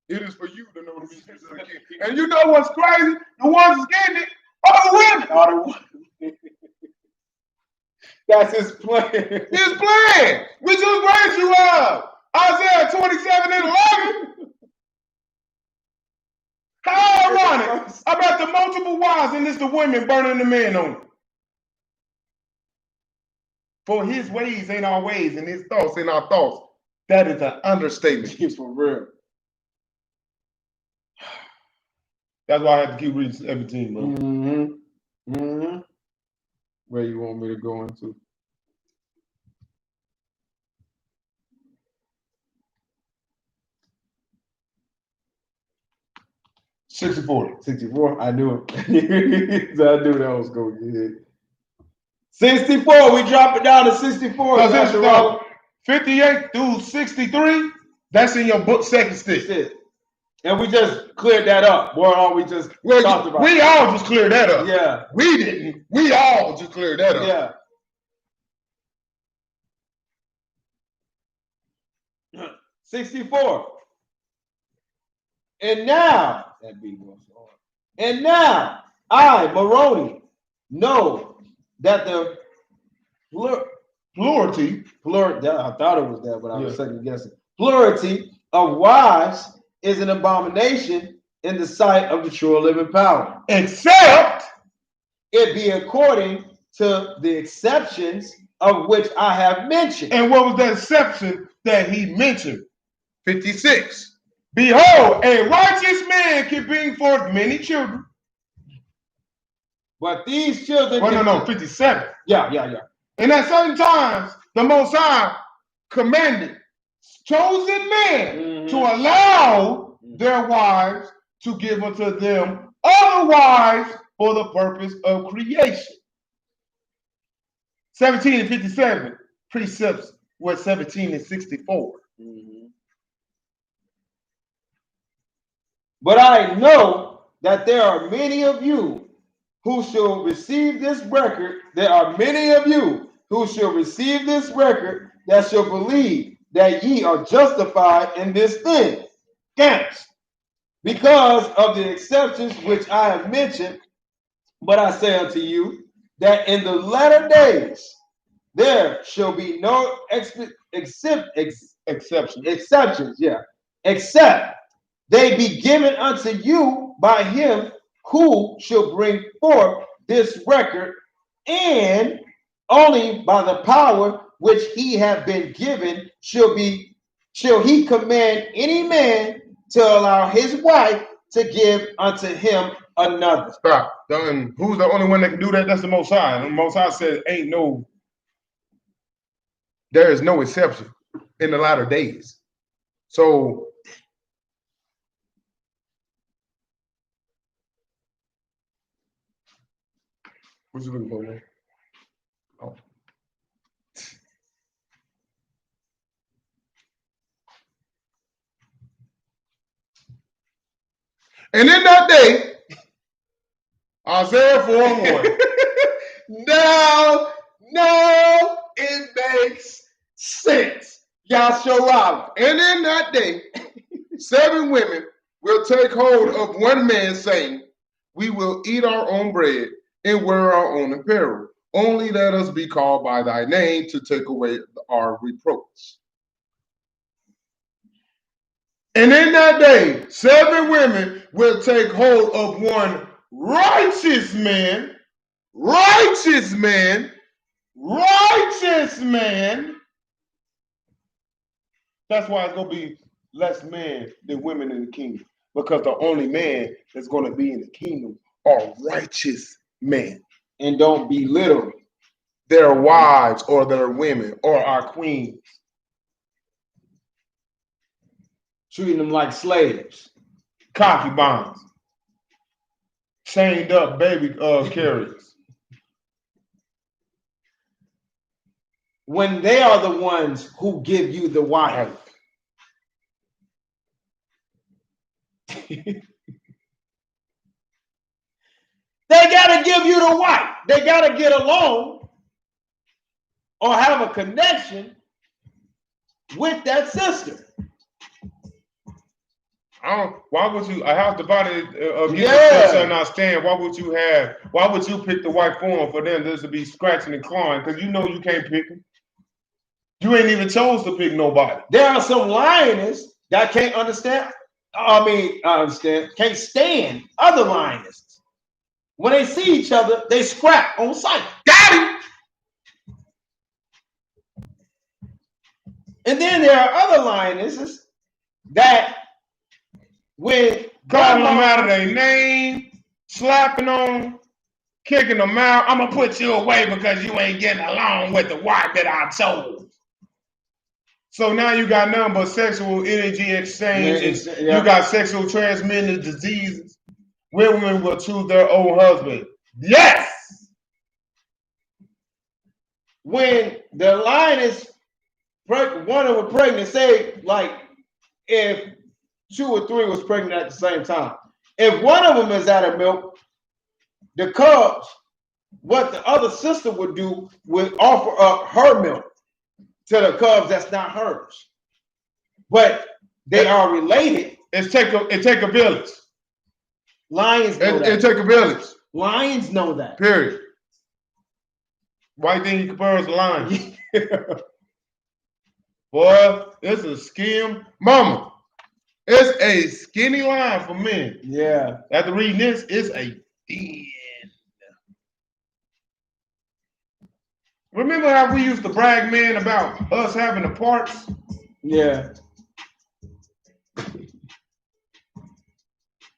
Speaker 2: It is for you to know the mysteries of the king. And you know what's crazy? The ones that's getting it are the women.
Speaker 3: That's his plan.
Speaker 2: His plan. We just raised you up. Isaiah 27:11. How ironic about the multiple wives and it's the women burning the men on it. For his ways ain't our ways and his thoughts ain't our thoughts. That is an understatement.
Speaker 3: It's for real.
Speaker 2: That's why I had to keep reading 17, bro.
Speaker 3: Mm-hmm. Mm-hmm. Where you want me to go into?
Speaker 2: 64.
Speaker 3: 64. I knew it. So I knew that was going to get hit. 64. We drop it down to 64.
Speaker 2: Because
Speaker 3: Dr.
Speaker 2: it's
Speaker 3: Roller.
Speaker 2: 58 through 63. That's in your book, second stick.
Speaker 3: That's it. And we just cleared that up. Boy, all we just talked about.
Speaker 2: We all just cleared that up.
Speaker 3: Yeah.
Speaker 2: We didn't. We all just cleared that up.
Speaker 3: Yeah. 64. And now, that beat goes on. And now, I, Moroni, know that the
Speaker 2: Plurality.
Speaker 3: I thought it was that, but I was second guessing. Plurality of wives is an abomination in the sight of the true living power.
Speaker 2: Except
Speaker 3: it be according to the exceptions of which I have mentioned.
Speaker 2: And what was that exception that he mentioned? 56. Behold, a righteous man can bring forth many children.
Speaker 3: But these children.
Speaker 2: Well, no, 57.
Speaker 3: Yeah.
Speaker 2: And at certain times, the Most High commanded chosen men to allow their wives to give unto them other wives for the purpose of creation. 17 and 57 precepts were 17 and 64.
Speaker 3: But I know that there are many of you who shall receive this record. There are many of you who shall receive this record that shall believe that ye are justified in this thing. Yes. Because of the exceptions which I have mentioned, but I say unto you that in the latter days there shall be no exceptions, except they be given unto you by him who shall bring forth this record, and only by the power which he have been given shall he command any man to allow his wife to give unto him another.
Speaker 2: Stop. And who's the only one that can do that? That's the Most High. And the Most High says, there is no exception in the latter days. So what you looking for, man? Oh. And in that day, Isaiah 4:1.
Speaker 3: Now it makes sense. Yasharala.
Speaker 2: And in that day, 7 women will take hold of one man, saying, we will eat our own bread and wear our own apparel. Only let us be called by thy name to take away our reproach. And in that day, 7 women will take hold of one righteous man. That's why it's going to be less men than women in the kingdom. Because the only man that's going to be in the kingdom are righteous men.
Speaker 3: And don't belittle
Speaker 2: their wives or their women or our queens.
Speaker 3: Treating them like slaves.
Speaker 2: Concubines. Chained up baby carriers.
Speaker 3: When they are the ones who give you the wife. They got to give you the wife. They got to get along or have a connection with that sister.
Speaker 2: Why would you? I have divided against and I stand. Why would you pick the white form for them just to be scratching and clawing? Because you know you can't pick them. You ain't even chose to pick nobody.
Speaker 3: There are some lionesses that can't understand. Can't stand other lionesses. When they see each other, they scrap on sight.
Speaker 2: Got him.
Speaker 3: And then there are other lionesses that When
Speaker 1: calling them out of their name, slapping them, kicking them out. I'm gonna put you away because you ain't getting along with the wife that I chose. So now you got nothing but sexual energy exchange.
Speaker 3: Yeah.
Speaker 1: You got sexual transmitted diseases. Women will choose their own husband. Yes.
Speaker 3: When the lion is one of them pregnant, say like if 2 or 3 was pregnant at the same time. If one of them is out of milk, the cubs, what the other sister would do would offer up her milk to the cubs that's not hers. But they are related.
Speaker 1: It take a village.
Speaker 3: Lions know that.
Speaker 1: It take a village.
Speaker 3: Lions know that.
Speaker 1: Period. Why you think he compares to lions? Boy, it's a skim. Mama, it's a skinny line for men.
Speaker 3: Yeah.
Speaker 1: After reading this, it's a thin. Remember how we used to brag, man, about us having the parts?
Speaker 3: Yeah.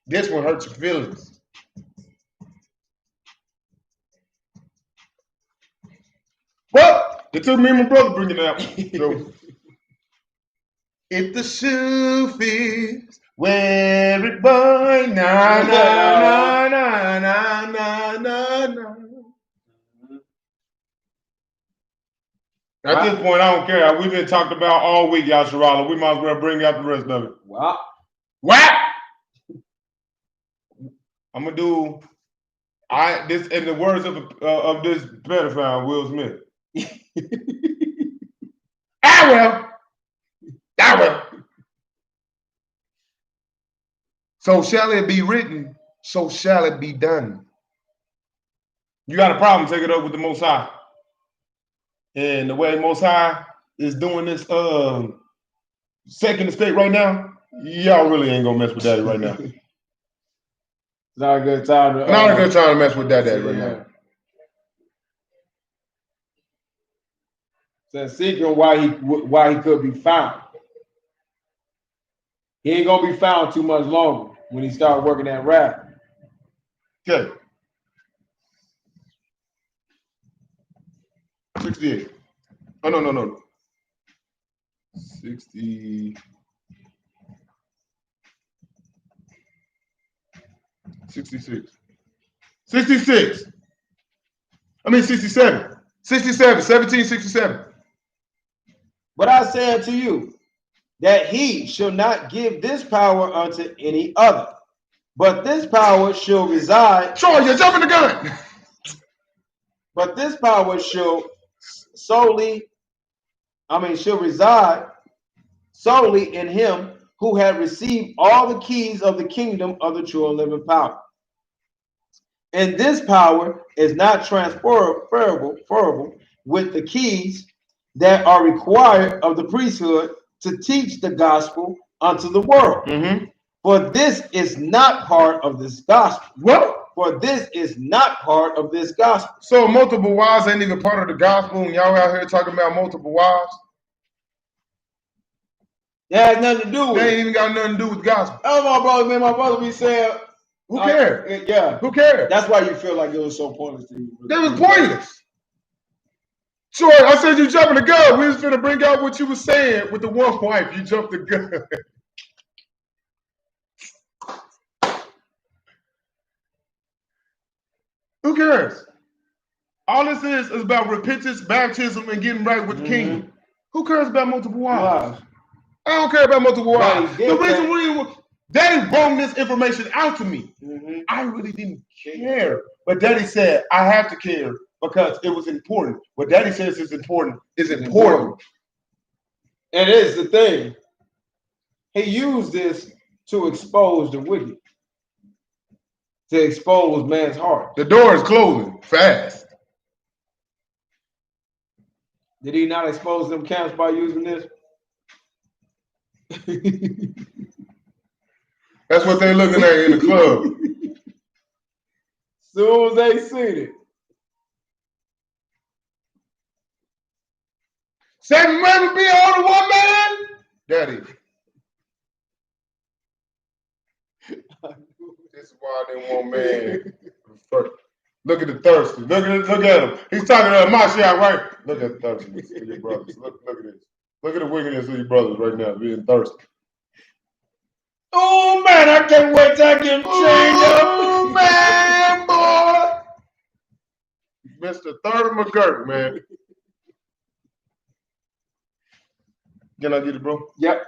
Speaker 1: This one hurts your feelings. Well, it took me and my brother bringing it out. So, if the shoe fits, wear it, boy. Na na na na na na na na. At this point, I don't care. We've been talked about all week, y'all, Sharala. We might as well bring out the rest of it.
Speaker 3: Wow.
Speaker 1: What? I'm gonna do this in the words of this pedophile, Will Smith. I will. So shall it be written, so shall it be done. You got a problem, take it up with the Most High. And the way Most High is doing this second estate right now, y'all really ain't gonna mess with Daddy right now.
Speaker 3: Not a good time to
Speaker 1: Not a good time to mess with Daddy right now.
Speaker 3: So seeking why he could be found. He ain't gonna be found too much longer when he start working that rap.
Speaker 1: Okay. 68. Oh no. 60. 66. 66. I mean 67. 67. 1767.
Speaker 3: But I say unto you that he shall not give this power unto any other, but this power shall reside.
Speaker 1: Troy, you're jumping the gun.
Speaker 3: But this power shall reside solely in him who had received all the keys of the kingdom of the true and living power. And this power is not transferable with the keys that are required of the priesthood to teach the gospel unto the world.
Speaker 1: Mm-hmm.
Speaker 3: For this is not part of this gospel.
Speaker 1: What?
Speaker 3: For this is not part of this gospel.
Speaker 1: So multiple wives ain't even part of the gospel, and y'all out here talking about multiple wives?
Speaker 3: That has nothing to do with it.
Speaker 1: They ain't even got nothing to do with the gospel.
Speaker 3: Oh, my brother, man, my brother be saying,
Speaker 1: who cares?
Speaker 3: Yeah.
Speaker 1: Who cares?
Speaker 3: That's why you feel like it was so pointless to you.
Speaker 1: That was pointless. Troy, I said you jumping the gun. We was finna bring out what you was saying with the one wife. You jumped the gun. Who cares? All this is about repentance, baptism, and getting right with the kingdom. Who cares about multiple wives? I don't care about multiple wives. The reason Daddy brought this information out to me, I really didn't care. But Daddy said, I have to care because it was important. What Daddy says is important is important.
Speaker 3: And it is the thing. He used this to expose the wicked, to expose man's heart.
Speaker 1: The door is closing fast.
Speaker 3: Did he not expose them camps by using this?
Speaker 1: That's what they're looking at in the club.
Speaker 3: Soon as they seen it.
Speaker 1: 7 women be on to one man? Daddy.
Speaker 2: This is why I didn't want man. Look at the thirsty. Look at him. He's talking to Mashiach, right? Look at the thirstiness of your brothers. Look at this. Look at the wickedness of your brothers right now, being thirsty.
Speaker 3: Oh man, I can't wait till I get him chained up.
Speaker 2: Oh man, boy. Mr. Third McGurk, man. Can I get it, bro?
Speaker 3: Yep.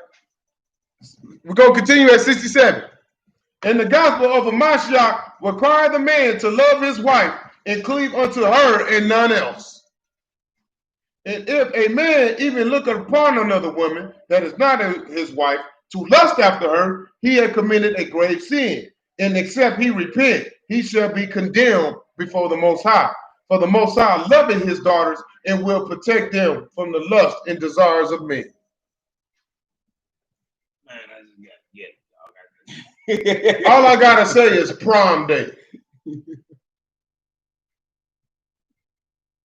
Speaker 2: We're going to continue at 67. And the gospel of a Mashiach require the man to love his wife and cleave unto her and none else. And if a man even look upon another woman that is not his wife to lust after her, he had committed a grave sin. And except he repent, he shall be condemned before the Most High. For the Most High loveth his daughters and will protect them from the lust and desires of men.
Speaker 3: Man, I just got to get it.
Speaker 2: All I gotta say is prom day.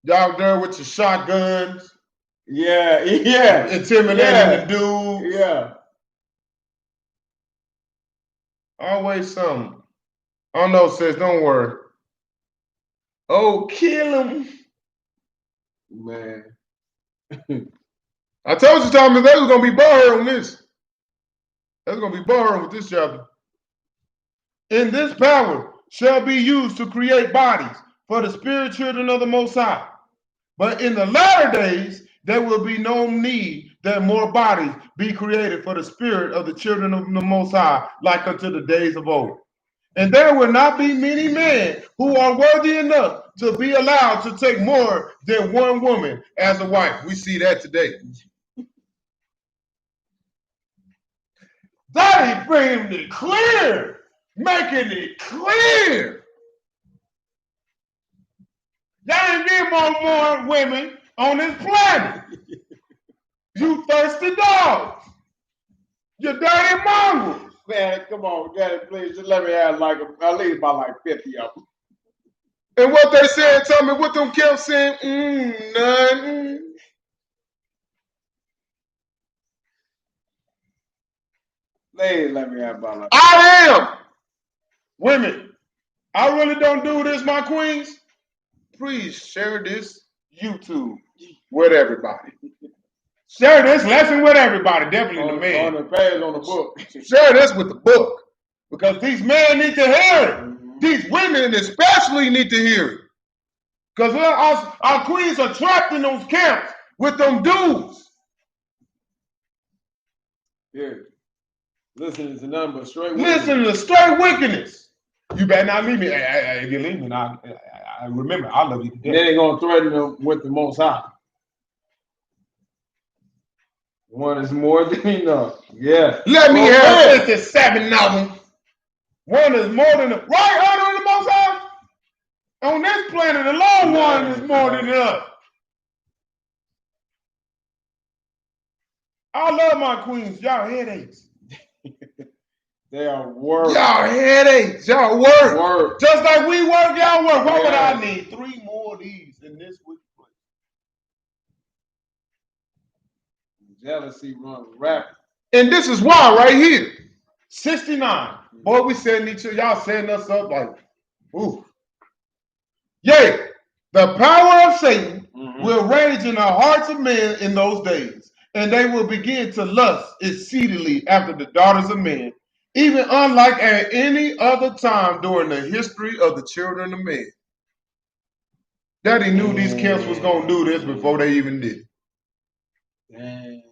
Speaker 2: Y'all there with your shotguns,
Speaker 3: Yeah.
Speaker 2: intimidating the dude.
Speaker 3: Yeah.
Speaker 2: Always something. I don't know, sis, don't worry.
Speaker 3: Oh, kill him. Man.
Speaker 2: I told you, Thomas, they was gonna be butthurt on this. That's gonna be butthurt with this chapter. And this power shall be used to create bodies for the spirit children of the Most High. But in the latter days, there will be no need that more bodies be created for the spirit of the children of the Most High, like unto the days of old. And there will not be many men who are worthy enough to be allowed to take more than one woman as a wife. We see that today. That is bringing it clear, making it clear. Y'all ain't need more women on this planet. You thirsty dogs. You dirty mongrels.
Speaker 3: Man, come on, Daddy, please just let me have like at least about like 50 of them.
Speaker 2: And what they said, tell me what them kept saying, nothing.
Speaker 3: Please let me have about like
Speaker 2: I am. Women, I really don't do this, my queens. Please share this YouTube with everybody. Share this lesson with everybody, definitely the man.
Speaker 3: On the page, on the book.
Speaker 2: Share this with the book. Because these men need to hear it. These women especially need to hear it. Because our queens are trapped in those camps with them dudes.
Speaker 3: Yeah. Listening to nothing but straight
Speaker 2: Listen to straight wickedness. You better not leave me. If you leave me, I remember, I love you to death.
Speaker 3: Then they're going to threaten them with the Most High. One is more than enough. Yeah.
Speaker 2: Let me have 57 of them. One is more than enough. Right, under the Most High? On this planet alone, one is more than enough. I love my queens. Y'all headaches.
Speaker 3: They are work.
Speaker 2: Y'all headaches. Y'all work. Just like we work, y'all work. What would I need? 3 more of these in this wicked place.
Speaker 3: Jealousy runs rapid.
Speaker 2: And this is why right here. 69. Boy, we setting each other. Y'all setting us up like, ooh. Yea, the power of Satan will rage in the hearts of men in those days, and they will begin to lust exceedingly after the daughters of men, even unlike at any other time during the history of the children of men. Daddy knew these camps was going to do this before they even did it.
Speaker 3: Dang.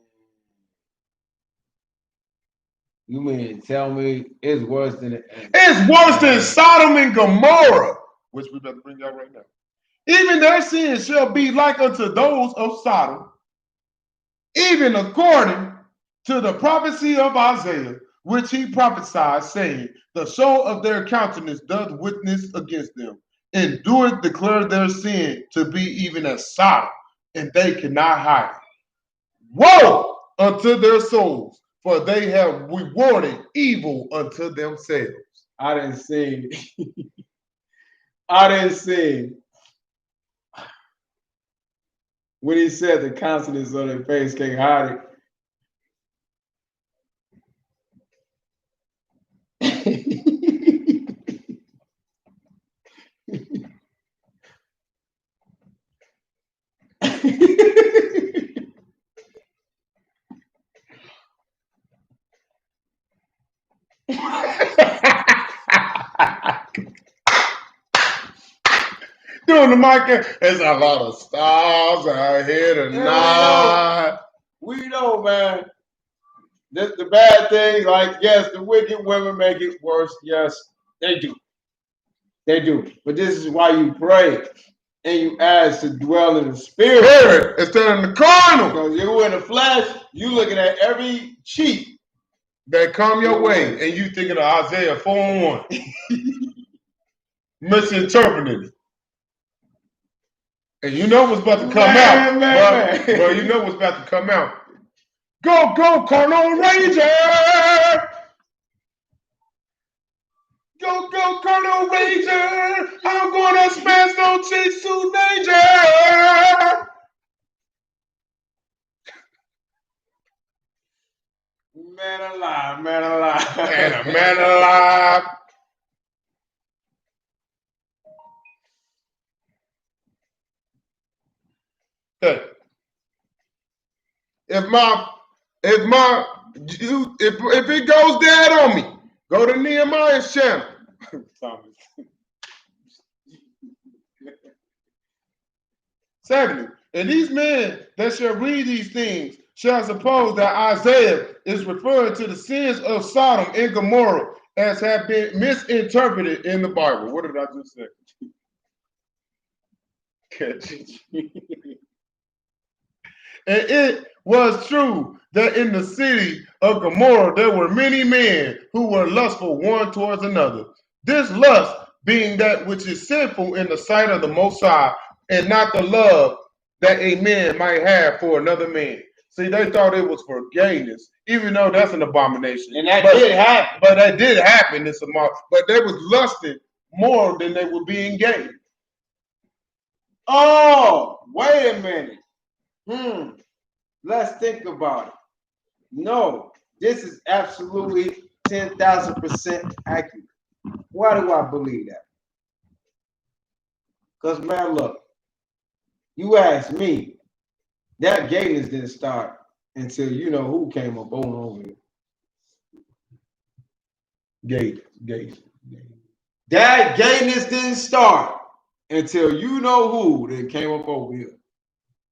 Speaker 3: You mean tell me it's worse than it?
Speaker 2: It's worse than Sodom and Gomorrah, which we better bring out right now. Even their sins shall be like unto those of Sodom, even according to the prophecy of Isaiah, which he prophesied, saying, the show of their countenance doth witness against them, and doeth declare their sin to be even as Sodom, and they cannot hide it. Woe unto their souls, for they have rewarded evil unto themselves.
Speaker 3: I didn't see. When he said the countenance on their face can't hide it.
Speaker 2: doing the mic. There's a lot of stars out here tonight.
Speaker 3: We know, man. This, the bad things, like, yes, the wicked women make it worse. Yes, they do. They do. But this is why you pray and you ask to dwell in the spirit.
Speaker 2: Instead of the carnal.
Speaker 3: Because you in the flesh, you looking at every cheat
Speaker 2: that come your way, and you thinking of Isaiah 4:1. Misinterpreted it. And you know what's about to come out. Bro, you know what's about to come out. Go, go, Colonel Ranger! Go, go, Colonel Ranger! I'm gonna smash no chase to danger!
Speaker 3: Man alive, man alive.
Speaker 2: And a man alive. Hey. If it goes dead on me, go to Nehemiah's channel. Secondly, and these men that shall read these things shall suppose that Isaiah is referring to the sins of Sodom and Gomorrah as have been misinterpreted in the Bible. What did I just say? And it was true that in the city of Gomorrah there were many men who were lustful one towards another. This lust being that which is sinful in the sight of the Most High, and not the love that a man might have for another man. See, they thought it was for gayness, even though that's an abomination.
Speaker 3: And that did happen.
Speaker 2: But that did happen. But they was lusting more than they were being gay.
Speaker 3: Oh, wait a minute. Let's think about it. No, this is absolutely 10,000% accurate. Why do I believe that? Because, man, look, you ask me, that gayness didn't start until you know who came up on over here. Gayness. That gayness didn't start until you know who that came up over here.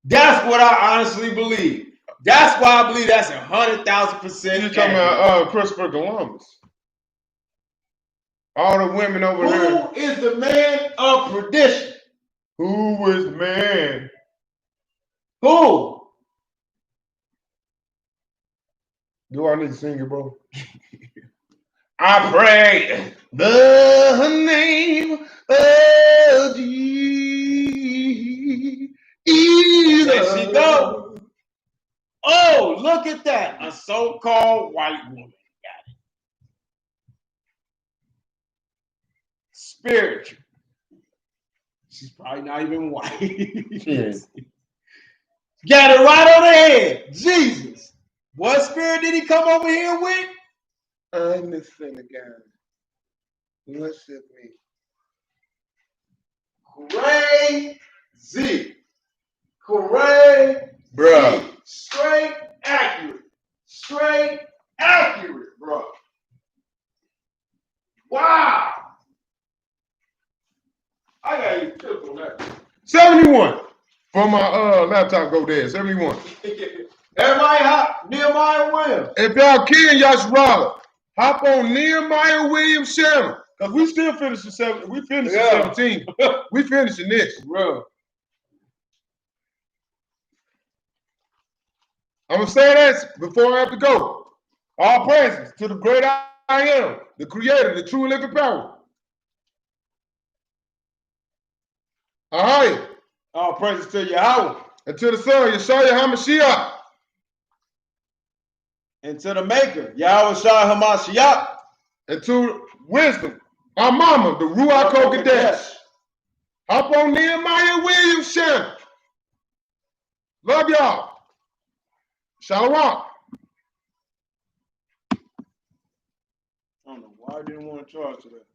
Speaker 3: That's what I honestly believe. That's why I believe that's 100,000%.
Speaker 2: You're talking about Christopher Columbus. All the women over here.
Speaker 3: Who is the man of perdition?
Speaker 2: Who is the man?
Speaker 3: Who?
Speaker 2: Do I need to sing it, bro? I pray the name of Jesus.
Speaker 3: There she go. Oh, look at that. A so-called white woman. Got it. Spiritual. She's probably not even white.
Speaker 2: Yes.
Speaker 3: Got it right on the head. Jesus. What spirit did he come over here with?
Speaker 2: I'm the Son of God. Worship me.
Speaker 3: Crazy. Crazy.
Speaker 2: Bruh.
Speaker 3: Straight accurate. Straight accurate, bro. Wow. I got you tipped on that.
Speaker 2: 71. For my laptop go there. 71.
Speaker 3: Everybody hop Nehemiah Williams.
Speaker 2: If y'all can, y'all should roll. Hop on Nehemiah Williams channel. Because we still finishing 7. We finishing 17. We finishing this.
Speaker 3: Bro.
Speaker 2: I'm going to say this before I have to go. All praises to the great I am, the creator, the true and living power. Ahaya.
Speaker 3: All praises to Yahweh.
Speaker 2: And to the Son, Yeshua HaMashiach.
Speaker 3: And to the Maker, Yahweh Shai Hamashiach.
Speaker 2: And to wisdom, our mama, the Ruach HaKodesh. Hop on Nehemiah Williams channel. Love y'all. Shalom.
Speaker 3: I don't know why I didn't want to charge today.